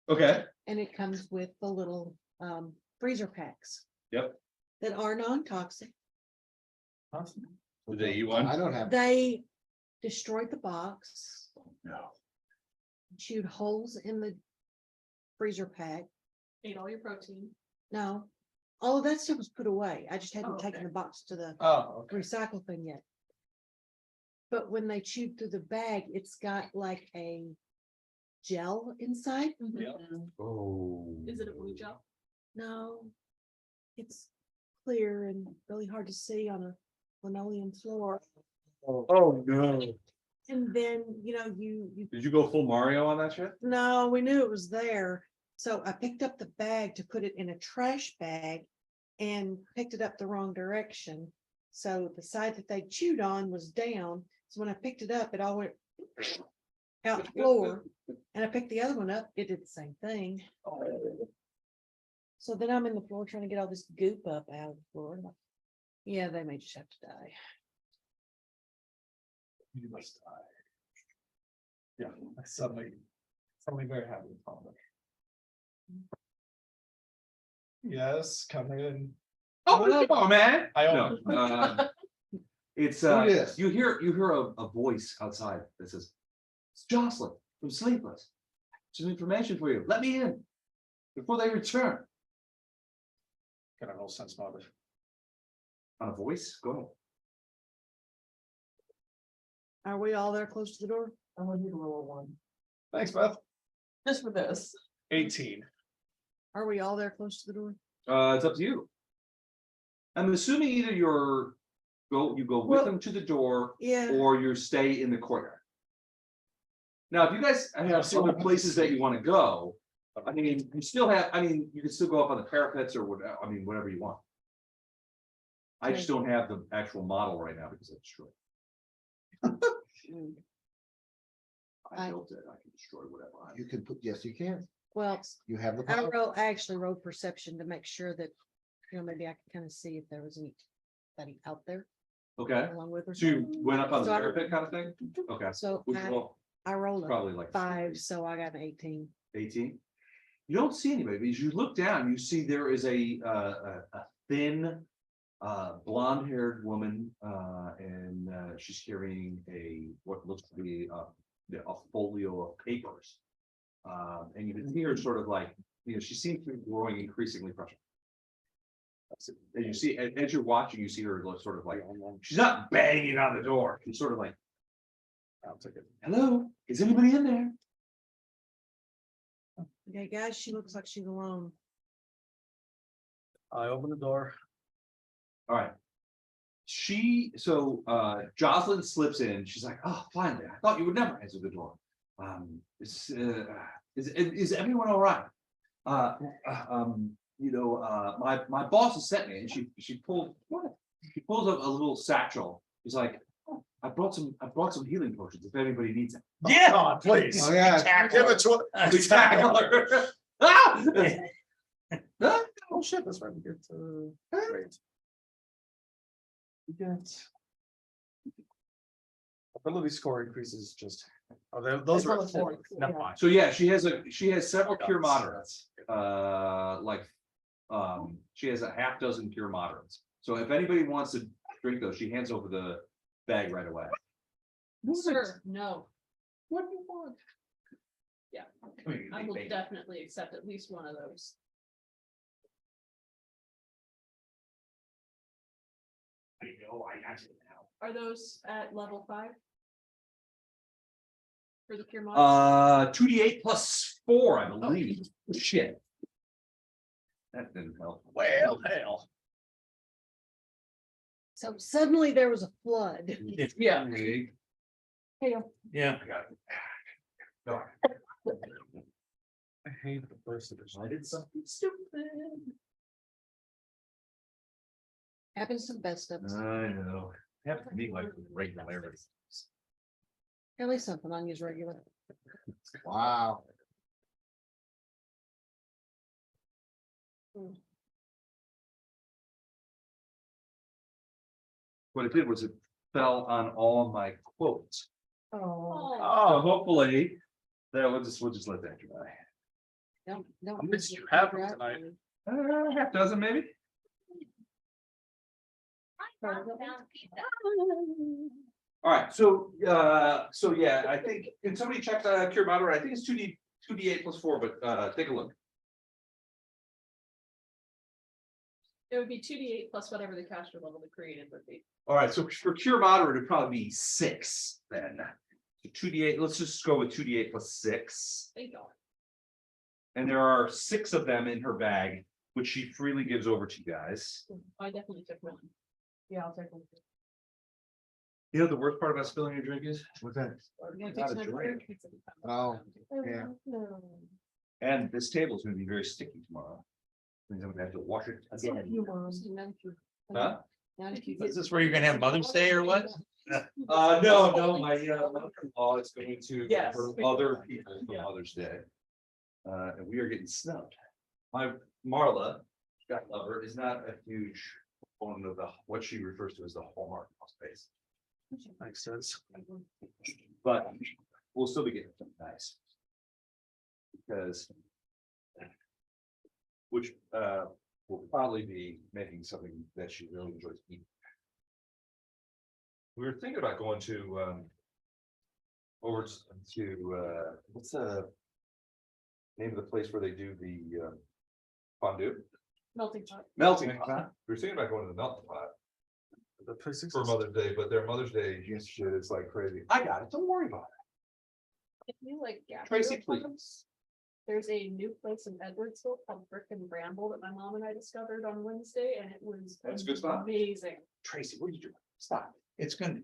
Okay. and it comes with the little freezer packs. Yep. That are non-toxic. Did they eat one? I don't have. They destroyed the box, No. chewed holes in the freezer pack. Ate all your protein. No, all of that stuff was put away. I just hadn't Oh, taken okay. the box to the Oh, okay. recycle thing yet. But when they chewed through the bag, it's got like a gel inside. Yeah. Oh. Is it a blue gel? No, it's clear and really hard to see on a linoleum floor. Oh, no. And then, you Did you go full Mario on that shit? no, we knew it was there. So I picked up the bag to put it in a trash bag and picked it up the wrong direction. So the side that they chewed on was down. So when I picked it up, it all went out the floor. And I picked the other one up, it did the same thing. So then I'm in the floor trying to get all this goop up out of the floor. Yeah, they may just have to die. You must die. Yeah, I suddenly very happy with Palmer. Yes, come in. Oh, come on, man. I No, own. it's, Who dis? you hear a voice outside that says, it's Jocelyn from Sleepless. Some information for you. Let me in before they return. Got no sense, Mother. On a voice, go ahead. Are we all there close to the door? I'm gonna need a little one, Thanks, Beth. just for this. 18. Are we all there close to the door? It's up to you. I'm assuming either you go with Well- them to the door Yeah. or you stay in the courtyard. Now, if you guys have some other places that you want to go, I mean, you still have, you can still go up on the parapets or whatever, whatever you want. I just don't have the actual model right now because it's short. I built it, I can destroy whatever. You can put, yes, you can. Well, You have the I power. actually wrote perception to make sure that, maybe I could kind of see if there was anybody out there Okay, along with her. so you went up on the So I- parapet kind of thing? Okay, So which I, one? I rolled a Probably like 5, so I got an 18. 18. You don't see anybody, but as you look down, you see there is a thin, blonde-haired woman, and she's carrying what looks to be a folio of papers. And you can see her sort of like, she seems to be growing increasingly frustrated. And you see, as you're watching, you see her sort of like, she's not banging on the door. She's sort of like, I'll take it. hello, is anybody in there? Okay, guys, she looks like she's alone. I open the door. All right. Jocelyn slips in. She's like, oh, finally, I thought you would never answer the door. Is everyone all right? My boss has sent me, and she pulls up a little satchel. She's like, oh, I brought some healing potions if anybody needs it. Yeah, on, please. Oh, yeah. Give it to We tackle her. Ah! Oh, shit, that's right. We get great. We get. Ability score increases just. Oh, those are. It's on the Never yeah. mind. So yeah, she has several cure moderates. She has a half dozen cure moderates. So if anybody wants to drink those, she hands over the bag right away. Sir, no. What do you want? Yeah, I will definitely accept at least one of those. I know, I got it now. Are those at level 5? For the cure mods? 2d8 plus 4, I believe. Shit. That didn't help. Well, hell. So suddenly there was a flood. Yeah. Yeah. I got it. Go. I hate the first edition. I did something stupid. Happens to the best of us. I know. Have to be like regularity. At least something on is regular. Wow. What it did was it fell on all my quotes. Oh. So hopefully, we'll just let that dry. Don't. How many did you have tonight? Half dozen maybe. All right, so yeah, I think, can somebody check cure moderate? I think it's 2d8 plus 4, but take a look. It would be 2d8 plus whatever the caster level the created would be. All right, so for cure moderate, it'd probably be 6 then. So 2d8, let's just go with 2d8 plus 6. Thank you. And there are 6 of them in her bag, which she freely gives over to you guys. I definitely took one. Yeah, I'll take one. You know, the worst part about spilling your drink is, What's that? You wanna take Not a some drink. Oh, yeah. and this table is gonna be very sticky tomorrow. Means I'm gonna have to wash it So again. if you want- Huh? Not if you Is get- this where you're gonna have Mother's Day or what? No, my mother-in-law is going to Yes. for other people for Mother's Day. And we are getting snubbed. My Marla, God love her, is not a huge proponent of what she refers to as the Hallmark space. Makes sense. But we'll still be getting something nice. Because. Which will probably be making something that she really enjoys eating. We were thinking about going to over to what's the name of the place where they do the fondue? Melting pot. Melting pot. We were thinking about going to the melting pot The place for Mother's Day, but their Mother's Day shit is like crazy. I got it, don't worry about If you like. gas Tracy, grill please. pumps, there's a new place in Edwardsville called Brick and Bramble that my mom and I discovered on Wednesday, and it was. That's a good spot. Amazing. it. Tracy, what are you doing? Stop. It's gonna,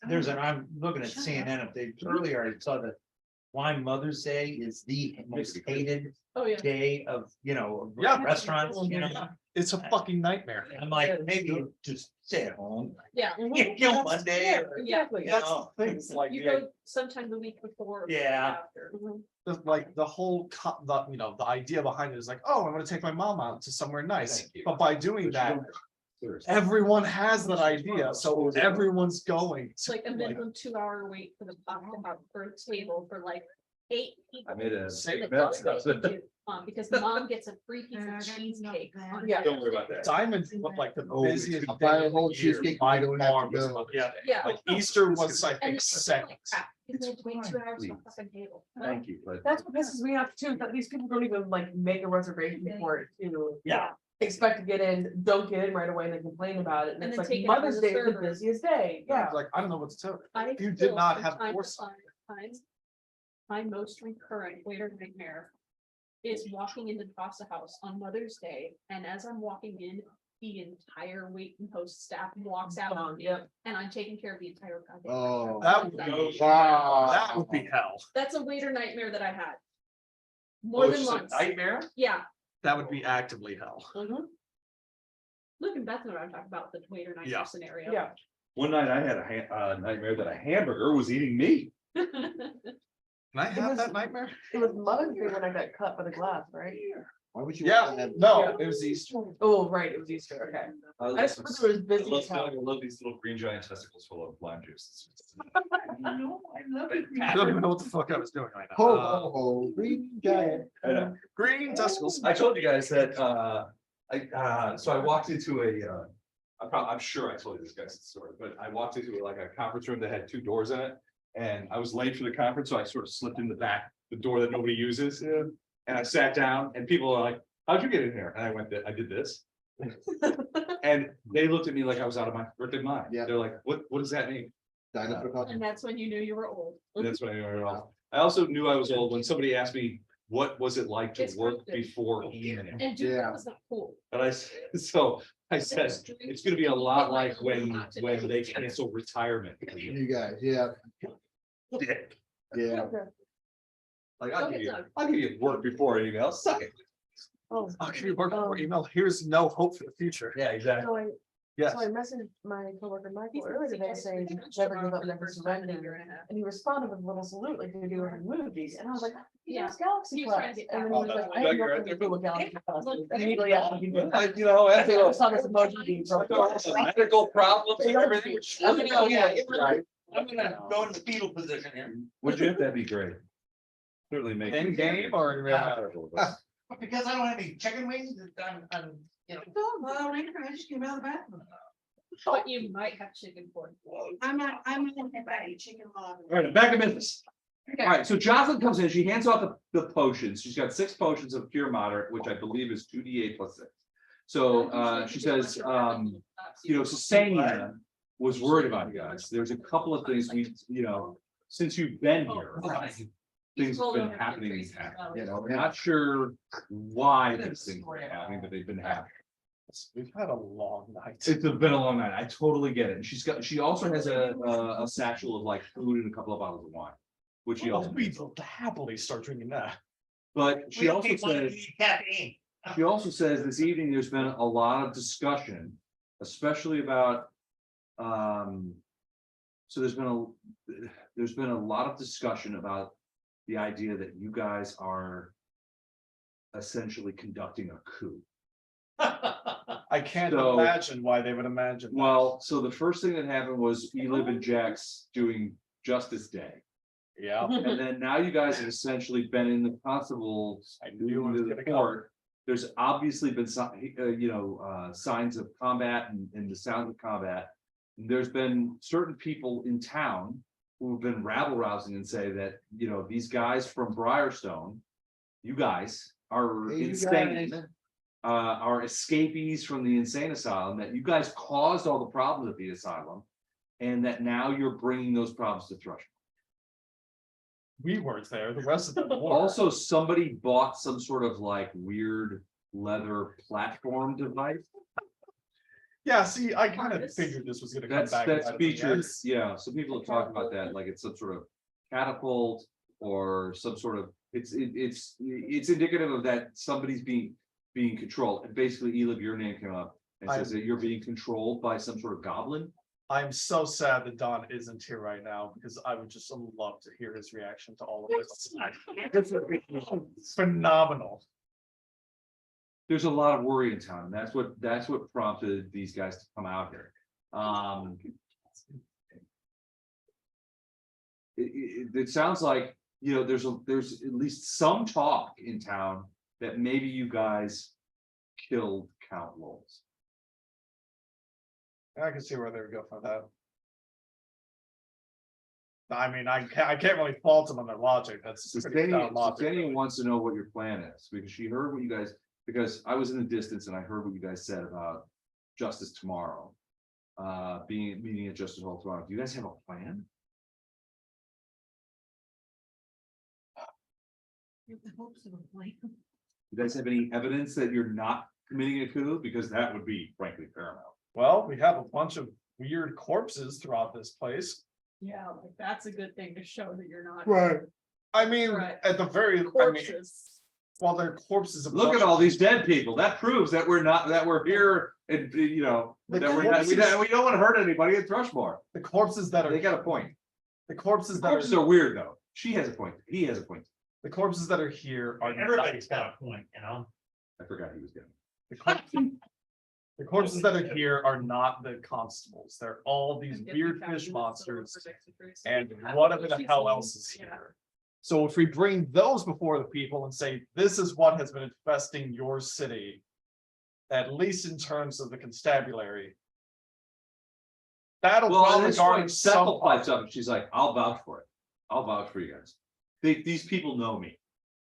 there's an, I'm looking at CNN, if they earlier, I saw that. Why Mother's Day is the most hated Oh, yeah. day of, of Yeah. restaurants, It's a fucking nightmare. I'm like, maybe you just stay at home. Yeah. You know, Monday. or- Exactly. you That's know, the things like, You go sometime the week before. or Yeah. after. like the whole, the idea behind it is like, oh, I'm gonna take my mom out to somewhere nice. Thank you. But by doing But you that, don't- seriously. everyone has that idea, so everyone's going. It's like a minimum 2-hour wait for the pot to have for a table for like 8 people. I made a. Say- And it's also they do, Because mom gets a free piece of cheesecake. on Yeah. Don't worry about that. Diamonds look like the Oh, busiest. I'll buy a day of whole the year cheesecake, by I don't have to far, go. Yeah, Yeah. like Easter was, I And think, it's second. like crap, because they have to wait 2 hours for a Please. fucking table. Thank you, but. That's what pisses me off too, that these people don't even like make a reservation for it to. Yeah. Expect to get in, don't get in right away and they complain about it, and And it's then like take it out of Mother's the Day is the server. busiest day, yeah. Like, I don't know what to tell you. I You did still not from have time to foresight. time, my most recurrent waiter nightmare is walking into the pasta house on Mother's Day, and as I'm walking in, the entire wait and host staff walks out on me, Yep. and I'm taking care of the entire goddamn. Oh. That would restaurant. be, Wow. that would be hell. That's a waiter nightmare that I had. More than once, Nightmare? yeah. That would be actively hell. Look, and Beth know what I'm talking about, the waiter nightmare Yeah. scenario. Yeah. One night I had a nightmare that a hamburger was eating me. Can I have that nightmare? It was Mother's Day when I got cut by the glass, right? Why would you? Yeah, want to have- no, it was Easter. Oh, right, it was Easter, okay. I just remember it was busy as hell. I love these little green giant testicles full of lime juice. I don't even know what the fuck I was doing right Ho, now. ho, ho, green giant. I know. Green testicles. I told you guys that, so I walked into I'm sure I told you this guy's story, but I walked into like a conference room that had 2 doors in it. And I was late for the conference, so I sort of slipped in the door that nobody uses. And I sat down and people are like, how'd you get in here? And I went, I did this. And they looked at me like I was out of my freaking mind. Yeah. They're like, what does that mean? Dine up for coffee. And that's when you knew you were old. And that's when I knew I was old. I also knew I was old when somebody asked me, what was it like to It's work good. before email? And dude, Yeah. that was not cool. And so I said, it's gonna be a lot like when they cancel retirement. You guys, yeah, yeah. Like, Go ahead, Doug. I'll give you work before email, suck it. Oh, I'll give you work for email. Here's no hope for the future. Yeah, exactly. so I, Yes. so I messaged my coworker Michael He's earlier today saying, never give up, never surrender. And he responded with a little salute like they do in movies, and I was like, Yeah. yes, Galaxy He was trying Quest. to get And then that. he was like, I Doug, have you're no right clue there. what Galaxy Quest is. Look, And immediately after he did that. You know, I think I saw this emoji being so. medical problems and everything. I'm gonna go, yeah, I'm gonna go in the fetal position here. Would you? That'd be great. Certainly make. In game or in real life? Because I don't have any chicken wings, I'm. I just came out of the bathroom. But you might have chicken pork. I'm not anybody, chicken log. All right, back to business. Okay. All right, so Jocelyn comes in, she hands off the potions. She's got 6 potions of pure moderate, which I believe is 2d8 plus 6. So she says, Susania was worried about you guys. There's a couple of things since you've been here, things have been happening in town. We're not sure why these things are happening, but they've been happening. We've had a long night. It's been a long night. I totally get it. And she also has a satchel of like food and a couple of bottles of wine, which she also. We will happily start drinking that. But she also said, Caffeine. She also says this evening, there's been a lot of discussion, especially about, so there's been a lot of discussion about the idea that you guys are essentially conducting a coup. I can't So- imagine why they would imagine. that. Well, so the first thing that happened was Elib and Jax doing Justice Day. Yeah, And then now you guys have essentially been in the constable. I knew it was the gonna come. court. There's obviously been some, signs of combat and the sound of combat. There's been certain people in town who have been rabble rousing and say that, these guys from Briarstone, you guys are Hey, you insane. guys. Are escapees from the insane asylum, that you guys caused all the problems at the asylum. And that now you're bringing those problems to Thrush. we weren't there, the rest of them were. Also, somebody bought some sort of like weird leather platform device. Yeah, see, I kind of Harness. figured this was gonna come That's back. that's out of the featured, end. yeah, some people have talked about that, like it's some sort of catapult. Or some sort of, it's indicative of that somebody's being controlled, and basically Elib, your name came up. And says that you're being controlled by some sort of goblin. I'm so sad that Don isn't here right now, because I would just love to hear his reaction to all of this. It's phenomenal. There's a lot of worry in town, and that's what prompted these guys to come out here. It sounds like, there's at least some talk in town that maybe you guys killed Count Lowles. I can see where they would go for that. I mean, I can't really fault them on their logic. That's pretty sound logic. Daniel wants to know what your plan is, because she heard what you guys, because I was in the distance and I heard what you guys said about justice tomorrow. Meeting at Justice Hall tomorrow. Do you guys have a plan? The hopes of a plan. You guys have any evidence that you're not committing a coup? Because that would be frankly paramount. Well, we have a bunch of weird corpses throughout this place. Yeah, like that's a good thing to show that you're not. I mean, Right. at the very, I mean, Corpses. well, they're corpses. of Look at bunch all of- these dead people. That proves that we're here and, The that we corpses- don't want to hurt anybody at Thrushmore. The corpses that They are, got a point. the corpses that Corpses are, are weird though. She has a point. He has a point. the corpses that are here are. Everybody's got a point, I forgot he was getting. The corpses- the corpses that are here are not the constables. They're all these weird fish monsters. And whatever the hell else is here. So if we bring those before the people and say, this is what has been infesting your city. At least in terms of the constabulary. That'll Well, and probably that's why garner Cesyll some. pipes up. She's like, I'll vouch for it. I'll vouch for you guys. These people know me.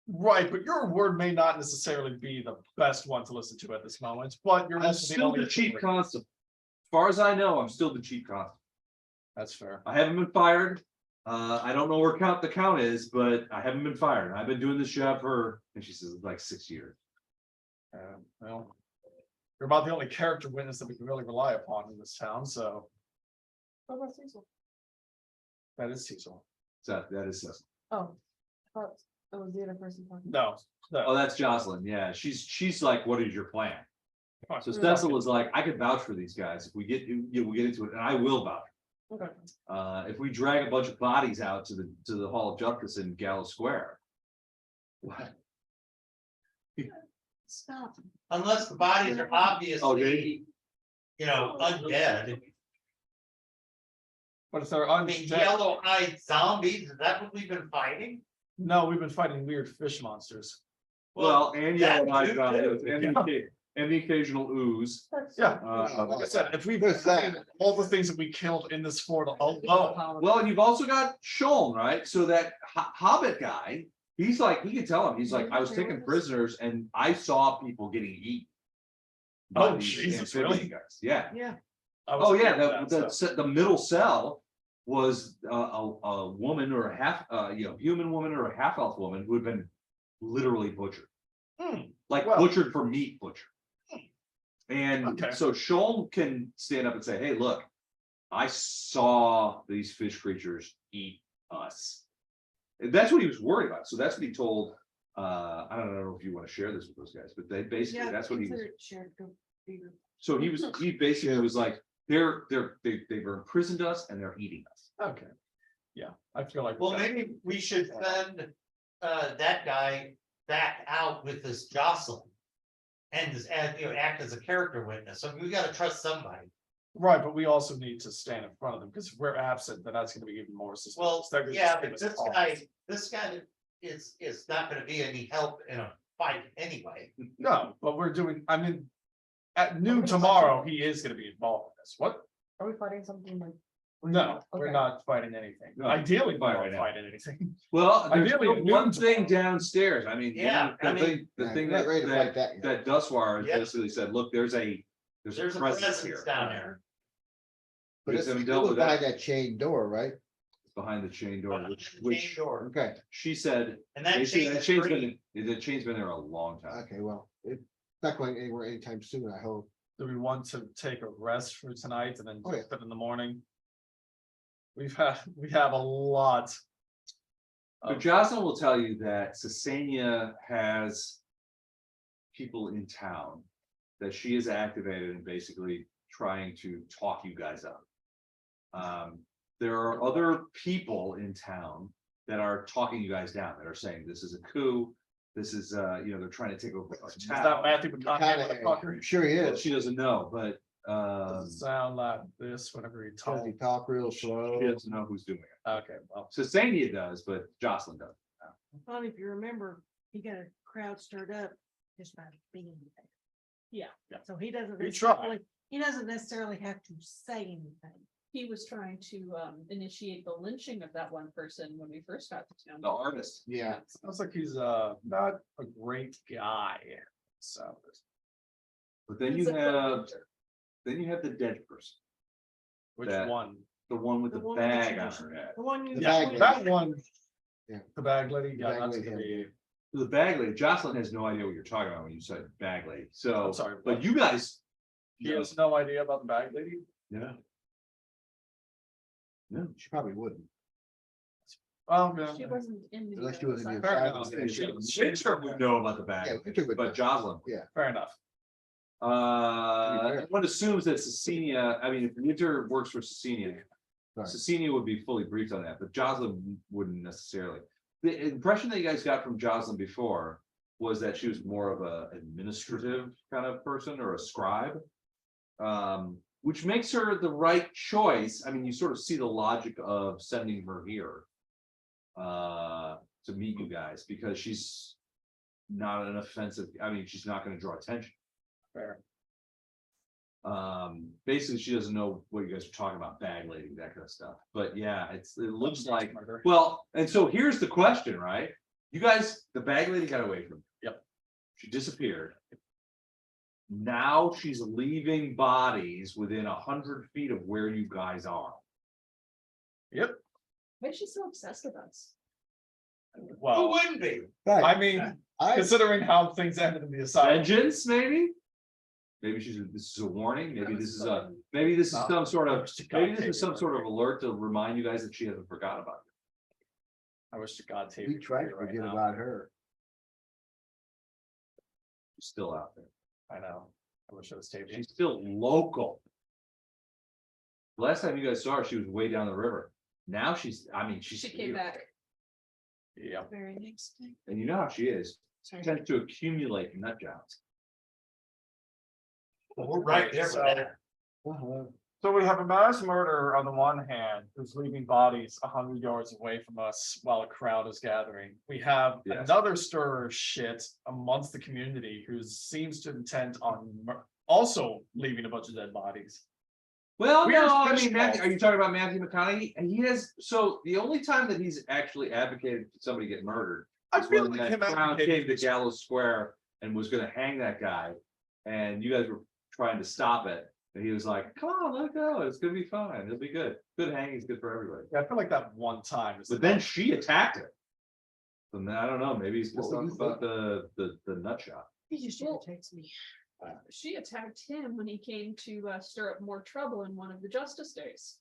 Right, but your word may not necessarily be the best one to listen to at this moment, but you're I'm also still only the chief authority. constable. As far as I know, I'm still the chief constable. That's fair. I haven't been fired. I don't know where the count is, but I haven't been fired. I've been doing this job for, and she says, like 6 years. Well, you're about the only character witness that we can really rely upon in this town, so What about Cecil? that is Cesyll. So that is Cesyll. Oh, that was the other person talking. No, Oh, no. that's Jocelyn. Yeah, she's like, what is your plan? So Mm. Cesyll was like, I could vouch for these guys if we get into it, and I will vouch. Okay. If we drag a bunch of bodies out to the Hall of Justice in Gallows Square. What? Stop. Unless the bodies are obviously, undead. But if they're I mean, undead, yellow-eyed zombies, is that what we've been fighting? no, we've been fighting weird fish monsters. Well, and that yellow eyes too, and the occasional ooze. Yeah, Uh, like I said, if we Who's that? all the things that we killed in this fort alone, Well, and you've also got Shuln, right? So that Hobbit guy, he's like, he can tell him, he's like, I was taking prisoners and I saw people getting eaten. by Oh, these Jesus, amphibian really? guys. Yeah. Yeah. I was Oh, yeah, aware of that stuff. the middle cell was a woman or a half, human woman or a half elf woman who had been literally butchered. Like Well- butchered for meat butcher. And Okay. so Shuln can stand up and say, hey, look, I saw these fish creatures eat us. And that's what he was worried about. So that's what he told I don't know if you want to share this with those guys, but they basically, that's what he was. So he basically was like, they've imprisoned us and they're eating us. Okay. Yeah, I feel like. Well, maybe we should send that guy back out with this Jocelyn. And just add, act as a character witness. So we gotta trust somebody. Right, but we also need to stand in front of them, because if we're absent, then that's gonna be even more suspicious. Well, They're gonna yeah, just give but us this calls. guy is not gonna be any help in a fight anyway. No, but we're doing, I mean, at noon tomorrow, he is gonna be involved in this. What? Are we fighting something like? No, we're Okay. not fighting anything. No, Ideally, we're fight not right now. fighting anything. Well, there's Ideally, still at one noon thing tomorrow. downstairs. I mean, Yeah, I mean- the thing We're not ready to fight that yet. Duswar Yeah. basically said, look, there's a presence here. down there. But We it's haven't still dealt with behind that that chain door, right? behind the chain door, Behind which, the which chain door. Okay, she said, And that basically, chain that is chain's free. the chain's been there a long time. okay, well, it's not going anywhere anytime soon, I hope. Do we want to take a rest for tonight and then Oh, yeah. do it in the morning? We have a lot. But Jocelyn will tell you that Cesyll has people in town that she has activated and basically trying to talk you guys up. There are other people in town that are talking you guys down, that are saying this is a coup. This is, they're trying to take over our Is that town. Matthew McConaghy? McConaghy, sure he Well, is. she doesn't know, but Does it sound like this whenever he Does talks? he talk real slow? she doesn't know who's doing it. Okay, well, Cesyll does, but Jocelyn doesn't. Well, if you remember, he got a crowd stirred up just by being there. Yeah, So he doesn't He tried. necessarily have to say anything. he was trying to initiate the lynching of that one person when we first got to town. The artist. Yeah, sounds like he's not a great guy. So. But then He's you a good have, hunter. then you have the dead person, Which That- one? the one with The the one with the bag on tradition- her head. The one you. The Yeah, bag that one. Yeah. The bag lady, The yeah, bag that's lady, gonna be, The bag lady, Jocelyn has no idea what you're talking about when you said bag lady, so, I'm sorry. but you guys. He has no idea about the bag lady? Yeah. she probably wouldn't. Oh, yeah. She wasn't in the. Unless she was in the Fair asylum. enough. She sure would know about the Yeah, bag, Victor would know. but Jocelyn. Fair enough. One assumes that Cesyll, I mean, if Winter works for Cesyll. Right. Cesyll would be fully briefed on that, but Jocelyn wouldn't necessarily. The impression that you guys got from Jocelyn before was that she was more of a administrative kind of person or a scribe. Which makes her the right choice. I mean, you sort of see the logic of sending her here. To meet you guys, because she's not an offensive, I mean, she's not gonna draw attention. Fair. Basically, she doesn't know what you guys are talking about, bag lady, that kind of stuff, but yeah, it looks like, Murder. well, and so here's the question, right? You guys, the bag lady got away from you. Yep. She disappeared. Now she's leaving bodies within 100 feet of where you guys are. Yep, Why is she so obsessed with us? Who well, wouldn't be? I mean, I, considering how things ended in the asylum. Vengeance, maybe? Maybe this is a warning, maybe this is some sort of, maybe this is some sort of alert to remind you guys that she hasn't forgotten about you. I wish to God. Tabor we was tried here to right forget now. about her. She's still out there. I know. I wish it was Tabor. She's still local. Last time you guys saw her, she was way down the river. Now she's, I mean, she's She came here. back. Yeah. Very next thing. And you know how she is. She Sorry. tends to accumulate nut jobs. Well, we're right there with So- that. So we have a mass murderer on the one hand, who's leaving bodies 100 yards away from us while a crowd is gathering. We have Yes. another stirrer of shit amongst the community who seems to intent on also leaving a bunch of dead bodies. Well, Where's no, I mean, Fishbowl? Matthew, are you talking about Matthew McConaghy? And he has, so the only time that he's actually advocated for somebody get murdered. I is feel when like that him crowd advocating came to Gallows Square and was gonna hang that guy. And you guys were trying to stop it. And he was like, come on, let it go. It's gonna be fine. It'll be good. Good hanging's good for everybody. Yeah, I feel like that one time. is But then she attacked him. So now, I don't know, maybe he's just What talking were you about the nut shot. He just irritates me. She attacked him when he came to stir up more trouble in one of the justice days.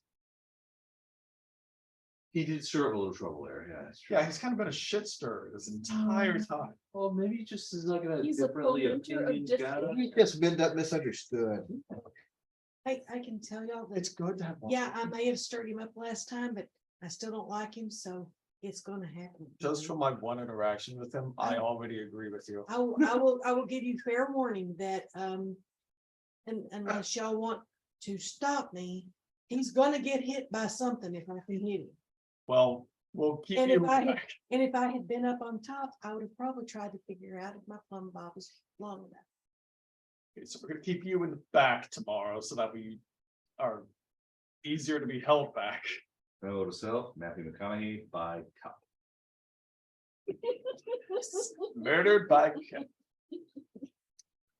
He did stir up a little trouble there, yeah. That's true. Yeah, he's kind of been a shit stirrer this entire time. Well, maybe he just is not gonna He's a differently polluter of opinion discord. guy. He just been misunderstood. I can tell y'all that, It's good to have. one. yeah, I may have stirred him up last time, but I still don't like him, so it's gonna happen. Just from my one interaction with him, I already agree with you. I will give you fair warning that, and unless y'all want to stop me, he's gonna get hit by something if I can hit him. Well, we'll keep And you. if I had, and if I had been up on top, I would have probably tried to figure out if my Plumb-Bob was long enough. Okay, so we're gonna keep you in the back tomorrow so that we are easier to be held back. Note to self, Matthew McConaghy by cop. Murdered by Kim.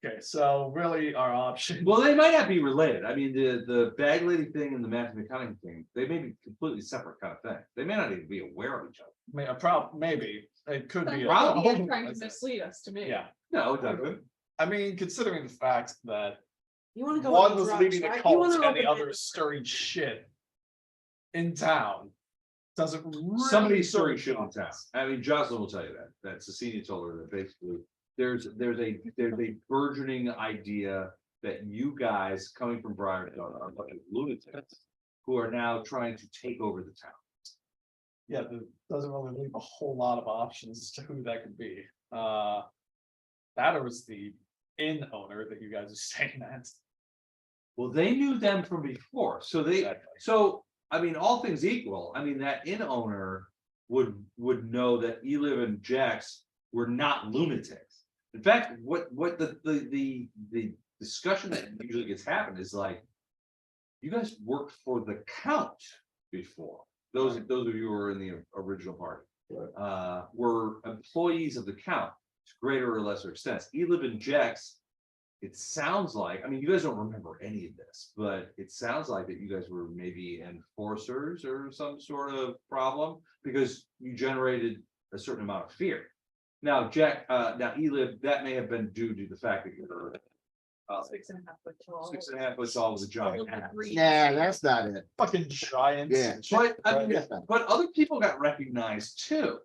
Okay, so really our option. Well, they might not be related. I mean, the bag lady thing and the Matthew McConaghy thing, they may be completely separate kind of thing. They may not even be aware of each other. Maybe it could be. a Probably problem. trying to mislead us to me. Yeah, No, it doesn't. I mean, considering the fact that You wanna go. one on was drugs, leading the right? You cult wanna and the open other it. is stirring shit in town. Doesn't really. Somebody's serve stirring shit in town. us. I mean, Jocelyn will tell you that. That Cecilia told her that basically there's a burgeoning idea that you guys coming from Briartown are a bunch of lunatics who are now trying to take over the town. Yeah, that doesn't really leave a whole lot of options as to who that could be. That was the inn owner that you guys are staying at. Well, they knew them from before, so they, Exactly. so, I mean, all things equal, I mean, that inn owner would know that Eliv and Jax were not lunatics. In fact, what the discussion that usually gets happened is like, you guys worked for the Count before. Those of you who were in the original party, were employees of the Count to greater or lesser extent. Eliv and Jax, it sounds like, I mean, you guys don't remember any of this, but it sounds like that you guys were maybe enforcers or some sort of problem because you generated a certain amount of fear. Now, now Eliv, that may have been due to the fact that you're 6.5 foot tall. 6.5 foot tall with a giant hat. Nah, that's not it. Fucking giants. Yeah. and shit. But I mean, That's not- but other people got recognized too.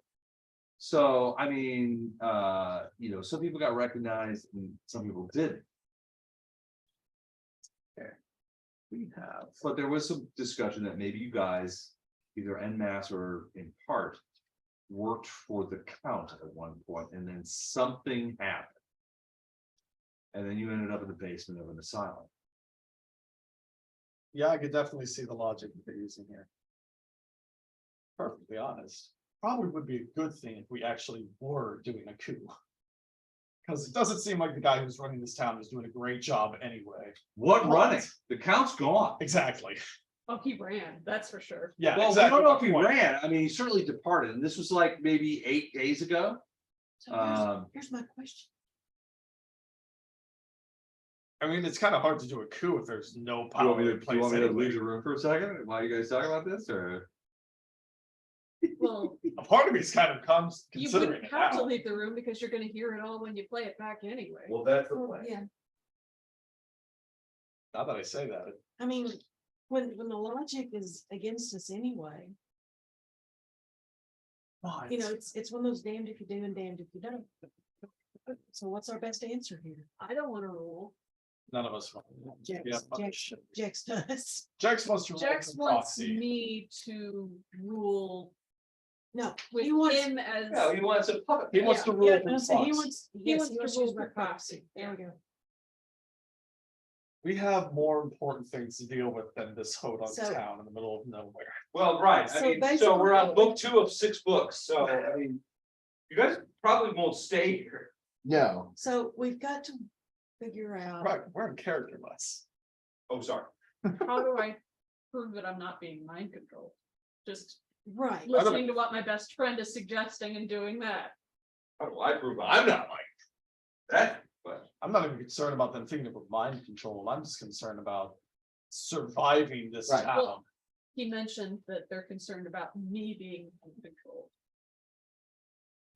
So, I mean, some people got recognized and some people didn't. Okay. We have, but there was some discussion that maybe you guys, either en masse or in part, worked for the Count at one point, and then something happened. And then you ended up in the basement of an asylum. Yeah, I could definitely see the logic that they're using here. Perfectly honest, probably would be a good thing if we actually were doing a coup. Because it doesn't seem like the guy who's running this town is doing a great job anyway. What running? The Count's gone. Exactly. Oh, he ran, that's for sure. Yeah, Well, exactly. we don't know if he my point. ran. I mean, he certainly departed, and this was like maybe 8 days ago. So here's my question. I mean, it's kind of hard to do a coup if there's no Do you power want me in to place leave anyway. the room for a second while you guys talk about this, or? Well, A part of me is kind of comes you considering wouldn't it have to now. leave the room because you're gonna hear it all when you play it back anyway. Well, that's Well, yeah, Now that I say that, I mean, when the logic is against us anyway, you know, it's one of those damned if you do and damned if you don't. So what's our best answer here? I don't wanna rule. none of us want. Jax, Yeah, fuck Jax, shit. Jax does. Jax wants to. rule Jax as a wants proxy. me to rule No, with he wants. him as. No, he wants a puppet. He wants Yeah, to rule. Yeah, from no, so he proxy. wants, He yes, wants he to wants to rule use my for proxy. proxy. There we go. We have more important things to deal with than this hodunk So- town in the middle of nowhere. Well, right, So I mean, so we're on basically- book 2 of 6 books, so I mean, you guys probably won't stay here. No, So we've got to figure out. Right, we're in character less. Oh, sorry. How do I prove that I'm not being mind controlled? Just Right. listening to what my best friend is suggesting and doing that. How do I prove I'm not like that? But I'm not even concerned about them thinking of mind control. I'm just concerned about surviving this Right. town. Well- He mentioned that they're concerned about me being uncontrolled.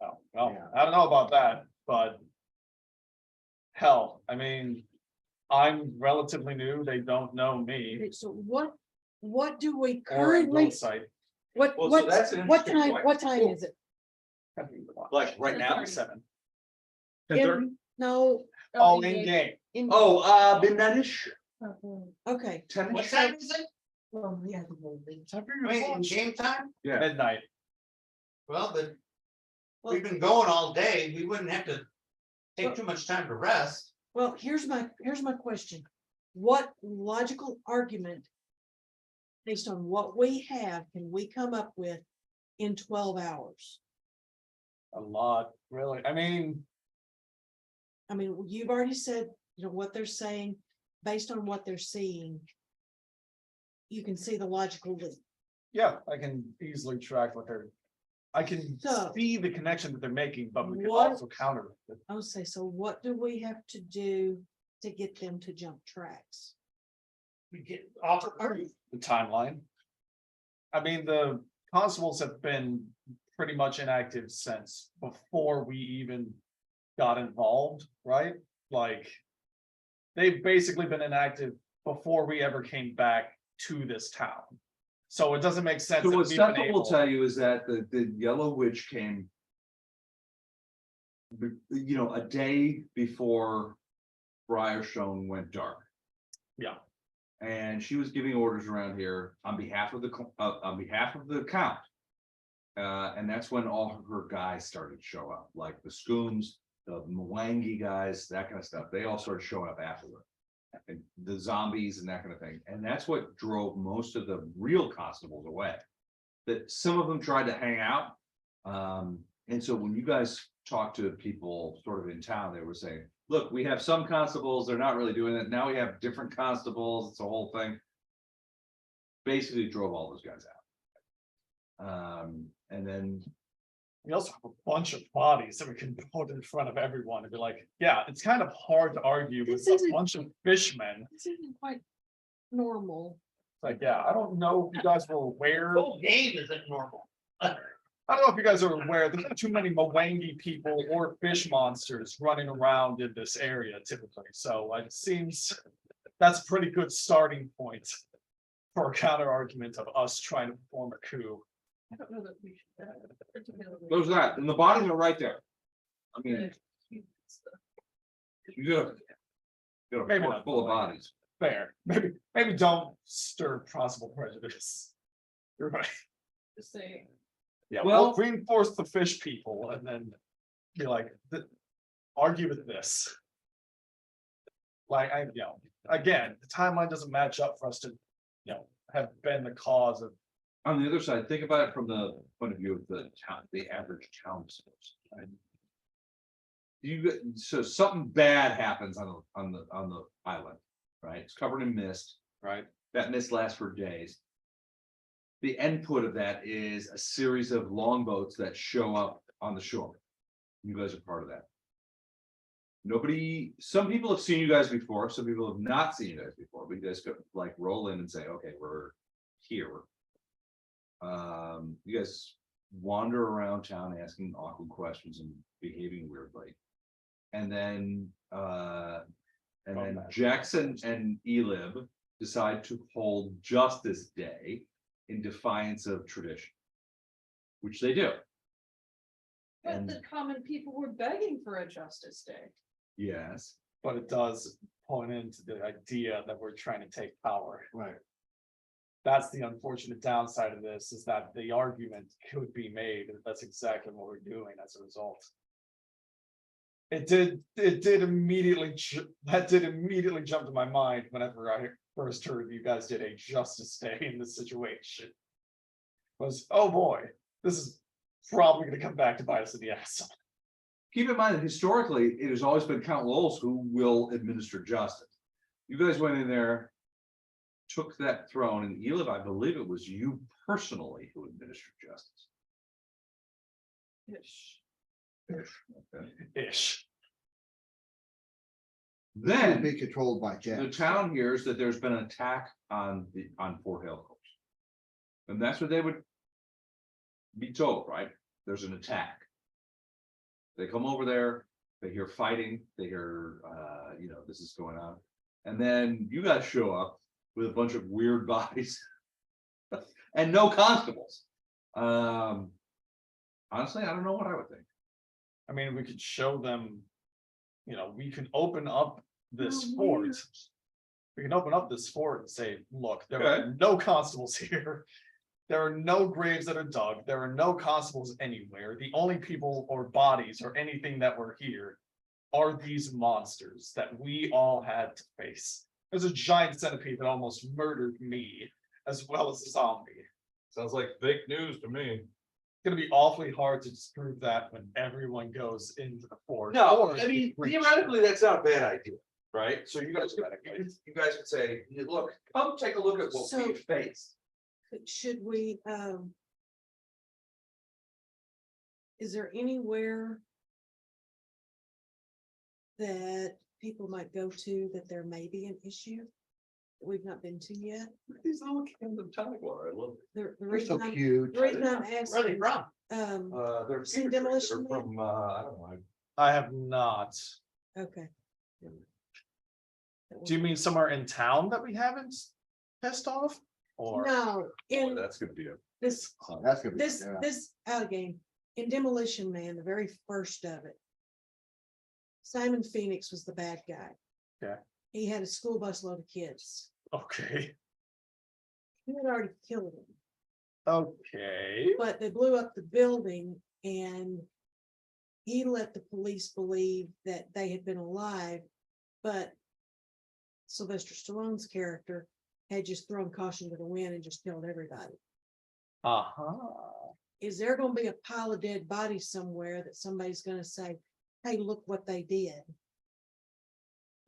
Oh, well, Yeah. I don't know about that, but hell, I mean, I'm relatively new. They don't know me Okay, so what do we or in currently, sight. What, Well, so what, that's an what interesting time, point. what time is it? Like right now? 10:30. 7. No, Oh, in game. in. Oh, midnight-ish, Okay, 10. What time is it? well, yeah. Time for Wait, your in lunch. game time? Yeah. Midnight. Well, then. We've been going all day. We wouldn't have to take too much time to rest. Well, here's my question. What logical argument? Based on what we have, can we come up with in 12 hours? A lot, really. I mean, I mean, you've already said, you know, what they're saying, based on what they're seeing. You can see the logical leap. yeah, I can easily track what they're. I can So- see the connection that they're making, but we can What- also counter it. I would say, so what do we have to do to get them to jump tracks? We get off The timeline. I mean, the constables have been pretty much inactive since before we even got involved, right? Like. They've basically been inactive before we ever came back to this town. So it doesn't make sense. So that what we've been Tentacle will able- tell you is that the Yellow Witch came. You know, a day before Briarstone went dark. Yeah. And she was giving orders around here on behalf of the count. And that's when all of her guys started to show up, like the Scooms, the Mwangi guys, that kind of stuff. They all started showing up afterward. And the zombies and that kind of thing. And that's what drove most of the real constables away. That some of them tried to hang out. And so when you guys talk to people sort of in town, they were saying, look, we have some constables, they're not really doing it. Now we have different constables, it's a whole thing. Basically drove all those guys out. And then We also have a bunch of bodies that we can put in front of everyone and be like, yeah, it's kind of hard to argue with This a isn't- bunch of fishmen. This isn't quite normal. Like, yeah, I don't know if you guys were aware. whole game isn't normal. I don't know if you guys are aware, there's not too many Mwangi people or fish monsters running around in this area typically, so it seems. That's a pretty good starting point. For a counter argument of us trying to perform a coup. I don't know that we should. particularly- there's that, and the bodies are right there. I mean, you got a Maybe fort not. full of bodies. Fair, maybe don't stir possible prejudice. You're right. Just say, Yeah, Well- well, reinforce the fish people and then be like, argue with this. Like, again, the timeline doesn't match up for us to, have been the cause of. On the other side, think about it from the point of view of the town, the average town source. Right? So something bad happens on the island, right? It's covered in mist, right? That mist lasts for days. The input of that is a series of longboats that show up on the shore. You guys are part of that. Some people have seen you guys before, some people have not seen you guys before, but you guys could like roll in and say, okay, we're here. You guys wander around town asking awkward questions and behaving weirdly. And then Jackson and Elib decide to hold Justice Day in defiance of tradition, which they do. but And the common people were begging for a Justice Day. yes, But it does point into the idea that we're trying to take power. right. That's the unfortunate downside of this, is that the argument could be made, and that's exactly what we're doing as a result. It did immediately jump to my mind whenever I first heard you guys did a Justice Day in this situation. Was, oh boy, this is probably gonna come back to bite us in the ass. Keep in mind that historically, it has always been Count Lowell's who will administer justice. You guys went in there, took that throne, and Elib, I believe it was you personally who administered justice. Ish. Okay. Ish. Then Be controlled by the Jack. town hears that there's been an attack on Fort Hailcourse. And that's what they would be told, right? There's an attack. They come over there, they hear fighting, they hear, this is going on. And then you guys show up with a bunch of weird bodies and no constables. Honestly, I don't know what I would think. I mean, we could show them, you know, we can open up this Oh, fort. weird. We can open up this fort and say, look, there Okay. are no constables here. There are no graves that are dug. There are no constables anywhere. The only people or bodies or anything that were here are these monsters that we all had to face. There's a giant centipede that almost murdered me, as well as a zombie. Sounds like fake news to me. It's gonna be awfully hard to disprove that when everyone goes into the fort. No, Or I mean, breach. theoretically, that's not a bad idea, right? So you guys could say, look, come take a look at what So- we faced. Should we, is there anywhere that people might go to that there may be an issue that we've not been to yet? These little cans of Tentacle, I love The They're reason so I'm- cute. the reason I'm Where are they asking, from? They're Seen they're Demolition Man? from, I don't know. I have not. okay. Do you mean somewhere in town that we haven't pissed off? Or No, Boy, in that's gonna be a. this, That's gonna be. yeah. this out game, in Demolition Man, the very first of it. Simon Phoenix was the bad guy. Okay. He had a school bus load of kids. okay, He had already killed them, okay. but they blew up the building and he let the police believe that they had been alive, but Sylvester Stallone's character had just thrown caution to the wind and just killed everybody. Is there gonna be a pile of dead bodies somewhere that somebody's gonna say, hey, look what they did?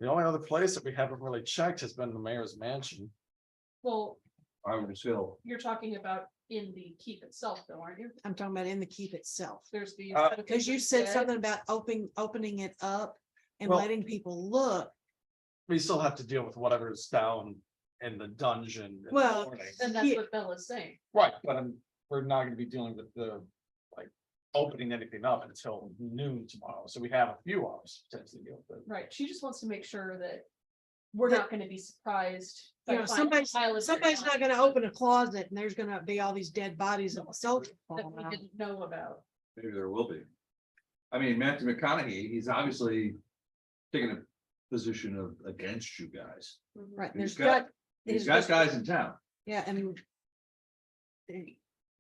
The only other place that we haven't really checked has been the mayor's mansion. Well, I would feel. you're talking about in the keep itself though, aren't you? I'm talking about in the keep itself. There's the. Because you said something about opening it up and Well- letting people look. We still have to deal with whatever's down in the dungeon. in the Well, morning. And that's Yeah. what Bella's saying. Right, but we're not gonna be dealing with the, like, opening anything up until noon tomorrow, so we have a few hours to potentially deal with it. Right, she just wants to make sure that we're That- not gonna be surprised. by You know, finding a pile of somebody's dead not gonna open a closet and there's gonna be all these dead bodies of soldiers bodies falling that we out. didn't know about. Maybe there will be. I mean, Matthew McConaghy, he's obviously taking a position of against you guys. Right, He's there's got. He's there's got guys in town. Yeah, I mean.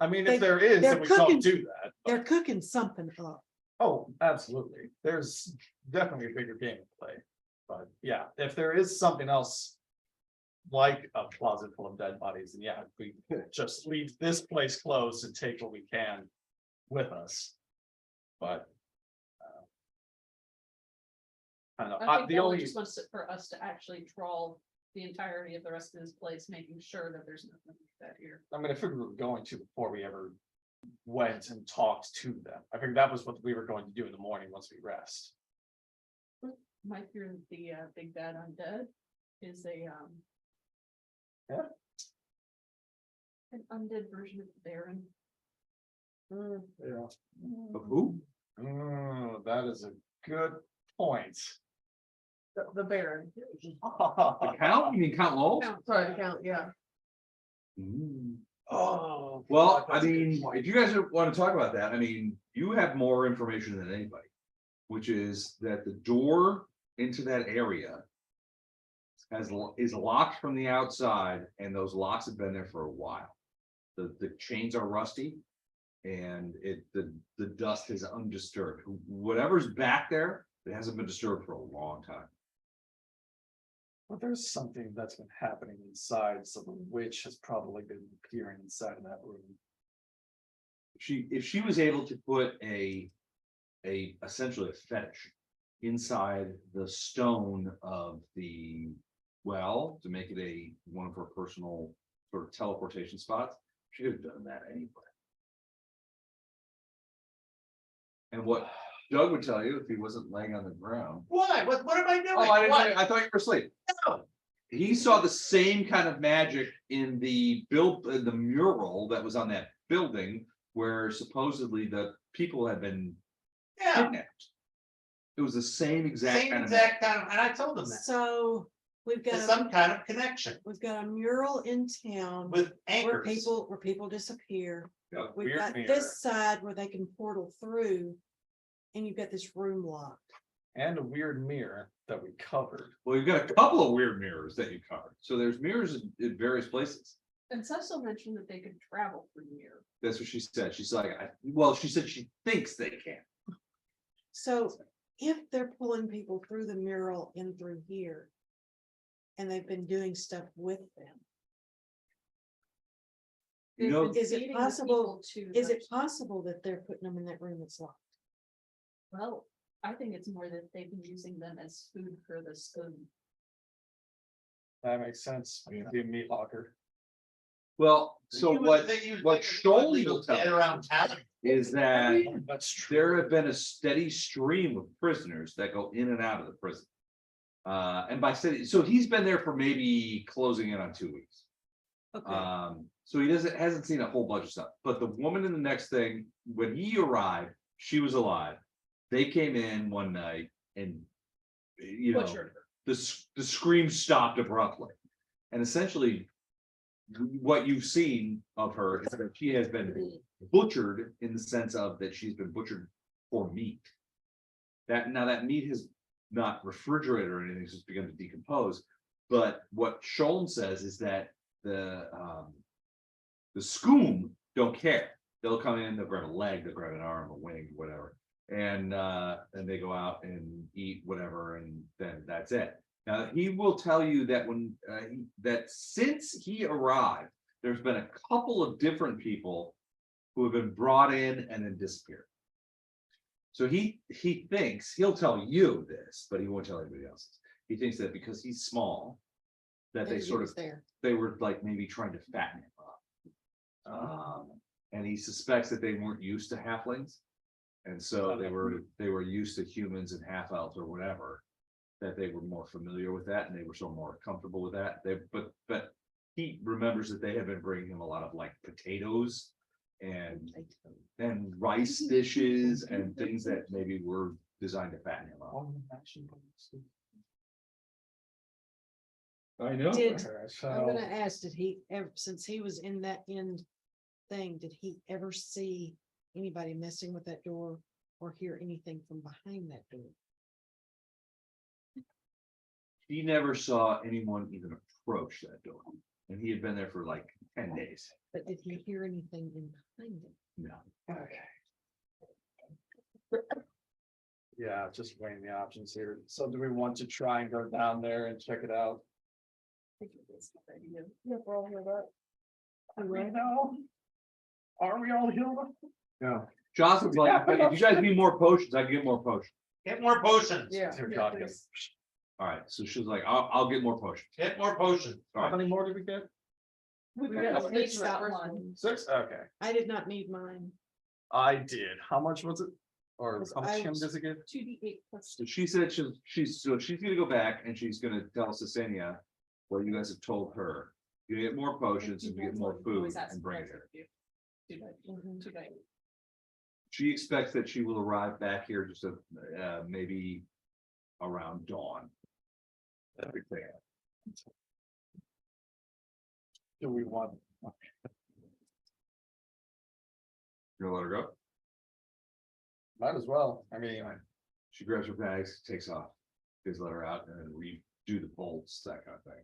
I mean, They- if there is, then they're we don't cooking- do that. but- They're cooking something up. Oh, absolutely. There's definitely a bigger game to play. But yeah, if there is something else. Like a closet full of dead bodies, then yeah, we just leave this place closed and take what we can with us. But. I don't know, I think the Bella only, just wants it for us to actually trawl the entirety of the rest of this place, making sure that there's nothing like that here. I mean, I figured we were going to before we ever. Went and talked to them. I figured that was what we were going to do in the morning once we rest. My fear that the big bad undead is a Yeah. an undead version of the Baron. Yeah. Of who? That is a good point. The Baron. The Count? You mean Count Lowell? Sorry, the count, yeah. Oh. Well, I mean, if you guys want to talk about that, I mean, you have more information than anybody. Which is that the door into that area. Is locked from the outside and those locks have been there for a while. The chains are rusty. And the dust is undisturbed. Whatever's back there, it hasn't been disturbed for a long time. Well, there's something that's been happening inside, so the witch has probably been appearing inside of that room. If she was able to put essentially a fetish inside the stone of the well to make it one of her personal sort of teleportation spots, she could have done that anyway. And what Doug would tell you if he wasn't laying on the ground. Why? What am I doing? Oh, I What? didn't, I thought you were asleep. No. He saw the same kind of magic in the mural that was on that building where supposedly the people had been Yeah, kidnapped. It was the same exact same kind of. exact kind of, and I told them that. So We've to got, some kind of connection we've got a mural in town with where anchors. people disappear. Got a We've weird got mirror this side where they can portal through. And you've got this room locked. and a weird mirror that we covered. Well, you've got a couple of weird mirrors that you covered. So there's mirrors in various places. And Cesyll mentioned that they could travel through here. That's what she said. She's like, well, she said she thinks they can. So if they're pulling people through the mural in through here. And they've been doing stuff with them. You know, Is it Leading the possible- people to Is the- it possible that they're putting them in that room that's locked? Well, I think it's more that they've been using them as food for the spoon. That makes sense. Be a meat locker. well, so You would what think you'd what think Scholl legal will tell dead you around town. is that That's true. there have been a steady stream of prisoners that go in and out of the prison. And by city, so he's been there for maybe closing in on 2 weeks. Okay, So he hasn't seen a whole bunch of stuff, but the woman in the next thing, when he arrived, she was alive. They came in one night and, you know, Butchered her. the scream stopped abruptly. And essentially, what you've seen of her is that she has been butchered in the sense of that she's been butchered for meat. That meat has not refrigerated or anything, it's just begun to decompose. But what Scholl says is that the Scoom don't care. They'll come in, they'll grab a leg, they'll grab an arm, a wing, whatever. And they go out and eat whatever, and then that's it. Now, he will tell you that that since he arrived, there's been a couple of different people who have been brought in and then disappeared. So he thinks, he'll tell you this, but he won't tell anybody else. He thinks that because he's small, that they maybe he sort was of, there. they were like maybe trying to fatten him up. And he suspects that they weren't used to halflings. And so they were used to humans and half elves or whatever, that they were more familiar with that and they were so more comfortable with that. But he remembers that they had been bringing him a lot of like potatoes and rice dishes and things that maybe were designed to fatten him up. I know. I'm gonna ask, did he ever, since he was in that end thing, did he ever see anybody messing with that door or hear anything from behind that door? He never saw anyone even approach that door. And he had been there for like 10 days. But did he hear anything in behind it? No. Okay. Yeah, just weighing the options here. So do we want to try and go down there and check it out? Yeah, we're all healed up. Right now? Are we all healed up? Yeah. Johnson's like, if you guys need more potions, I can get more potions. Get more potions. Dear God, yes. All right, so she was like, I'll get more potions. Get more potions. All How right. many more did we get? We We got got a six got one. 6? Okay. I did not need mine. I did. How much was it? Or Was how much I him was- does it give? 2d8 plus. So she said she's gonna go back and she's gonna tell Cesyll what you guys have told her. You get more potions and you get more food and bring it here. She expects that she will arrive back here just maybe around dawn. Everything. Do we want? You gonna let her go? Might as well. I mean, She grabs her bags, takes off, just let her out and then redo the bolts, that kind of thing.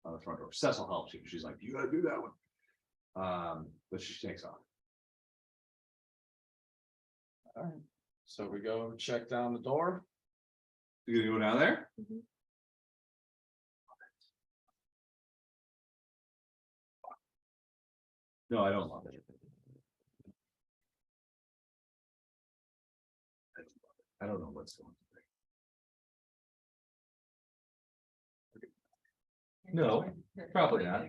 On the front door. Cesyll helps you. She's like, you gotta do that one. But she takes off. all right. So we go check down the door. You gonna go down there? No, I don't love it. I don't know what's going on. No, probably not.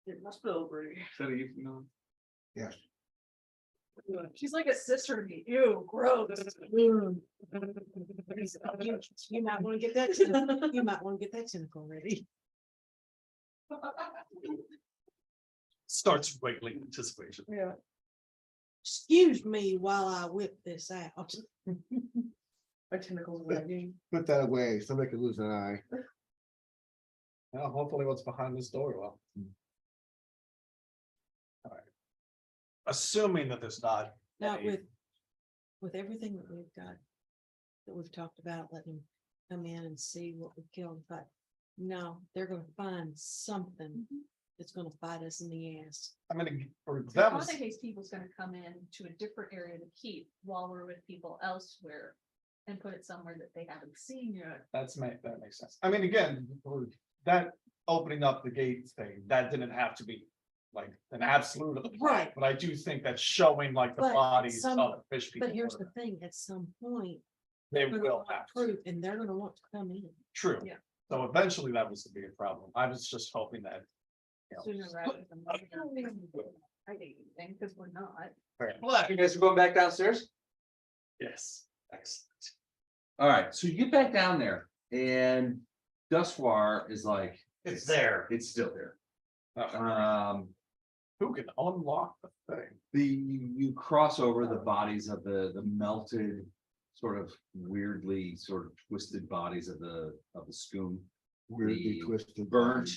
It must be over. Is that a you know? Yes. She's like a sister to me. Ew, gross. You might want to get that, you might want to get that tentacle ready. Starts wiggling anticipation. Yeah. Excuse me while I whip this out. My tentacles wagging. Put that away. Somebody could lose an eye. Yeah, hopefully what's behind this door will. Assuming that there's not. Now any- with everything that we've got. That we've talked about, letting them come in and see what we killed, but no, they're gonna find something. That's gonna bite us in the ass. I mean, for The them, haunted case people's gonna come in to a different area to keep while we're with people elsewhere. And put it somewhere that they haven't seen yet. that makes sense. I mean, again, that opening up the gates thing, that didn't have to be like an absolute of the plan, Right. but I do think that showing like the But bodies some- of the fish people. But here's the were- thing, at some point, They they're gonna will want have to. proof, and they're gonna want to come in. True. Yeah. So eventually that was to be a problem. I was just hoping that. you know, Sooner rather than later. I don't think anything, because we're not. You guys are going back downstairs? Yes. Excellent. All right, so you get back down there and Duswar is like, It's there. it's still there. Uh, Who can unlock the thing? You cross over the bodies of the melted, sort of weirdly sort of twisted bodies of the schooner. Weirdly The twisted. burnt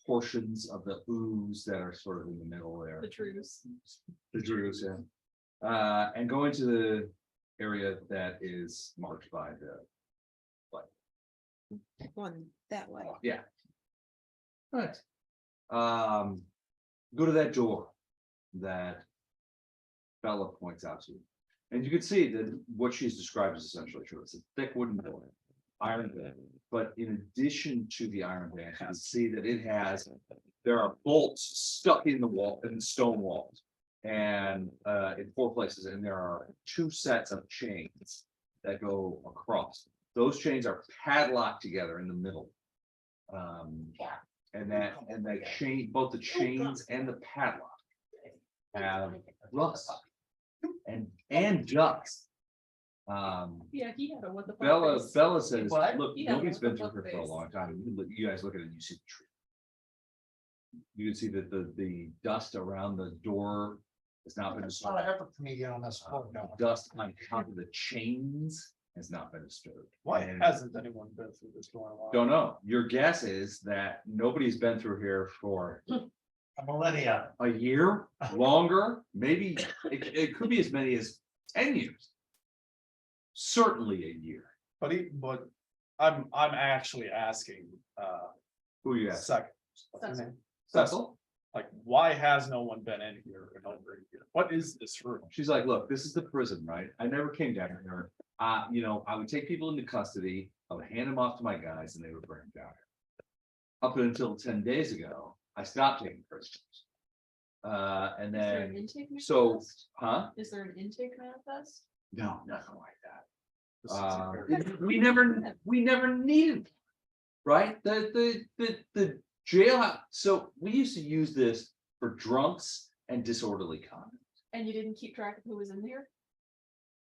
portions of the ooze that are sort of in the middle there. The truce. The Drews, yeah. And go into the area that is marked by the. Going that way. Right. Go to that door that Bella points out to you. And you can see that what she's described is essentially true. It's a thick wooden door, iron band. But in addition to the iron band, you can see that there are bolts stuck in the wall, in the stone walls. And in 4 places, and there are 2 sets of chains that go across. Those chains are padlocked together in the middle. And that chain, both the chains and the padlock have rust and dust. Yeah, he had a what the. fuck face. Bella says, What? look, Yeah, nobody's been what through the here for a fuck long time. You guys look at it, and you see the tree. You can see that the dust around the door has not been It's not an disturbed. effort for me to get on this. phone now. Dust on top of the chains has not been disturbed. Why And hasn't anyone been through this door in a while? don't know. Your guess is that nobody's been through here for A millennia. a year, longer, maybe it could be as many as 10 years. Certainly a year. But I'm actually asking, Who you ask? second. what's her Cecil. name? Cecil? Like, why has no one been in here in over a year? What is this room? She's like, look, this is the prison, right? I never came down here. I would take people into custody, I would hand them off to my guys and they would bring them down here. Up until 10 days ago, I stopped taking prisoners. And Is there an then, intake so, manifest? huh? Is there an intake manifest? No, nothing like that. This is very- We never needed, right? The jail, so we used to use this for drunks and disorderly conduct. And you didn't keep track of who was in there?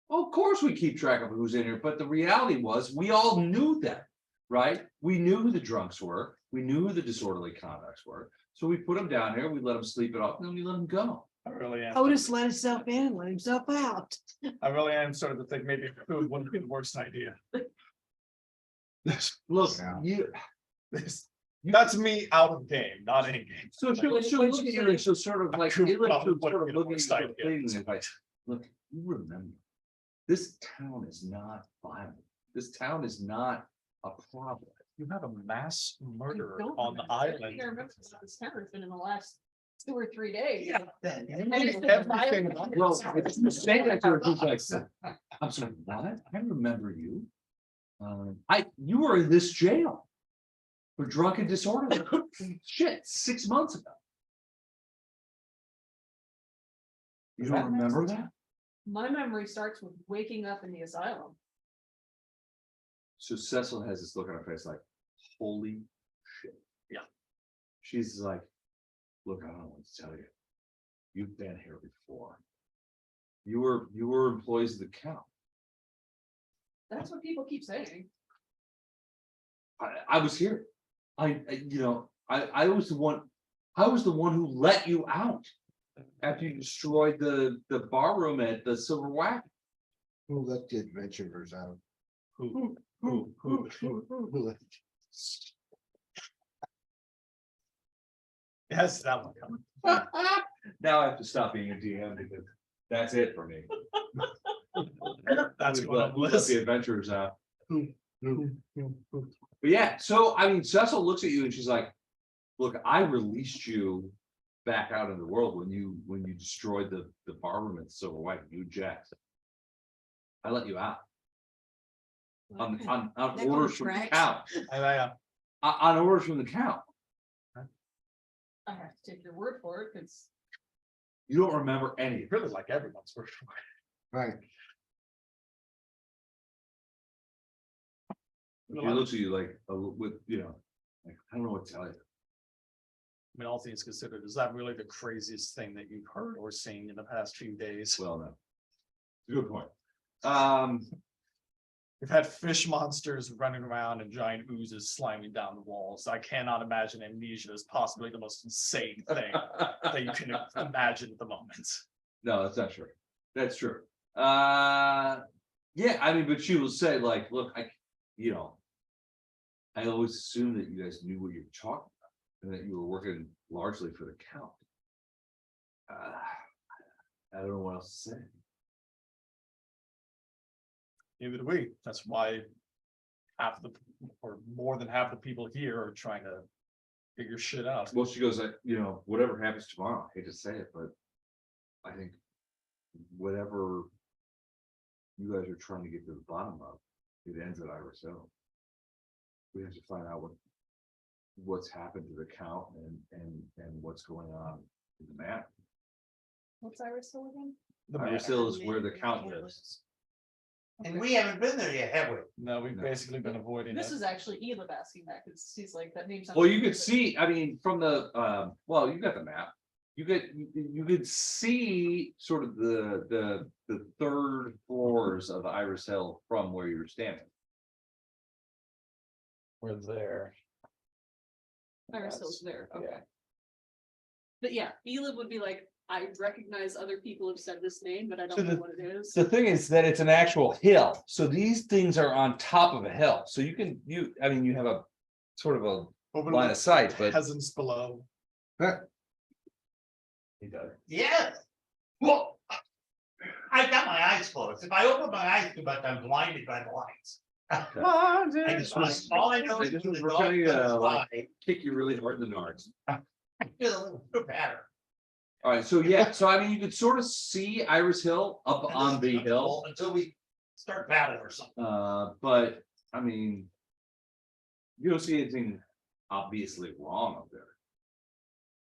Well, of course, we keep track of who's in here, but the reality was, we all knew that, right? We knew who the drunks were, we knew who the disorderly conducts were, so we put them down here, we let them sleep it off, and then we let them go. I really am. Otis let himself in, and let himself out. I really am starting to think maybe food wouldn't be the worst idea. Look, Yeah. That's me out of game, not in game. so she'll look at you, and she'll sort of like, True, she'll probably sort of wouldn't be the look at worst you, idea. pleading, and like, look, you remember, this town is not violent, this town is not a problem. You have a mass murderer don't on the remember. I island. can't remember since this town has been in the last 2 or 3 days. Yeah. And it's been Everything violent. about- Well, it's the same that you're like, I'm sorry, what? I remember you. You were in this jail. For drunken disorder. Shit, 6 months ago. You don't remember that? My memory starts with waking up in the asylum. So Cecil has this look on her face like, holy shit. Yeah. She's like, look, I don't know what to tell you. You've been here before. You were employees of the count. That's what people keep saying. I was here. I was the one, who let you out. After you destroyed the bar room at the Silver Wagon. Who let the adventurers out? Who? Who let- Yes, that one coming. Now I have to stop being a DM because that's it for me. That's Who one let- on the who let list. the adventurers out. But yeah, so I mean, Cecil looks at you and she's like, look, I released you back out in the world when you destroyed the barberman Silver White, you jacked. I let you out on Okay. on That orders from the contract. count, on orders from the count. I have to take your word for it, because You don't remember any. Really like everyone's first. Right, He looks at you like, with, like, I don't know what to tell you. I mean, all things considered, is that really the craziest thing that you've heard or seen in the past few days? Well, no. Good point. We've had fish monsters running around and giant oozes slamming down the walls. I cannot imagine amnesia is possibly the most insane thing that you can imagine at the moment. No, that's not true. That's true. Yeah, I mean, but she will say, like, look, I always assumed that you guys knew what you were talking about and that you were working largely for the count. I don't know what else to say. Neither do we. That's why half the, or more than half the people here are trying to figure shit out. Well, she goes, like, whatever happens tomorrow, I hate to say it, but I think whatever you guys are trying to get to the bottom of, it ends at Iris Hill. We have to find out what's happened to the count and what's going on in the map. what's Iris Hill again? The Iris manor. Hill is where the count lives. And we haven't been there yet, have we? No, we've No. basically been avoiding This it. is actually Elif asking that, because he's like, that name sounds. Well, you could familiar, see, I mean, from the, well, you got the map. You could see sort of the third floors of Iris Hill from where you're standing. We're there. but Iris Hill's there, okay. Yeah. But yeah, Elif would be like, I recognize other people have said this name, but I So don't know what it is. The thing is that it's an actual hill, so these things are on top of a hill, so you have a sort of a line of sight, but. Peasants below. He does. Yes. Well, I got my eyes closed. If I open my eyes too much, I'm blinded by the lights. I just, all I know is when the We're dog trying to, goes like, by, kick you really hard in the nards. I feel a little pattern. All right, so yeah, so I mean, you could sort of see Iris Hill up on the hill, Until we start battling or something. but I mean. You don't see anything obviously wrong up there.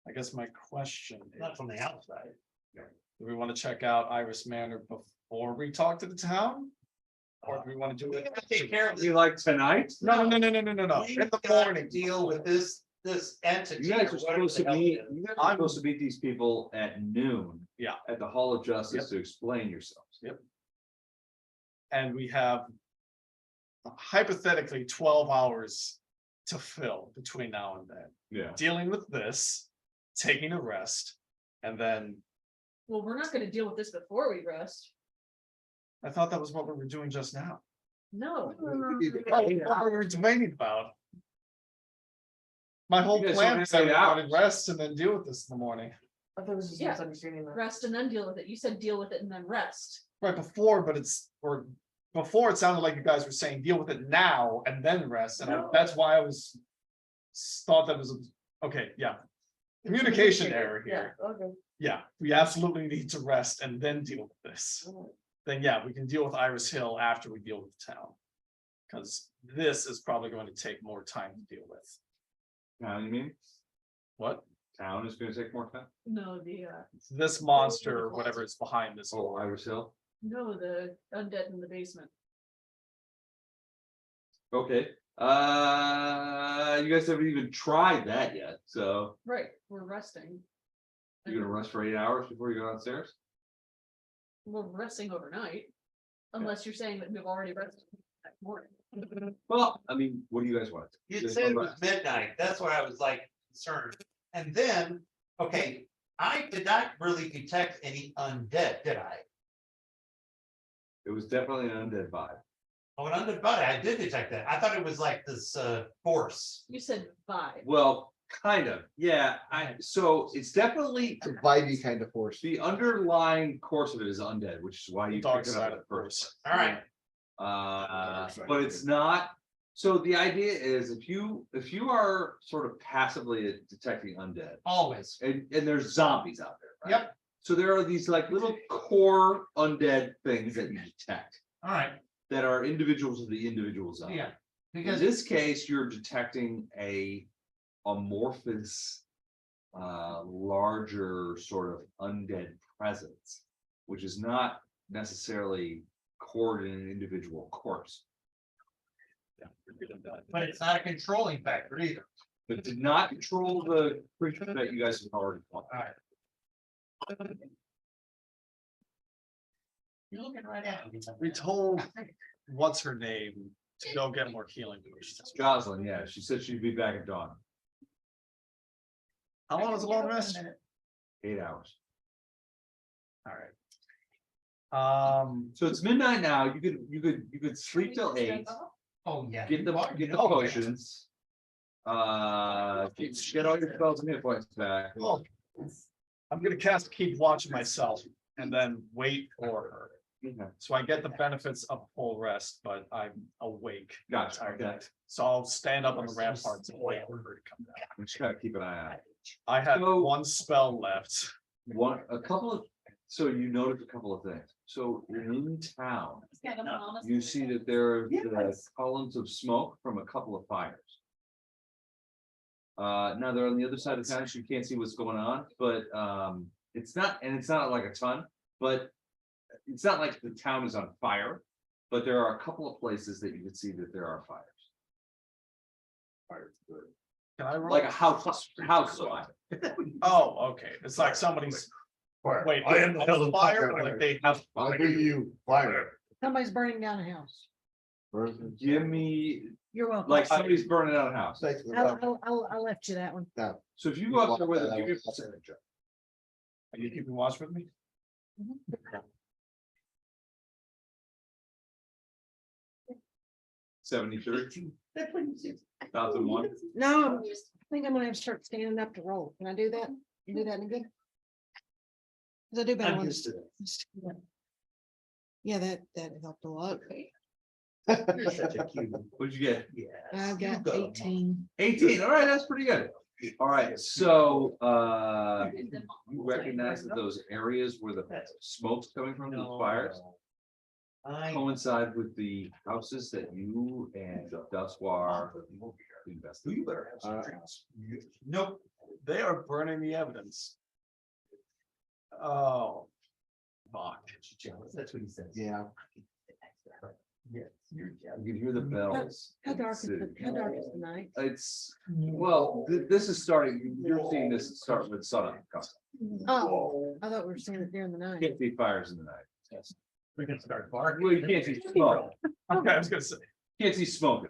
I guess my question Not is, from the outside. do we want to check out Iris Manor before we talk to the town? Or do we want to do We it? gotta take care of You this. like tonight? No. In the We've got to morning. Deal with this entity. You guys or are whatever supposed the to hell it meet, is. you guys are supposed to meet these people at noon. Yeah. At the Hall of Justice to explain yourselves. And we have hypothetically 12 hours to fill between now and then, Yeah. dealing with this, taking a rest, and then Well, we're not gonna deal with this before we rest. I thought that was what we were doing just now. No. What we were debating about. My whole You guys plan don't is have that we 8 wanted hours. rest and then deal with this in the morning. I thought it was just Yeah. misunderstanding that. Rest and then deal with it. You said deal with it and then rest. Right before, but before it sounded like you guys were saying deal with it now and then rest, and No. that's why I thought that was, okay, yeah. Communication error Yeah, here. okay. Yeah, we absolutely need to rest and then deal with this. Then yeah, we can deal with Iris Hill after we deal with the town. Cause this is probably going to take more time to deal with. Town, you mean? What? Town is gonna take more time? No, This monster, or whatever is behind this. Oh, Iris Hill? no, the undead in the basement. Okay, you guys haven't even tried that yet, so Right, we're resting. you're gonna rest for 8 hours before you go downstairs? We're resting overnight. Unless you're saying that we've already rested that morning. Well, I mean, what do you guys want? You said it was midnight, that's why I was like concerned. And then, okay, I did not really detect any undead, did I? It was definitely an undead vibe. Oh, an undead body, I did detect that. I thought it was like this force. You said vibe. Well, kind of, yeah, so it's definitely It's a vibey kind of force. the underlying course of it is undead, which is why you Dark picked it side up of at first. All right. But it's not, so the idea is if you are sort of passively detecting undead, Always. and there's zombies out there, right? Yep. So there are these like little core undead things that you detect All right. that are individuals of the individual zone. Yeah. In Because this case, you're detecting a amorphous, larger sort of undead presence, which is not necessarily cored in an individual corpse. but it's not a controlling factor either. But did not control the creature that you guys have already fought. You're looking right at me. We told, what's her name, to go get more healing potions. Jocelyn, yeah, she said she'd be back at dawn, How long is the long rest? 8 hours. All right. So it's midnight now, you could sleep till 8, Oh, yeah. get the potions. Get all your spells and hit points back. Well, I'm gonna cast keep watching myself and then wait for her. Okay. So I get the benefits of full rest, but I'm awake. the Gotcha, entire okay. night. So I'll stand up on the ramparts and wait for her to come down. We just gotta keep an eye out. I have So- one spell left. So you notice a couple of things. So in town, you see that there are columns of smoke from a couple of fires. Now they're on the other side of town, so you can't see what's going on, but it's not like a ton, but it's not like the town is on fire, but there are a couple of places that you can see that there are fires. Fires, good. Can I roll? Like a house fire. Oh, okay. It's like somebody's. Wait, I am the hell of fire, fire. or like they have. I'll give you fire. Somebody's burning down a house. Give me, You're welcome. like somebody's burning out a house. I left you that one. So if you go up there with it, give me a percentage check. Are you keeping watch with me? 73. 1001. No, I think I'm gonna have to start standing up to roll. Can I do that? You do that any good? Cause I do better I'm when. used to that. Yeah, that helped a lot. You're such a cute. What'd you get? Yeah. I've got You go. 18. 18. All right, that's pretty good. All right, so you recognize that those areas where the smoke's coming from, those fires, coincide with the houses that you and Duswar invested. You better have some drinks. Nope, they are burning the evidence. Oh. Fuck. That's what he says. Yeah. Yes, you're jealous. You can hear the bells. How dark is the night? It's, well, this is starting, you're seeing this start with sun up. Oh, I thought we were seeing it during the night. Can't see fires in the night. Yes. We're gonna start barking. Well, you can't see smoke. Okay, I was gonna say. Can't see smoke.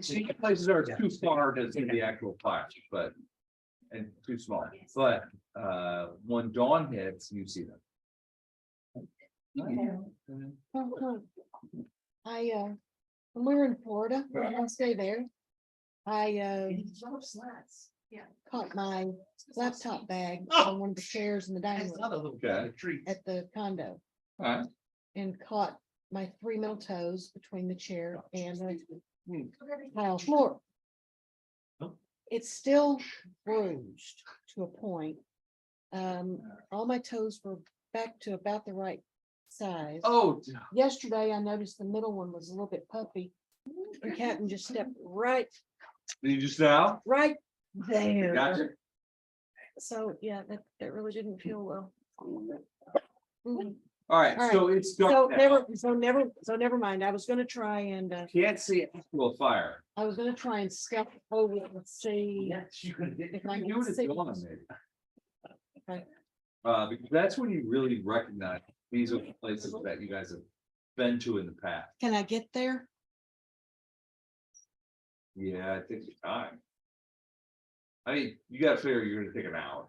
See, places are too far to see the actual fire, but, and too small, but, when dawn hits, you see them. Oh, when we were in Florida, I stay there. I Yeah. caught my laptop bag Oh. on one of the chairs in the dining It's room not a little Okay. treat. at the condo Alright, and caught my 3 middle toes between the chair and the tile floor. It's still bruised to a point. All my toes were back to about the right size. oh, Yesterday, I noticed the middle one was a little bit puffy. And Captain just stepped right did you just now? there. Gotcha. So, yeah, that really didn't feel well. Mhm. Alright, so Alright, it's dark now. never mind. I was gonna try and, Can't see actual fire. step over and see. You could If I You can would see. have dawn maybe. Okay. Because that's when you really recognize these are the places that you guys have been to in the past. Can I get there? Yeah, it takes time. I mean, you gotta figure you're gonna take an hour.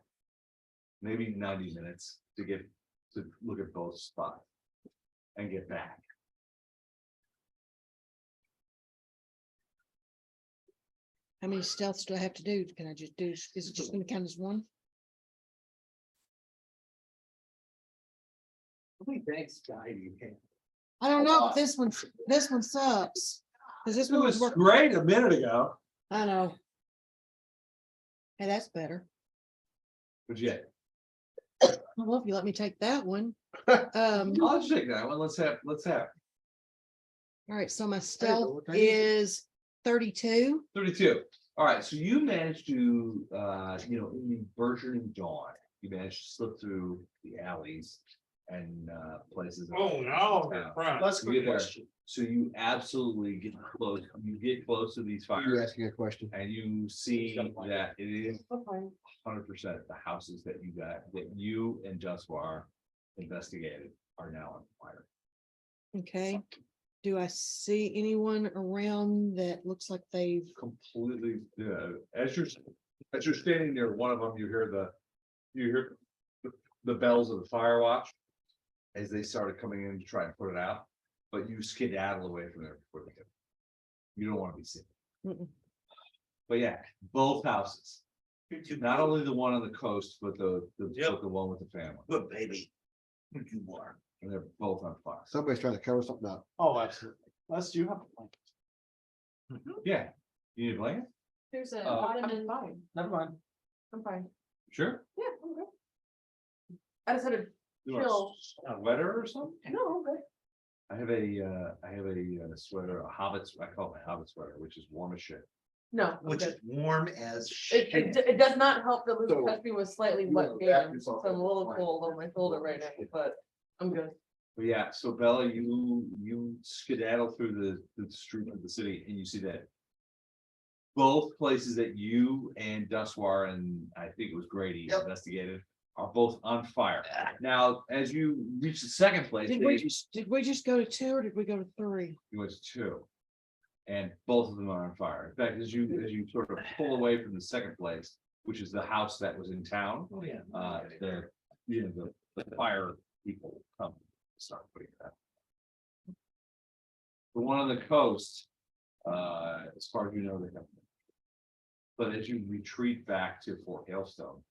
Maybe 90 minutes to get to look at both spots. and get back. How many stealths do I have to do? Can I just do, is it just gonna count as one? How many banks guy do you have? I don't know, but this one sucks. Cause this one was working. great a minute ago. I know. Hey, that's better. But yeah, Well, if you let me take that one. I'll just take that one. Let's have. All right, so my stealth what time is it? is 32. 32. All right, so you managed to, in the burgeoning dawn, you managed to slip through the alleys and places. Oh, no. That's a You good get there. question. So you absolutely get close. You get close to these You're fires, asking a question. and you see that it is 100% the houses that you and Juswar investigated are now on fire. Okay. Do I see anyone around that looks like they've, Completely, as you're standing near one of them, you hear the bells of the fire watch as they started coming in to try and put it out, but you skedaddle away from there before they get. You don't want to be seen. Mm-mm. But yeah, both houses, not only the one on the coast, but the Yep. one with the family, Good baby. You are. and they're both on fire. Somebody's trying to cover something up. Oh, absolutely. Les, do you have a plan? Yeah, you need a blanket? There's a Oh. ottoman. I'm fine, Never mind. I'm fine. Sure. Yeah, I'm good. I just had to You want chill. a sweater or something? No, I'm good. I have a sweater, a hobbit, I call it my hobbit sweater, which is warm as shit. No, I'm Which is good. warm as It, shit. it does not help that Luke So, touched me with slightly you wet know, back hands, yourself so I'm a up, little fine. cold on my shoulder right now, but I'm good. But yeah, so Bella, you skedaddle through the street of the city and you see that both places that you and Duswar and I think it was Grady Yep. investigated are both on fire. Now, as you reach the second place, did we just go to 2 or did we go to 3? you went to 2. And both of them are on fire. In fact, as you sort of pull away from the second place, which is the house that was in town, Oh, yeah. the fire people come start putting it out. The one on the coast, as far as you know, they have. But as you retreat back to Fort Hailstone,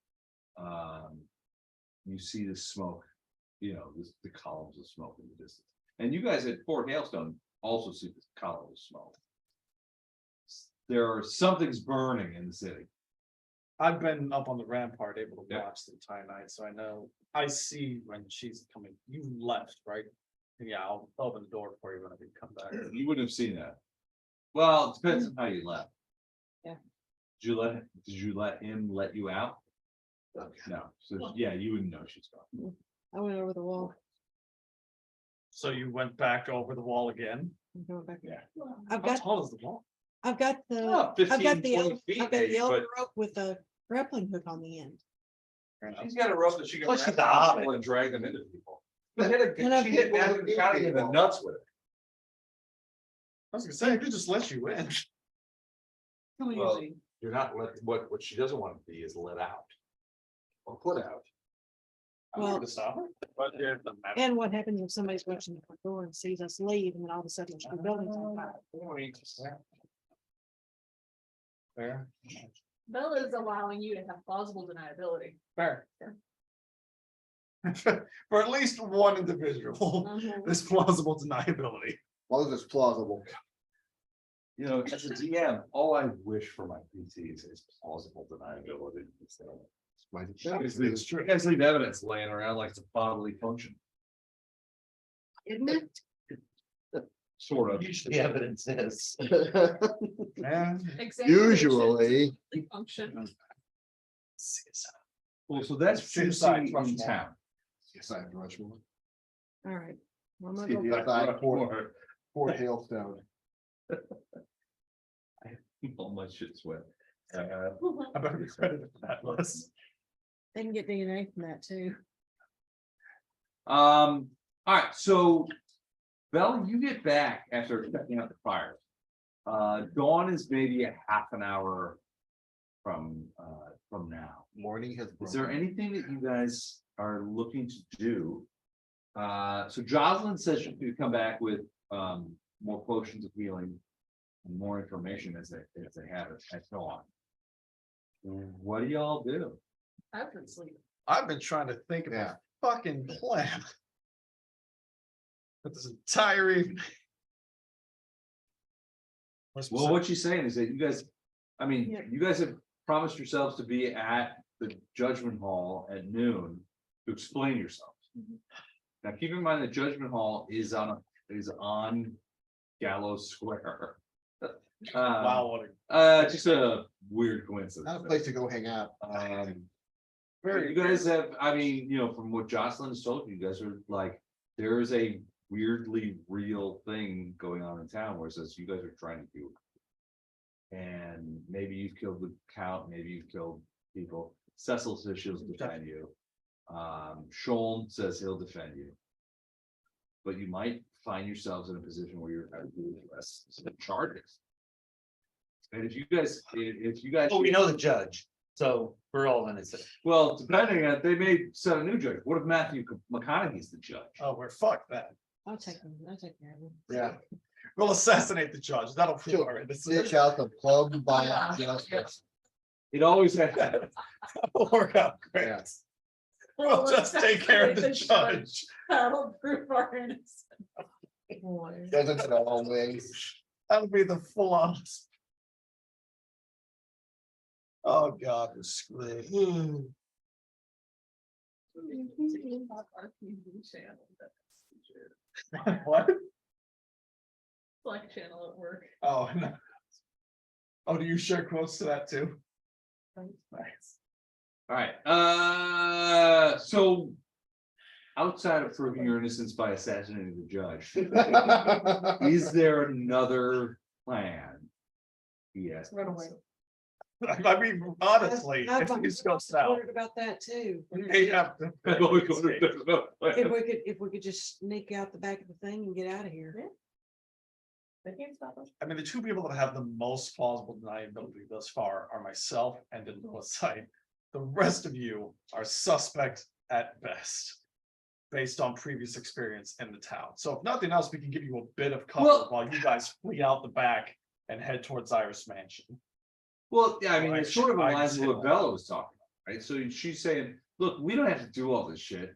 you see the smoke, the columns of smoke in the distance. And you guys at Fort Hailstone also see the columns of smoke. Something's burning in the city. I've been up on the rampart able to Yeah. watch the entire night, so I know, I see when she's coming. You left, right? Yeah, I'll open the door for you when I come back. You wouldn't have seen that. Well, it depends on how you left. Yeah. Did you let him let you out? No, so yeah, you wouldn't know she's gone. I went over the wall. So you went back over the wall again? I'm going back. Yeah. I've How got, tall is the wall? I've got the, Oh, I've 15, got the, 20 feet I've got maybe, the elbow but- rope with a grappling hook on the end. She's got a rope that she can Plus she's wrap a around hobbit. people and drag them into people. And I've She hit Matthew McConaghy in the nuts with it. I was gonna say, I could just let you in. Come Well, here, You're not what she doesn't want to be is let out. Or put out. I'm Well- gonna stop her. But yeah, it doesn't matter. and what happens if somebody's watching the front door and sees us leave and then all of a sudden there's 2 buildings on fire? Fair. Bella is allowing you to have plausible deniability. Fair. For at least one individual, Mhm. there's plausible deniability. Well, this is plausible. As a DM, all I wish for my PTs is plausible deniability. You guys leave evidence laying around like it's a bodily function, Isn't it? sort of. Usually evidence is. Yeah. Usually. Function. Well, so that's Suicide in Rushmore. town. Yes, I have Rushmore. All right. Well, I'm gonna go back. Yes, I Fort Hailstone. All my shit sweat. I better be credited for that, Les. They can get DNA from that too. All right, so Bella, you get back after checking out the fire. Dawn is maybe a half an hour from now. Morning has. Is there anything that you guys are looking to do So Jocelyn says she could come back with more potions of healing and more information as they have it and so on. What do y'all do? I've been sleeping. I've been trying to think of a fucking plan. For this entire evening. Well, what she's saying is that you guys, I mean, Yeah. you guys have promised yourselves to be at the judgment hall at noon to explain yourselves. Now, keep in mind that judgment hall is on Gallows Square. Wow, what a Just a weird coincidence. Not a place to go hang out. You guys have, I mean, from what Jocelyn's told you, you guys are like, there is a weirdly real thing going on in town where it says you guys are trying to do it. And maybe you've killed the count, maybe you've killed people. Cesyll says she'll defend you. Sholm says he'll defend you. But you might find yourselves in a position where you're having to address some charges. And if you guys. Oh, we know the judge, so we're all in it. Well, depending on, they may set a new judge. What if Matthew McConaghy's the judge? Oh, we're fucked then. I'll take care of it. Yeah. We'll assassinate the judge. That'll prove our Ditch innocence. out the Plumb-Bob justice. It always has that. That'll work out great. Yeah. We'll just take care of the judge. That'll prove our innocence. Goes into the hallways. That'll be the full on. Oh, God, we're screwed. What? Slack channel at work. Oh, no. Oh, do you share quotes to that too? Nice. All right, so. Outside of proving your innocence by assassinating the judge, is there another plan? Yes. Run away. I mean, honestly, I've if things go south, wondered about that too. we may have to. If we could just sneak out the back of the thing and get out of here. They can't stop us. I mean, the two people that have the most plausible deniability thus far are myself and Insight. The rest of you are suspect at best, based on previous experience in the town. So if nothing else, we can give you a bit of cover Well- while you guys flee out the back and head towards Iris Mansion. Well, yeah, I mean, Right, it's sort of I aligns with what understand. Bella was talking about, right? So she's saying, look, we don't have to do all this shit.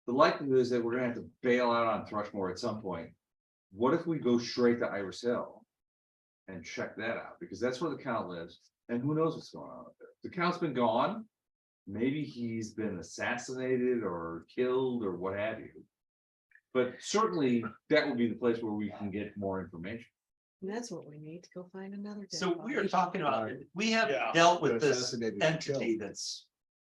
The likelihood is that we're gonna have to bail out on Thrushmore at some point. What if we go straight to Iris Hill? And check that out, because that's where the Count lives, and who knows what's going on up there. The Count's been gone. Maybe he's been assassinated or killed or what have you. But certainly that will be the place where we can get more information. And that's what we need to go find another. dead So we are body. talking about, we have Yeah. dealt with this Assassinated and killed. entity that's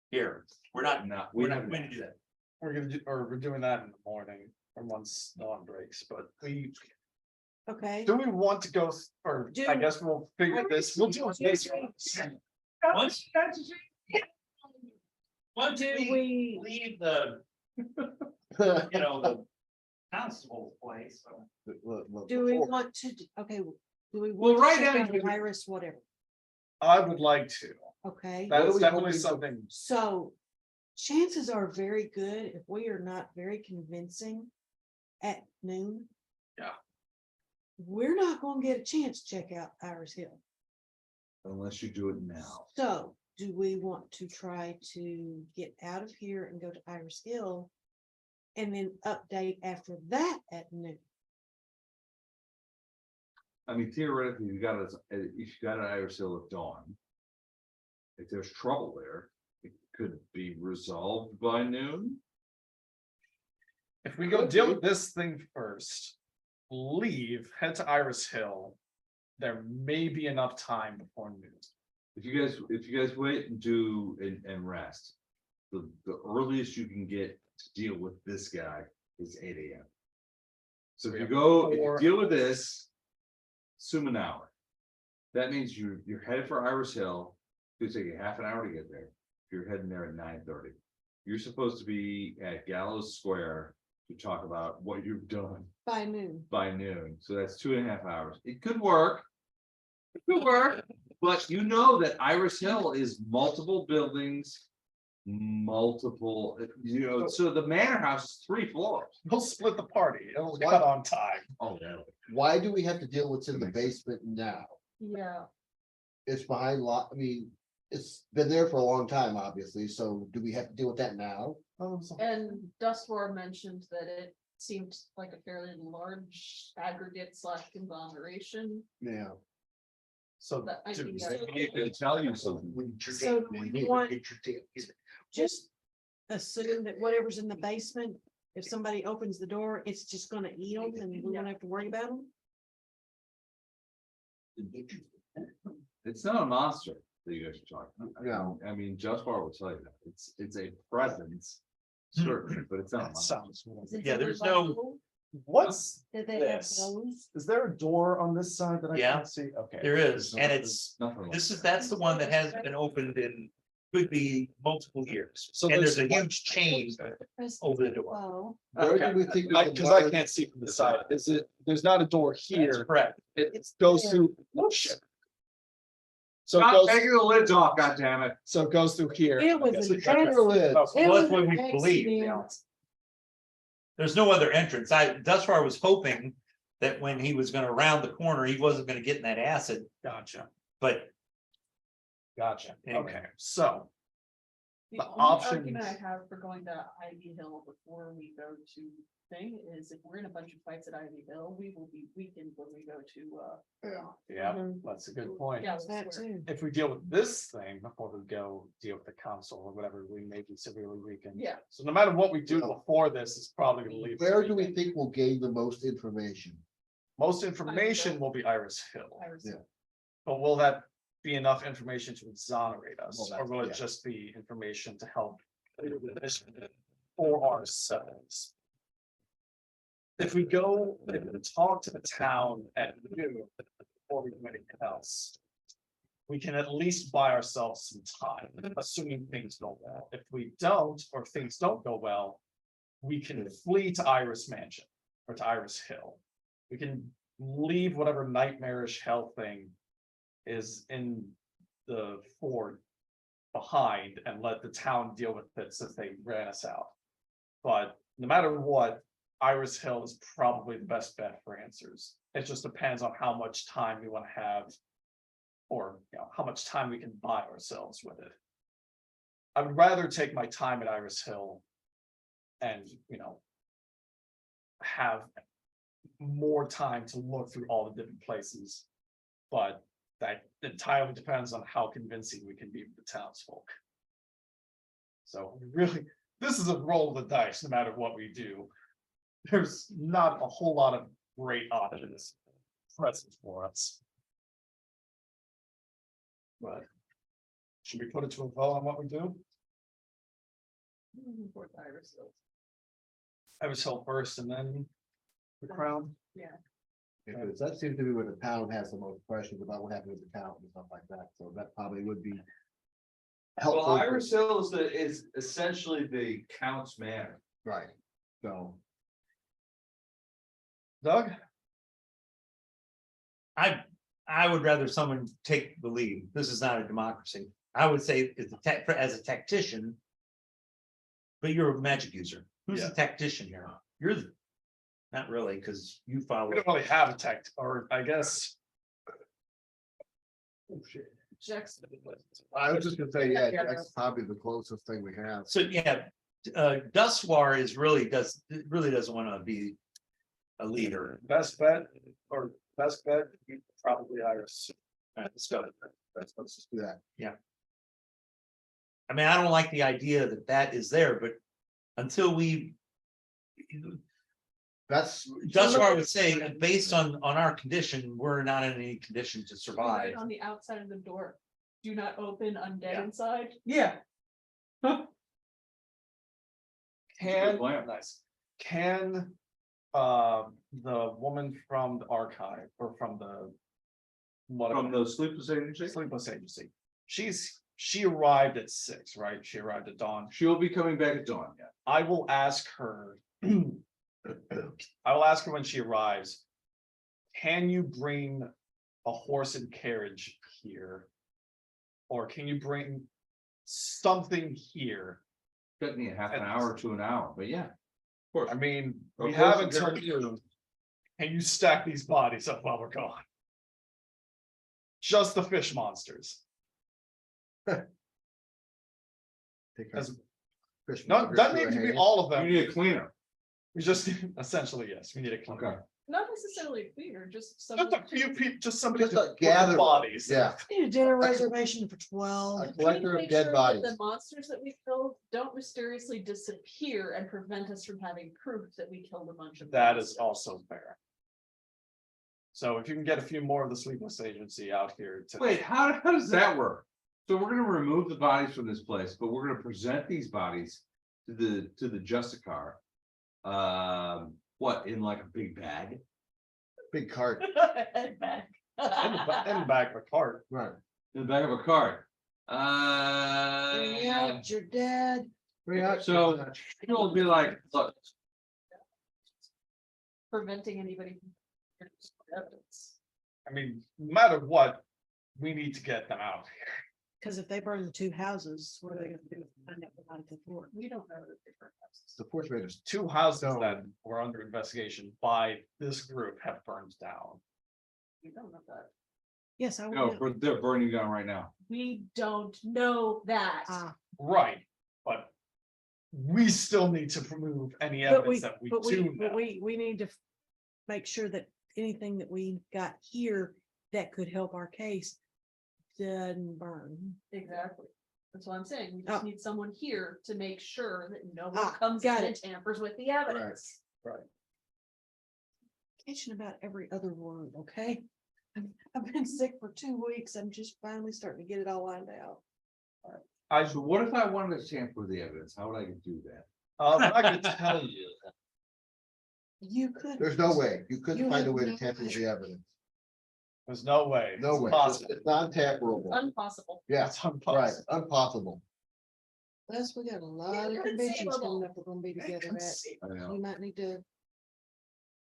here. We're not We going to do that. We're doing that in the morning or once dawn breaks, but Okay. do we want to go, or I guess we'll figure this, we'll do this. Once Do we we, leave the, the constable's place, so. do we want to, okay, do we? Well, want to right check now out you- Iris, whatever, I would like to. okay? What do That's we definitely hoping- something. So chances are very good if we are not very convincing at noon. Yeah. We're not gonna get a chance to check out Iris Hill. Unless you do it now. So do we want to try to get out of here and go to Iris Hill? And then update after that at noon? I mean, theoretically, if you got an Iris Hill at dawn. If there's trouble there, it could be resolved by noon. If we go deal with this thing first, leave, head to Iris Hill, there may be enough time before noon. If you guys wait and do and rest, the earliest you can get to deal with this guy is 8 AM. So if you deal with this, assume an hour. That means you're headed for Iris Hill. It'll take you half an hour to get there. You're heading there at 9:30. You're supposed to be at Gallows Square to talk about what you've done By noon. by noon. So that's 2.5 hours. It could work. It could work, but you know that Iris Hill is multiple buildings, multiple, so the manor house is 3 floors. We'll split the party. It'll What? cut on time. Oh, yeah. Why do we have to deal with what's in the basement now? Yeah, It's behind lot, I mean, it's been there for a long time, obviously, so do we have to deal with that now? and Dustmore mentioned that it seemed like a fairly large aggregate / conglomeration. Yeah. So That I think I can tell you something. So you want just assume that whatever's in the basement, if somebody opens the door, it's just gonna eat them and we don't have to worry about them? It's not a monster that you guys are talking about. No. I mean, Just Bar will tell you that. It's a presence. Certainly, but it's not. a that monster. sounds. Is Yeah, it there's like no- little? What's Did they have this? those? Is there a door on this side that I Yeah. can't see? Okay. There is, and it's, Nothing like this is, that. that's the one that has been opened in, could be multiple years. So And there's a one- huge chain over the door. Oh, Where do Okay. we think? we can Because I learn- can't see from the side. Is it, there's not a door That's here. correct. It goes through. Oh, shit. So it Stop goes, taking the lids off, goddammit. so it goes through here. it was Okay. an Turn your lid. Oh, It Well, was that's what an we believe, accident. There's no other entrance. Dustfar was hoping that when he was gonna round the corner, he wasn't gonna get in that acid, Gotcha, but gotcha. Anyway. Okay, so The The only options- argument I have for going to Ivy Hill before we go to thing is if we're in a bunch of fights at Ivy Hill, we will be weakened when we go to, yeah, Mhm. that's a good point. yeah. That too. If we deal with this thing before we go deal with the council or whatever, we may be severely weakened. Yeah, So no matter what we do before this, it's probably gonna leave. us Where do we weakened. think we'll gain the most information? Most information will be Iris Hill, I was. Yeah. but will that be enough information to exonerate us, Well, or will it yeah. just be information to help for ourselves? If we talk to the town at noon before we do anything else, we can at least buy ourselves some time, assuming things go well. If we don't, or if things don't go well, we can flee to Iris Mansion or to Iris Hill. We can leave whatever nightmarish hell thing is in the fort behind and let the town deal with it since they ran us out. But no matter what, Iris Hill is probably the best bet for answers. It just depends on how much time we want to have. Or, how much time we can buy ourselves with it. I would rather take my time at Iris Hill. And, have more time to look through all the different places. But that entirely depends on how convincing we can be with the townsfolk. So really, this is a roll of the dice, no matter what we do. There's not a whole lot of great options present for us. But should we put it to a vote on what we do? Fourth Iris Hill. Iris Hill first and then the crown. Because that seems to be where the town has the most questions about what happened with the town and stuff like that, so that probably would be. Well, helpful. Iris Hill is essentially the Count's Manor. Right, so. Doug? I would rather someone take the lead. This is not a democracy. I would say as a tactician. But you're a magic user. Who's the tactician here? You're the. Not really, because you follow. We don't really have a tech, or I guess. Jackson. I was just gonna say, yeah, that's probably the closest thing we have. So, yeah, Dustwar really doesn't want to be a leader. Best bet, probably Iris. All right, let's go. Let's just do that. I mean, I don't like the idea that is there, but until we. That's. Dustwar would say, based on our condition, we're not in any condition to Right survive. on the outside of the door. Do not open undead Yeah. inside. Yeah. Can, Nice. can, the woman from the archive or from the. Whatever. From the Sleepless Agency, Sleepless Agency. She arrived at 6, right? She arrived at dawn. she'll be coming back at dawn, yeah. I will ask her. I will ask her when she arrives. Can you bring a horse and carriage here? Or can you bring something here. Took me a half an hour to an hour, but yeah. I mean, Of we course have it's until noon. And you stack these bodies up while we're gone. Just the fish monsters. Take our As- fish No, markers doesn't to need our to be hand. all of You them. need a cleaner. We just, essentially, yes, we need a cleaner. Okay. Not necessarily a cleaner, just Just someone. a few people, just somebody Just to a look at gather, bodies. yeah, Need a dinner reservation for 12. a collector of Make dead sure that bodies. The monsters that we killed don't mysteriously disappear and prevent us from having proof that we killed a bunch of. That is monsters. also fair. So if you can get a few more of the Sleepless Agency out here to. Wait, how does that work? So we're gonna remove the bodies from this place, but we're gonna present these bodies to the Justicar. What, in like a big bag? Big cart, Head back. In the back of a cart. right. In the back of a cart. Bring out your dad. Bring out- So it'll be like, look, Preventing anybody. From evidence. I mean, no matter what, we need to get them out of here. Because if they burn the 2 houses, what are they gonna do? Find out about the 4. We don't know that they burnt houses. The force raiders. 2 houses So- that were under investigation by this group have burned down. We don't know that. Yes, I no, will. they're burning down right now. We don't know that. Ah, Right, but we still need to remove any But we, evidence that we but do we, but know. we need to make sure that anything that we got here that could help our case doesn't burn. Exactly. That's what I'm saying. We Oh. just need someone here to make sure that no one Ah, comes got in and it. tampers with the evidence. Catching about every other word, okay? I've been sick for 2 weeks. I'm just finally starting to get it all lined out. So what if I wanted to tamper with the evidence? How would I do that? I'm not gonna tell you. You could. There's no way, you couldn't You find a have way to no tamper with way. the evidence, There's no way. no It's way, impossible. it's non-tamperable, Impossible. yeah, It's right, impossible. impossible. Plus, we got a lot of conventions coming up. We're gonna be together at. I know. You might need to.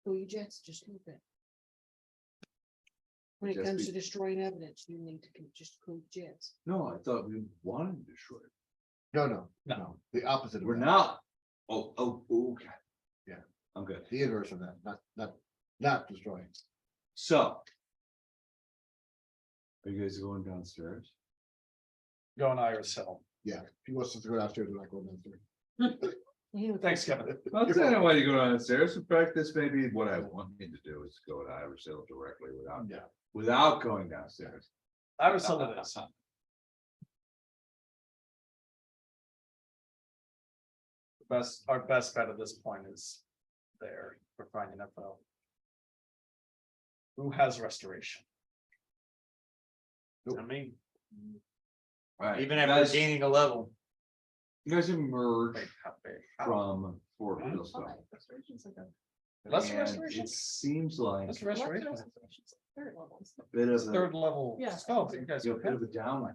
Cool your jets just a little bit. When it Just comes be- to destroying evidence, you need to just cool jets. No, I thought we wanted to destroy it. No, No. the opposite of We're that. not. Oh, okay. Yeah. I'm good. The inverse of that, not destroying. So. Are you guys going downstairs? Go on Iris Hill. Yeah, if he wants us to go downstairs, we're not going downstairs. Thanks, Kevin. I'll tell you why you go downstairs. In fact, this may be what I want you to do is go to Iris Hill directly without going downstairs. Iris Hill it is. Our best bet at this point is there. We're finding info. Who has restoration? I mean, Right. even you after guys, gaining a level. you guys emerge Wait, how big? How- from Fort Hailcourse. Okay, restoration's like a- Less and restoration? It seems like That's a restoration. restoration's like third levels. bit of Third a, level. Yeah. Oh, you guys you are know, bit of good. a down.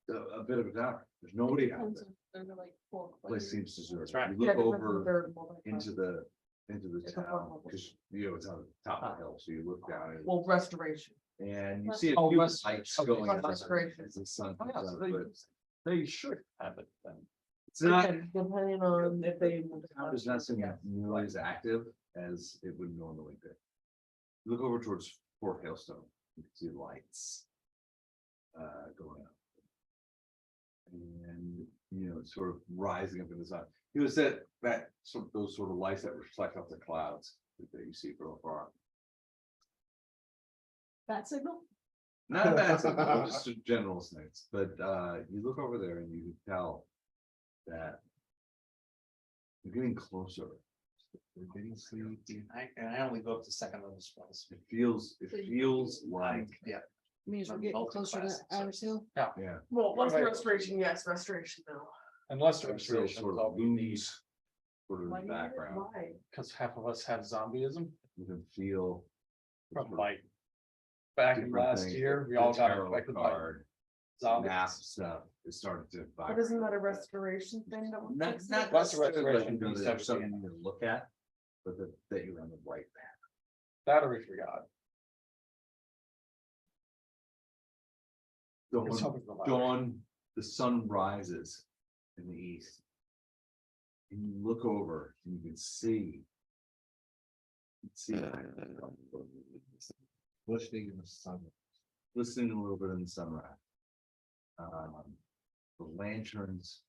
A bit of a down. There's nobody out Depends there. on- they're like four Place players. seems deserted. That's right. You Yeah, look it depends on over their mobile into the It's a town, level. because you know, it's on the top of the hill, so you look down and. Well, restoration. And you see a Oh, few rest- lights okay, going on restoration. as the sun Oh, comes yeah, so up, they- but They should have it then. it's not, Again, depending on if they. there's nothing Yeah. nearly as active as it would normally be. Look over towards Fort Hailstone, you can see lights going up. And, you know, sort of rising up in the sun. It was that sort of those sort of lights that reflect off the clouds that you see from afar. Bat signal? Not a bad thing, they're just a general sense, but you look over there and you can tell that you're getting closer. You're getting sleepy. I only go up to second level spells. It feels like, Means we're getting closer to Iris Hill. yeah. Well, once the Right. restoration, yes, restoration though. Unless the It feels restoration sort is all of we need, loose. Sort of Why in do the you need it? background, Why? because half of us have zombieism you can feel. from like. Back in different last things. year, we The all got tarot affected by card, zombies. mass stuff, it started to But vibrate. isn't that a restoration thing that? would Not, fix not it? That's a necessarily like, restoration you know, piece there's of something it. to look at, but that you're on the right path. That or we forgot. It's Dawn, helping the library. Dawn the sun rises in the east. And you look over and you can see. Listening in the sun. Listening a little bit in the sunrise. The lanterns.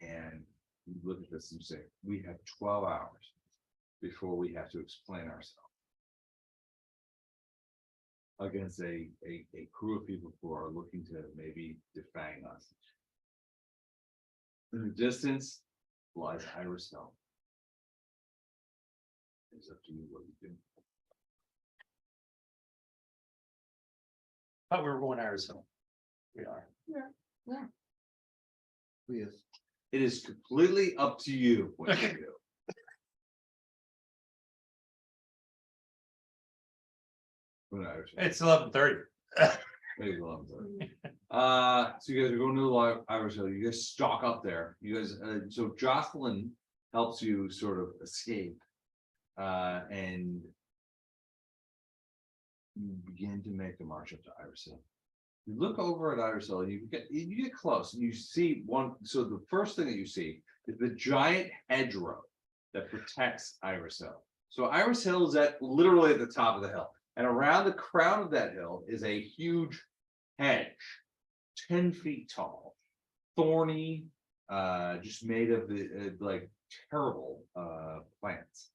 And you look at this and you say, we have 12 hours before we have to explain ourselves. Against a crew of people who are looking to maybe defang us. In the distance lies Iris Hill. It's up to you what you do. Thought we were going to Arizona. We are. Yes. It is completely up to you what you do. What Iris Hill? It's 11:30. Maybe 11:30. So you guys are going to the Irish Hill, you guys stalk up there, you guys, so Jocelyn helps you sort of escape. And you begin to make the march up to Iris Hill. You look over at Iris Hill, you get close and you see one, so the first thing that you see is the giant hedgerow that protects Iris Hill. So Iris Hill is literally at the top of the hill. And around the crown of that hill is a huge hedge, 10 feet tall, thorny, just made of the like terrible plants.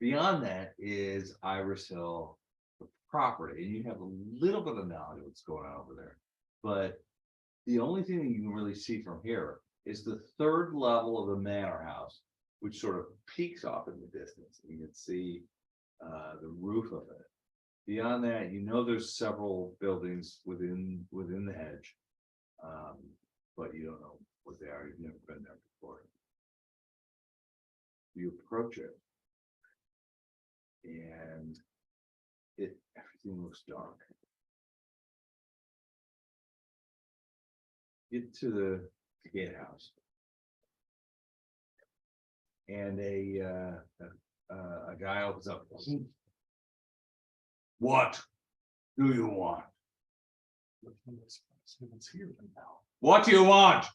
Beyond that is Iris Hill property, and you have a little bit of knowledge of what's going on over there. But the only thing that you can really see from here is the third level of the manor house, which sort of peaks off in the distance. You can see the roof of it. Beyond that, you know there's several buildings within the hedge, but you don't know what they are. You've never been there before. You approach it, and everything looks dark. Get to the gatehouse, and a guy opens up. What do you want? What do you want?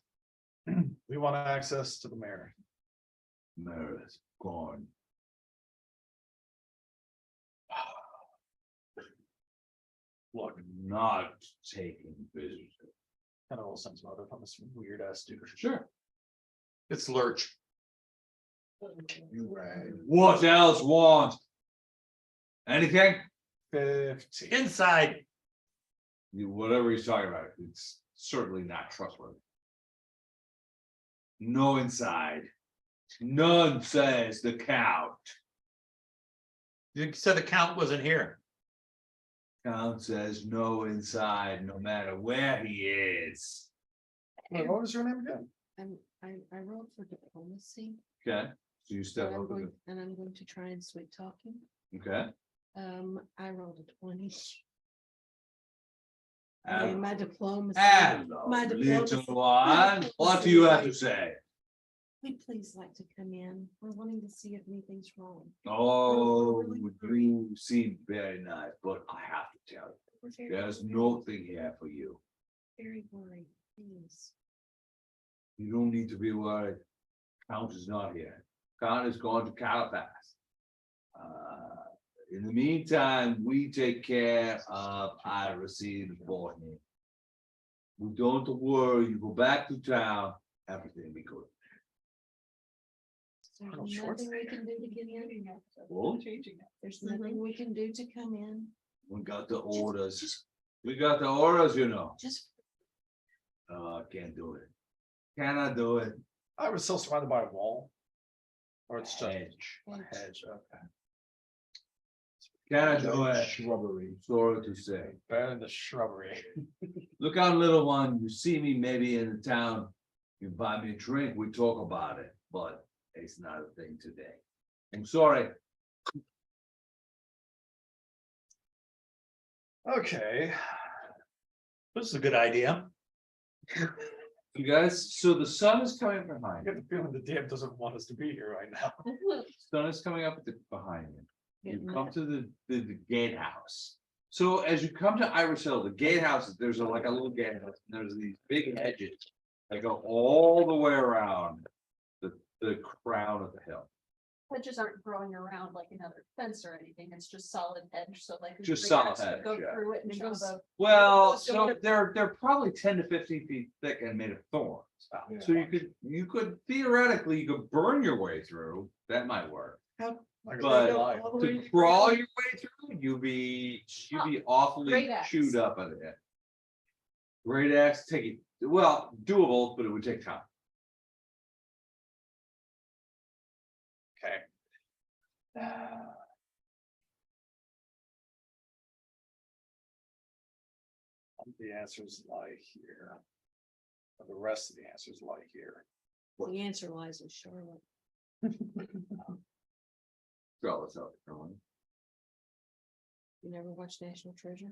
We want access to the mayor. Mayor is gone. Look, Not taking visitors. kind of all sense about it. I'm this weird ass dude. Sure. It's Lurch. You right. What else want? Anything? 15. Inside. Whatever he's talking about, it's certainly not trustworthy. No inside. None, says the count. You said the count wasn't here. Count says no inside, no matter where he is. Wait, what was your name again? I rolled for diplomacy. Okay, so you step And I'm over. going, and I'm going to try and sweet talk him. Okay. I rolled a 20. And My diplomacy. hello, My little diplomacy. one. What do you have to say? We'd please like to come in. We're wanting to see if anything's wrong. Oh, you seem very nice, but I have to tell you, We're very, there's nothing here for you. very worried, please. You don't need to be worried. Count is not here. Count is going to Calabash. In the meantime, we take care of Iris for him. We don't worry. You go back to town, everything will be good. There's Oh, sure. nothing we can do to get in. Well, There's nothing we can do to come in. we got the orders. We got the orders, you know. Just I can't do it. Cannot do it. I was still surrounded by a wall. Or it's just Hedge. a hedge, okay. Cannot do it. Shrubbery. Sorry to say. Better in the shrubbery. Look out, little one. You see me maybe in the town. You buy me a drink, we talk about it, but it's not a thing today. I'm sorry. Okay. This is a good idea. You guys, so the sun is coming I behind get you. the feeling the DM doesn't want us to be here right now. Sun is coming up behind you. You come to the gatehouse. So as you come to Irish Hill, the gatehouses, there's like a little gatehouse, and there's these big hedges. That go all the way around the crown of the hill. Hedges aren't growing around like another fence or anything, it's just solid hedge, so like. Just the solid grass would hedge, Go yeah. through it and show the. Well, Just so going to- they're probably 10 to 15 feet thick and made of thorns. So you could theoretically, you could burn your way through, that might work. How- But all the way to to- crawl your way through, you'd be awfully Great axe. chewed up at it. Great axe, take it, well, doable, but it would take time. Okay. The answers lie here. The rest of the answers lie here. The answer lies in Charlotte. Draw this out, Caroline. You never watched National Treasure?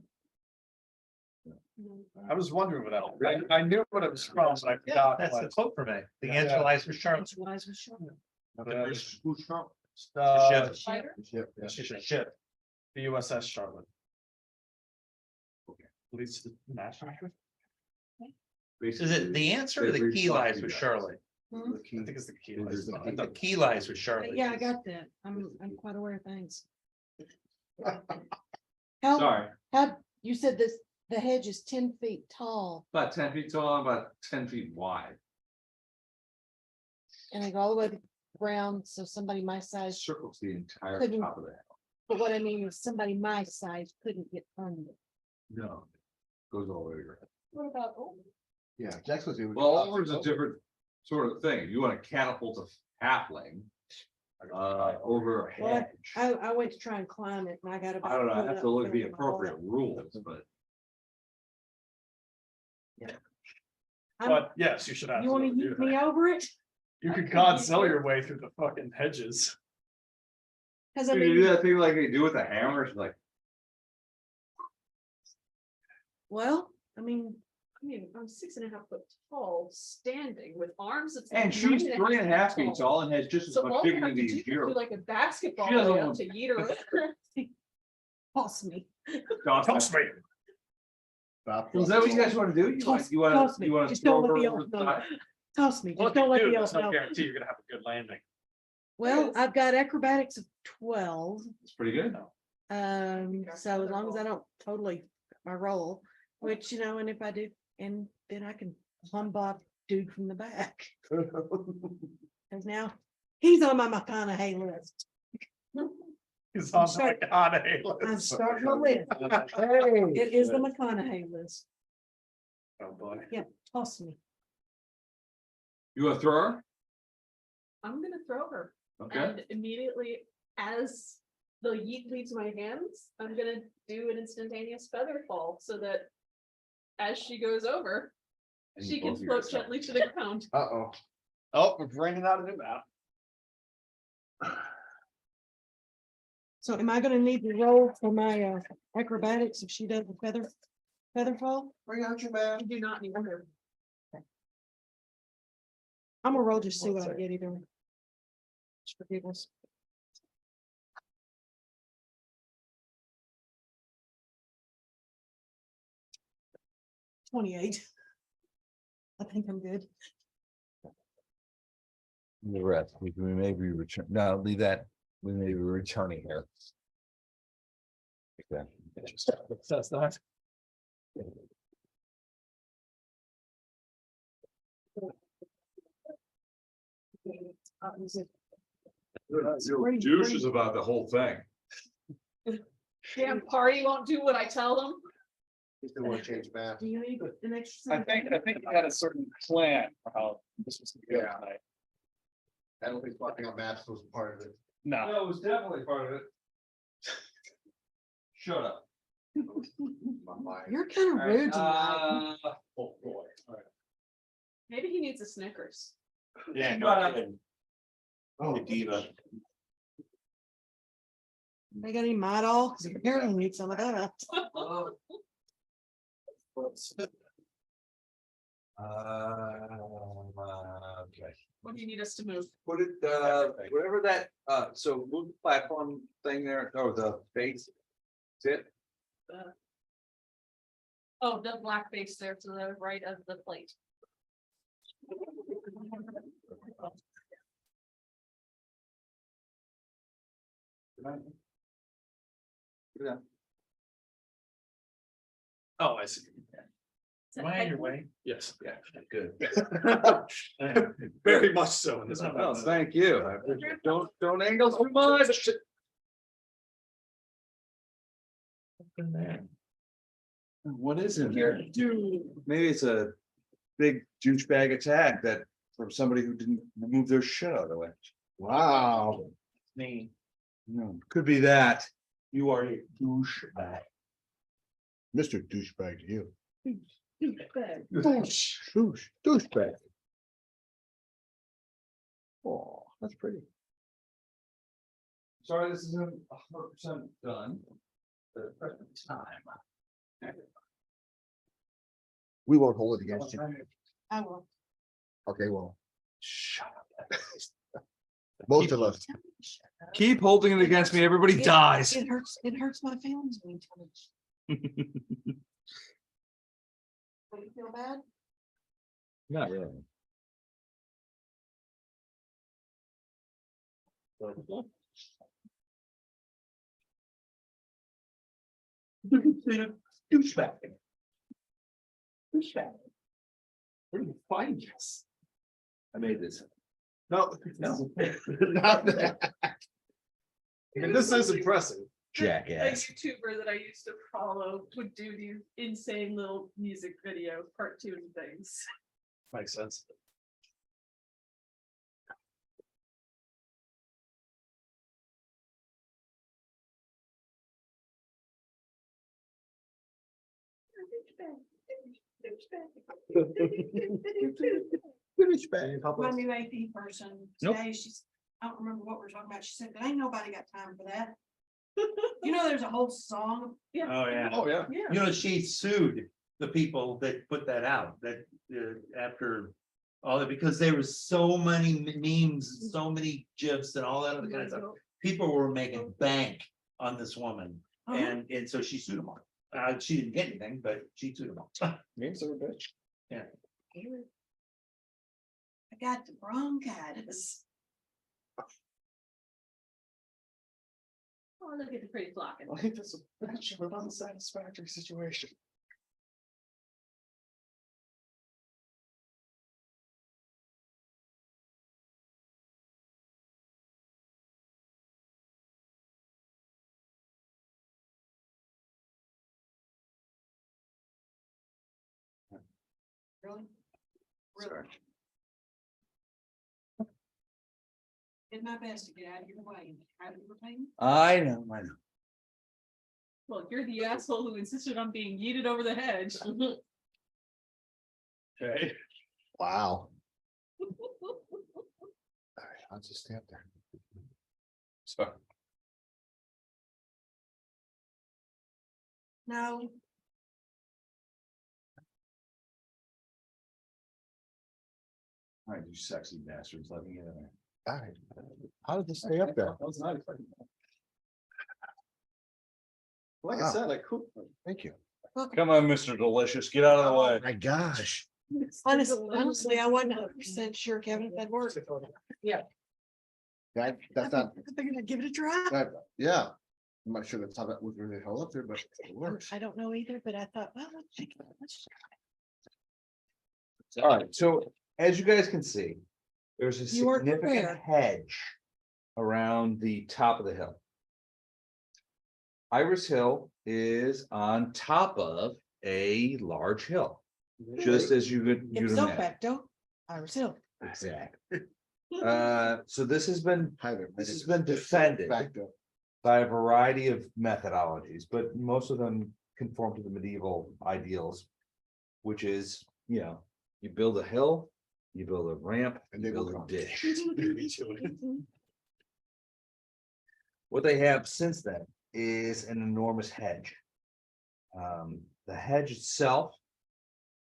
I was wondering what that, I knew what it was from, but I forgot. That's the what. quote for me. The Yeah. answer lies for Charlotte. Answer lies with Charlotte. The Spider? Ship, yeah. ship, the USS Charlotte. Leads to the national. Is it the answer or the key lies with Charlotte? I think it's the key. There's the The key lies with Charlotte. Yeah, I got that. I'm quite aware of things. How, Sorry, you said this, the hedge is 10 feet tall about 10 feet tall, about 10 feet wide. and they go all the way to the ground, so somebody my size, Circles the entire Couldn't- top of the hill. but what I mean is somebody my size couldn't get under. No. Goes all the way around. What about, oh, Yeah, Jack's was. Well, over's a different sort of thing. If you want to catapult a halfling over a Well, hedge. I went to try and climb it and I got about. I don't know, I pulled have up to look at the over my appropriate butt. rules, but But yes, you should You wanna absolutely do use me that. over it? You could Godzilla your way through the fucking hedges. Cause I you do mean, that thing like they do with the hammer, it's like, well, I mean, I'm 6.5 foot tall, standing with arms. That's and like she's 9.5 3.5 feet tall and has just as So much all you bigger have than to these do is do zero. like a basketball She doesn't layout want- to eat her. toss me. Toss me. Stop. Is that what you guys want to do? Toss You toss me. want to Just throw don't let her me over off the know. side? Toss me, Well, just don't let me there's else no know. guarantee you're gonna have a good landing. Well, is. I've got acrobatics of 12. It's pretty good. So as long as I don't totally my roll, which, you know, and if I do, and then I can Plumb-Bob dude from the back. Cause now he's on my McConaghy list. He's on Start- the McConaughey I'm list. starting a list. It is the McConaghy list. Oh, boy. Toss me. You want to throw her? I'm gonna throw her. Okay, And immediately as the yeet leaves my hands, I'm gonna do an instantaneous feather fall so that as she goes over, And she you can both of you float guys- gently to the ground. Uh-oh. Oh, we're bringing out a new map. So am I gonna need to roll for my acrobatics if she does the feather fall? Bring out your man. You do not need her. I'm gonna roll just see what I get either. way. Just for giggles. $28. I think I'm good. The rest, we may be return, no, leave that, we may be returning here. Okay. That's that. Your douche is about the whole thing. Damn party won't do what I tell them. You still want to change math? Do you need an extra? I think you had a certain plan for how this was gonna go Yeah. tonight. I don't think swapping out maps was part of it. No, No, it was definitely part of it. Shut up. My mind. You're kind of rude tonight. oh, boy. All right. Maybe he needs a Snickers. Yeah, no kidding. Oh, Diva. They got any mod all? Cause apparently we need some of that. Okay. What do you need us to move? Put it, whatever that, so move the platform thing there, or the base. That's it. Oh, the black face there to the right of the plate. Oh, I see. Am I on your way? Yes, yeah, Good. very much so in this. Oh, thank you. Don't angle too much. What is in here? Maybe it's a big douchebag attack that from somebody who didn't move their shit out of the way. Wow, Me, No, could be that. you are a douchebag. Mr. Douchebag to you. Douchebag. Douchebag. Oh, that's pretty. Sorry, this isn't 100% done. The present time. We won't hold it against you. I will. Okay, well, Shut up. most of us. Keep holding it against me, everybody dies. It hurts my feelings when you tell me. Do you feel bad? Not really. Douchebag. Where do you find this? I made this. No. Not that. I mean, this is impressive. A Jackass. YouTuber that I used to follow would do these insane little music video cartoon things. Makes sense. My new AP person Nope. today, I don't remember what we're talking about. She said, there ain't nobody got time for that. You know, there's a whole song. Oh, yeah. Oh, yeah. Yeah. You know, she sued the people that put that out, that after all that, because there was so many memes, so many GIFs and all that other kind of stuff. People were making bank on this woman, Uh-huh. and so she sued them all. She didn't get anything, but she sued them all. Memes are a bitch. I got the bronchitis. Oh, look at the pretty flocking. I think that's a bitch of an unsatisfactory situation. Really? Sorry. Did my best to get out of your way. Out of your pain. I know. Well, you're the asshole who insisted on being yeeted over the hedge. Okay. Wow. All right, I'll just stand there. Sorry. No, All right, you sexy bastards, let me get in there. All right. How did this stay up there? That was nice. Like I Wow. said, I cooked. Thank you. Come on, Mr. Delicious, get out of the way. My gosh. honestly, I wasn't 100% sure, Kevin, if that worked. That's not, I figured I'd give it a try. yeah. I'm not sure that's how that was really held up there, but it works. I don't know either, but I thought, well, let's All right, so as you guys can see, there's a You weren't significant prepared. hedge around the top of the hill. Iris Hill is on top of a large hill, just as you could. you'd Ipso imagine. facto, Iris Hill. Exactly. So this has been This has been defended. By a variety of methodologies, but most of them conform to the medieval ideals. Which is, you know, you build a hill, you build a ramp, And you they will build a come. ditch. What they have since then is an enormous hedge. The hedge itself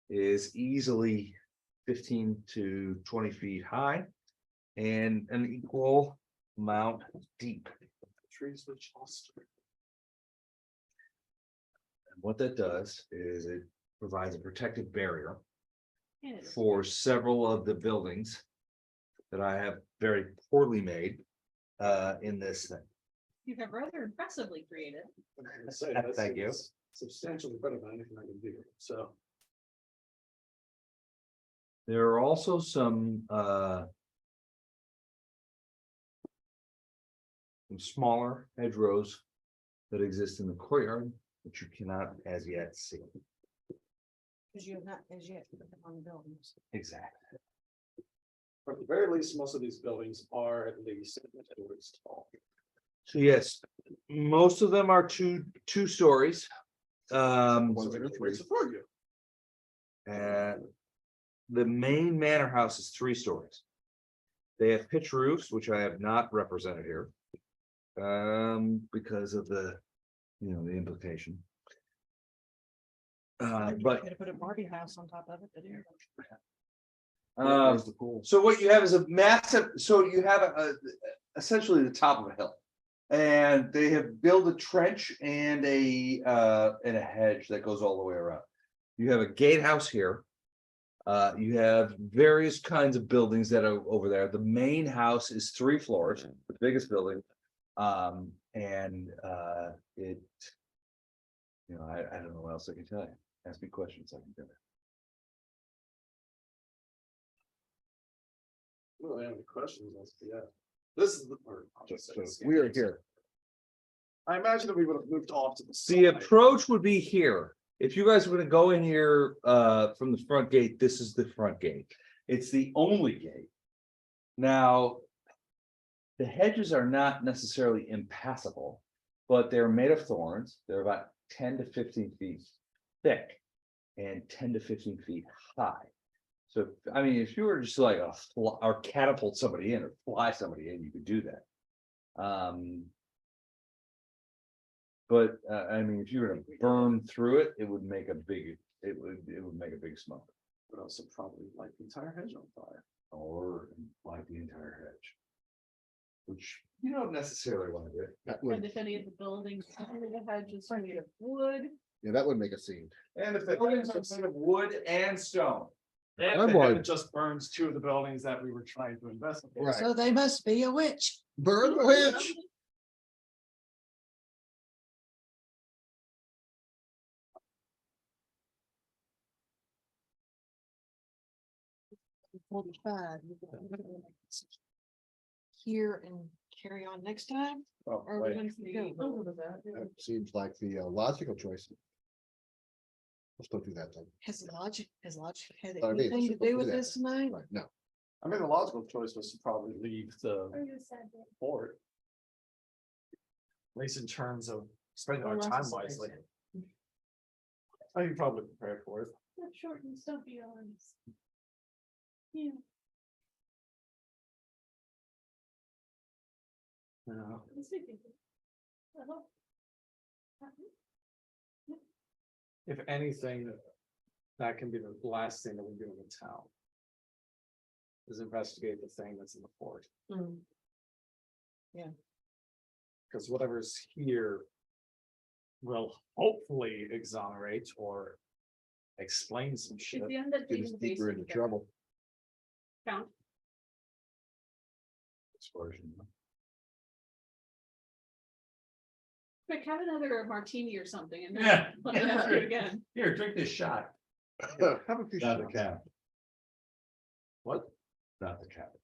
is easily 15 to 20 feet high and an equal amount deep. Trees which lost. What that does is it provides a protective barrier Yes. for several of the buildings that I have very poorly made in this thing. You have rather impressively created. Thank you. Substantially better than anything I can do, so. There are also some smaller hedgerows that exist in the courtyard, which you cannot as yet see. Cause you have not as yet put them on the buildings. Exactly. Or at the very least, most of these buildings are at least tall. So yes, most of them are two stories. Ones that are three. Support you. And the main manor house is 3 stories. They have pitch roofs, which I have not represented here. Because of the, the implication. But Could have put a Barbie house on top of it, but here. Um, so what you have is a massive, so you have essentially the top of a hill. And they have built a trench and a hedge that goes all the way around. You have a gatehouse here. You have various kinds of buildings that are over there. The main house is 3 floors, the biggest building. And it, I don't know what else I can tell you. Ask me questions, I can tell you. Really have any questions? Yeah. This is the part. So we are here. I imagine that we would have moved off to the The side. approach would be here. If you guys were gonna go in here from the front gate, this is the front gate. It's the only gate. Now, the hedges are not necessarily impassable, but they're made of thorns. They're about 10 to 15 feet thick and 10 to 15 feet high. So, I mean, if you were just like or catapult somebody in or fly somebody in, you could do that. But I mean, if you were to burn through it, it would make a big, it would make a big smoke. But also probably light the entire hedge on fire. Or light the entire hedge. Which you don't necessarily want to do. That And would, if any of the buildings, under the hedges are made of wood. yeah, that would make a scene. And if the buildings are made of wood and stone. And I'm the like- heaven just burns 2 of the buildings that we were trying to investigate. Right. So they must be a witch. Burn the witch. Here and carry on next time, Oh, or we're wait. going to go. That seems like the logical choice. Let's don't do that then. Has logic had I mean, anything to let's don't do with that. this tonight? Right, no. I mean, the logical choice was to probably leave the fort. At least in terms of spending our time wisely. I think you're probably prepared for it. Not short and stumpy arms. Yeah. Yeah. let's see. Uh-huh. If anything, that can be the last thing that we do in the town. Is investigate the thing that's in the fort. Mm. Because whatever's here. Will hopefully exonerate or explain some shit. If you end up Get digging us the deeper basement, into trouble. count. Explosion. Quick, have another martini or something and Yeah. then let me ask you again. Here, drink this shot. Have a few Not the shots. cap, What? not the cap.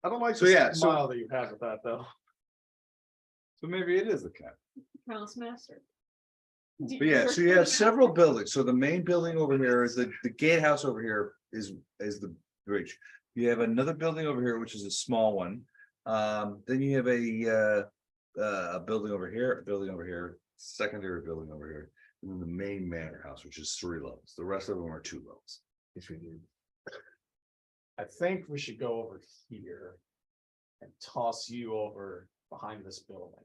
I don't like So, the yeah, so- smile that you had with that, though. So maybe it is the cap. House master. But yeah, so you have several buildings. So the main building over here is the gatehouse over here is the bridge. You have another building over here, which is a small one. Then you have a building over here, a building over here, secondary building over here. And then the main manor house, which is 3 levels. The rest of them are 2 levels. I think we should go over here. And toss you over behind this building.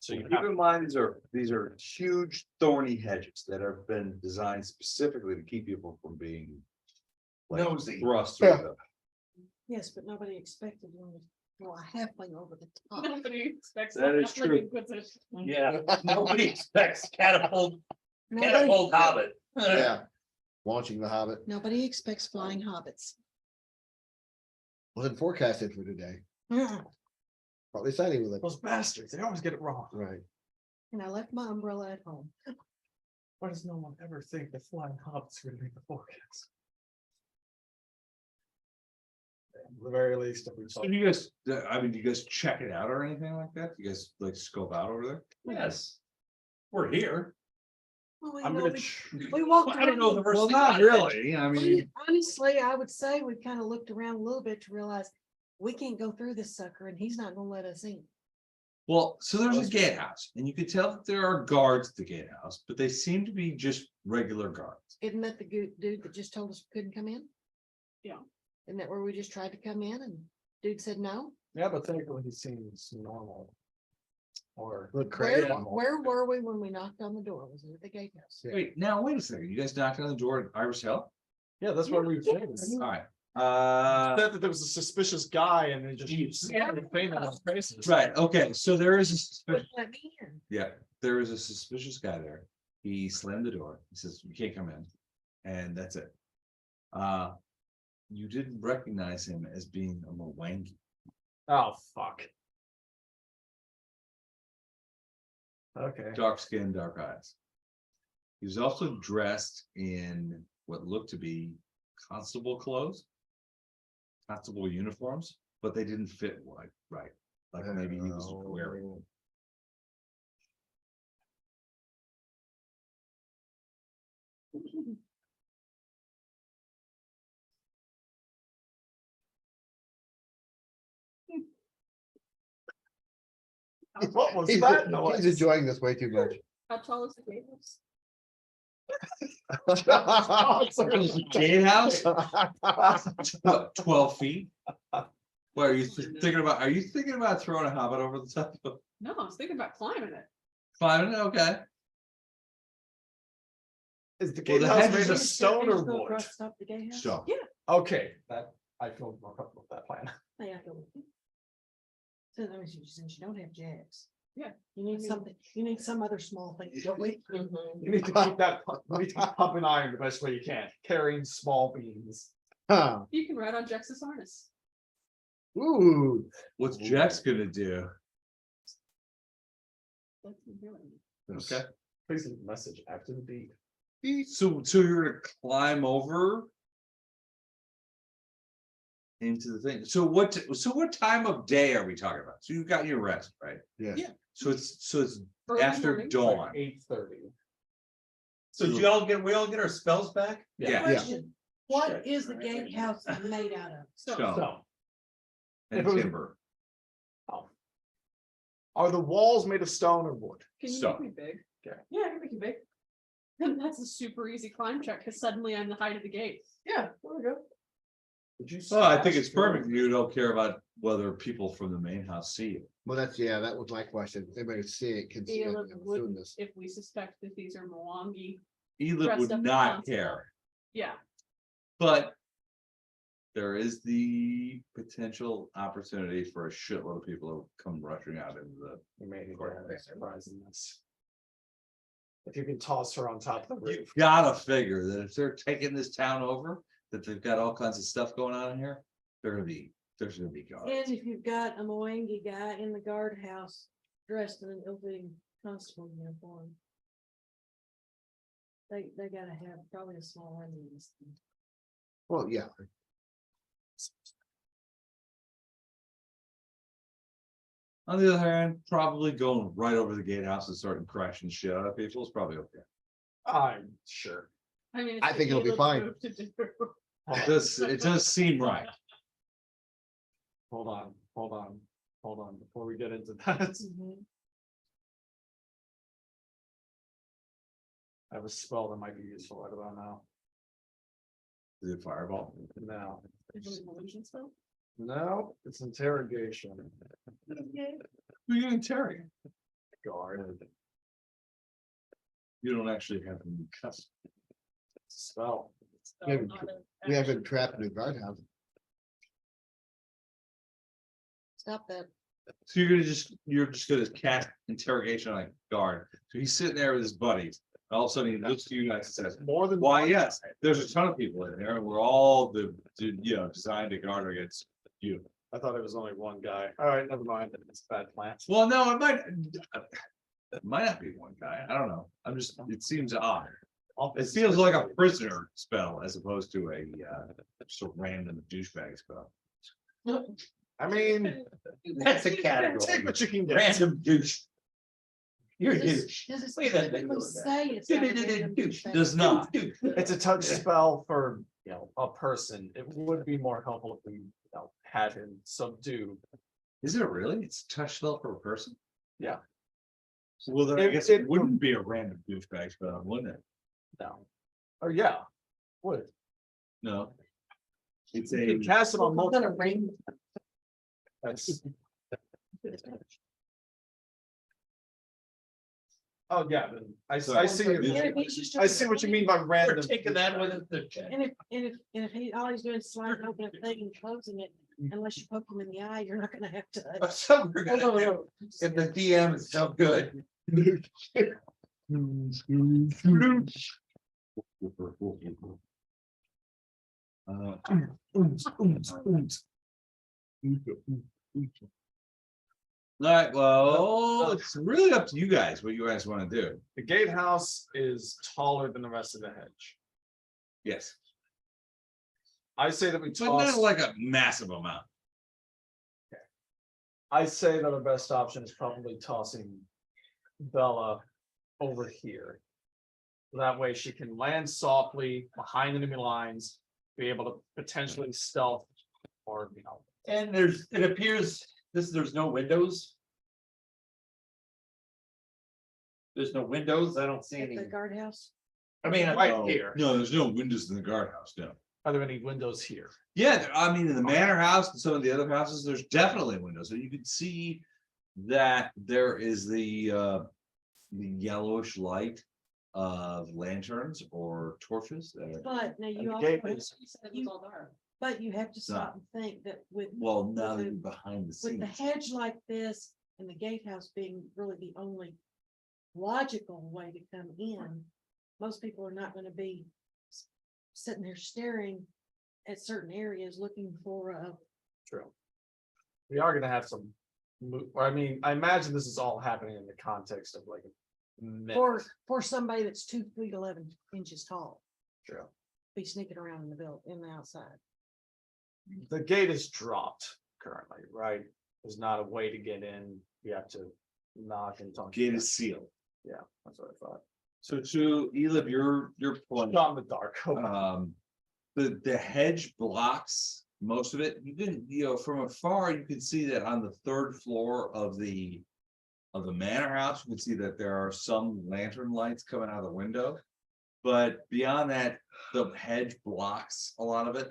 So you Keep have, in mind, these are huge thorny hedges that have been designed specifically to keep people from being like Nosy. thrust through them. Yes, but nobody expected one Well, halfway over the top. Nobody expects. That is living true. position. Yeah, nobody expects catapult Nobody, hobbit. Yeah. Launching the Hobbit nobody expects flying hobbits. wasn't forecasted for today. Mm. Probably sunny with it. Those bastards, they always get it wrong. Right. And I left my umbrella at home. Why does no one ever think that flying hobbits are gonna be the forecast? At the very least, if we So talk. do you guys, I mean, do you guys check it out or anything like that? You guys like scope out over there? Yes. We're here. Well, I'm you know, gonna. we walked I don't know the around. first Well, thing not about it. really, I mean, Honestly, I would say we kind of looked around a little bit to realize we can't go through this sucker and he's not gonna let us in. well, so there's a gatehouse and you could tell that there are guards at the gatehouse, but they seem to be just regular guards. Isn't that the dude that just told us we couldn't come in? Yeah. Isn't that where we just tried to come in and dude said no? Yeah, but technically he seems normal. Or. Look crazy. Where were we when we knocked on the door? Was it at the gatehouse? Yeah. Wait, now, wait a second, you guys knocked on the door at Iris Hill? Yeah, that's what we were saying. Alright, Said that there was a suspicious guy and they just. Painted on faces. right, okay, so there is a suspicious, Wouldn't let me in. yeah, there is a suspicious guy there. He slammed the door, he says, you can't come in, and that's it. You didn't recognize him as being a Mwangi. Oh, fuck. Okay. Dark skin, dark eyes. He was also dressed in what looked to be constable clothes. Constable uniforms, but they didn't fit right. Like maybe he was wearing. What was He's that he's noise? enjoying this way too much. How tall is the gatehouse? Gatehouse? What, 12 feet? What are you thinking about? Are you thinking about throwing a hobbit over the top of No, I was thinking about climbing it. climbing? Okay. Is the Well, the gatehouse hedges made are of stone or There's no wood? crust up the gatehouse? So, Okay, that, I feel more comfortable with that plan. Yeah, I go with you. So that means since you don't have jacks. Yeah. You need something, you need some other small thing, don't we? You need to keep that, you need to keep pumping iron the best way you can, carrying small beams. Huh. You can ride on Jex's harness. Ooh. what's Jack's gonna do? That's really- Okay. Please leave a message after the beep. So you're gonna climb over into the thing. So what time of day are we talking about? So you've got your rest, right? Yeah. Yeah. So it's Early after morning. dawn. 8:30. So we all get our spells back? Yeah. Question, what is the gatehouse made out of? So, Stone So, and if it was- timber. are the walls made of stone or wood? can you Stop. make me big? Okay. Yeah, I can make you big. And that's a super easy climb check, because suddenly I'm the height of the gate. Yeah, there we go. Would you? Oh, I think it's smash through- perfect. You don't care about whether people from the main house see you. Well, that was my question. If anybody see it, can see it. Caleb I'm doing wouldn't, this. if we suspect that these are Mwangi. Elip Dressed would up as not constable. care, Yeah, but there is the potential opportunity for a shitload of people to come rushing out into the. You made me very surprised in this. If you can toss her on top of the You roof. gotta figure that if they're taking this town over, that they've got all kinds of stuff going on in here, there's gonna be guards. And if you've got a Mwangi guy in the guardhouse dressed in an ill-fitting constable uniform. They gotta have probably a small army in this thing. Well, yeah. On the other hand, probably going right over the gatehouse and starting crashing shit out of people is probably okay. I'm sure. I mean. I it's think it'll be Caleb's fine. move to do. It does seem right. Hold on, before we get into that. I have a spell that might be useful right about now. Is it fireball? No, Is it an illusion spell? no, it's interrogation. Who you interrogate? Guard. You don't actually have any custom. Spell. So Yeah, not a We action. haven't trapped in a guardhouse. Stop that. So you're just gonna cast interrogation on a guard. So he's sitting there with his buddies. All of a sudden he looks to you guys and says, More than. why, one yes, guy. there's a ton of people in there and we're all designed to guard against you. I thought it was only one guy. All right, never mind. It's a bad plan. Well, no, it might not be one guy. I don't know. It seems odd. It feels like a prisoner spell as opposed to a just a random douchebag spell. I mean, That's a take category. what you can get. Random douche. You're a douche. Does it Look at that specifically thing. say it's not a random douchebag? Does not. It's a touch spell for, a person. It would be more helpful if we, had him subdue. Is it really? It's a touch spell for a person? Yeah. Well, then I guess it wouldn't be a random douchebag spell, wouldn't it? No. Or yeah, would. No. It's You a, can cast it on We're gonna multiple. ring. That's- Oh, yeah, then I see, I see what you mean by We're random. taking that with it. And if he, all he's doing is sliding open a thing and closing it, unless you poke him in the eye, you're not gonna have to. So we're gonna do, if the DM is so good. Alright, well, it's really up to you guys, what you guys wanna do. The gatehouse is taller than the rest of the hedge. Yes, I say that we but not toss, like a massive amount. I say that our best option is probably tossing Bella over here. That way she can land softly behind enemy lines, be able to potentially stealth or, And it appears there's no windows. There's no windows. I don't see At any. the guardhouse. I mean, right here. No, there's no windows in the guardhouse, no. Are there any windows here? Yeah, I mean, in the manor house and some of the other houses, there's definitely windows, so you can see that there is the yellowish light of lanterns or torches that are, But now And you the also, gate but you have to stop and think that with. well, now that with you're the- behind the With the scenes. hedge like this and the gatehouse being really the only logical way to come in, most people are not gonna be sitting there staring at certain areas looking for a. True. We are gonna have some, I mean, I imagine this is all happening in the context of like. For somebody that's 2 feet 11 inches tall, True. be sneaking around in the outside. The gate is dropped currently, right? There's not a way to get in. You have to knock and talk. Gate is sealed. Yeah, that's what I thought. So to Elif, your point, Shot in the dark. the hedge blocks most of it. You can, from afar, you can see that on the third floor of the manor house, you can see that there are some lantern lights coming out of the window. But beyond that, the hedge blocks a lot of it.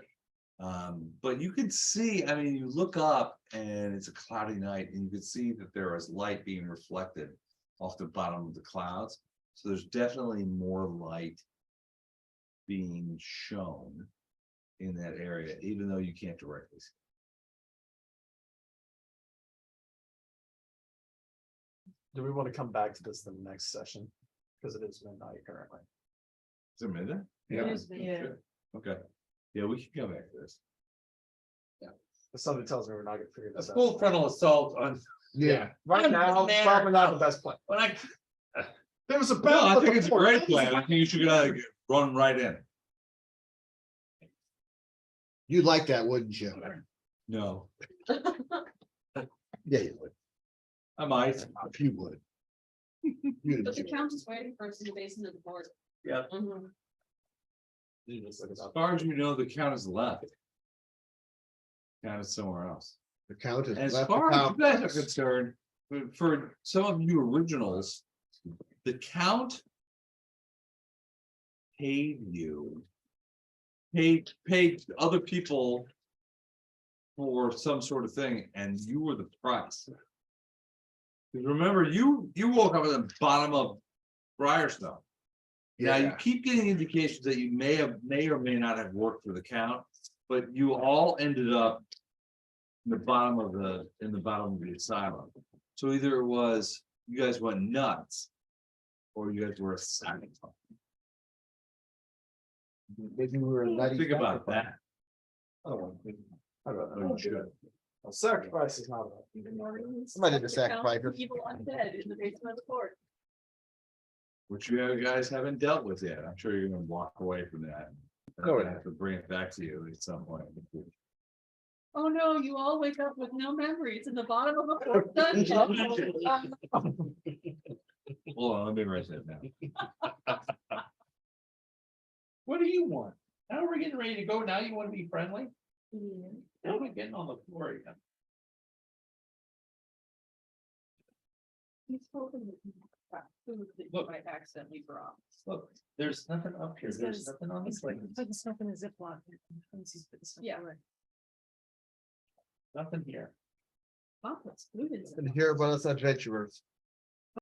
But you can see, I mean, you look up and it's a cloudy night and you can see that there is light being reflected off the bottom of the clouds. So there's definitely more light being shown in that area, even though you can't directly see. Do we want to come back to this in the next session? Because it is midnight currently. Is it midnight? It is midnight. Sure. Okay, yeah, we can come back to this. If somebody tells me we're not gonna figure A this out. full frontal assault on. Yeah, Right now, Man. probably not the best plan. When I, There was a No, battle. I with think the it's a fort. great plan. I think you should run right in. you'd like that, wouldn't you? No, Yeah, you would, I might. if you would. You'd But the enjoy it. count is waiting for us in the basement of the board. Yeah. Mhm. As far as you know, the count is left. Count is somewhere else. The count is. As left the far as you count. guys are concerned, for some of you originals, the count paid you. Paid other people for some sort of thing, and you were the price. 'Cause remember, you woke up at the bottom of Briarstone. Now, you Yeah, keep getting indications that you may or may not have worked for the count, but you all ended up The bottom of in the bottom of the asylum. So either it was, you guys went nuts. Or you guys were assigning something. Maybe we were. nutty Think about sacrifice. that. Oh, I don't Oh, know. you should. A sacrifice is not. Somebody did a sacrifice. Evil undead in the basement of the fort. Which you guys haven't dealt with yet. I'm sure you're gonna walk away from that. No, I have to bring it back to you at some point. Oh no, you all wake up with no memories in the bottom of a fort dungeon. Hold on, let me write that down. What do you want? Now we're getting ready to go. Now you want to be friendly? Now we're getting on the floor again. He's hoping that you got food that you Look. might accidentally drop. Look, there's nothing up here. There's nothing on this list. Putting stuff in a Ziploc. Yeah. Nothing here. Wow, that's food in And hear about us adventurers.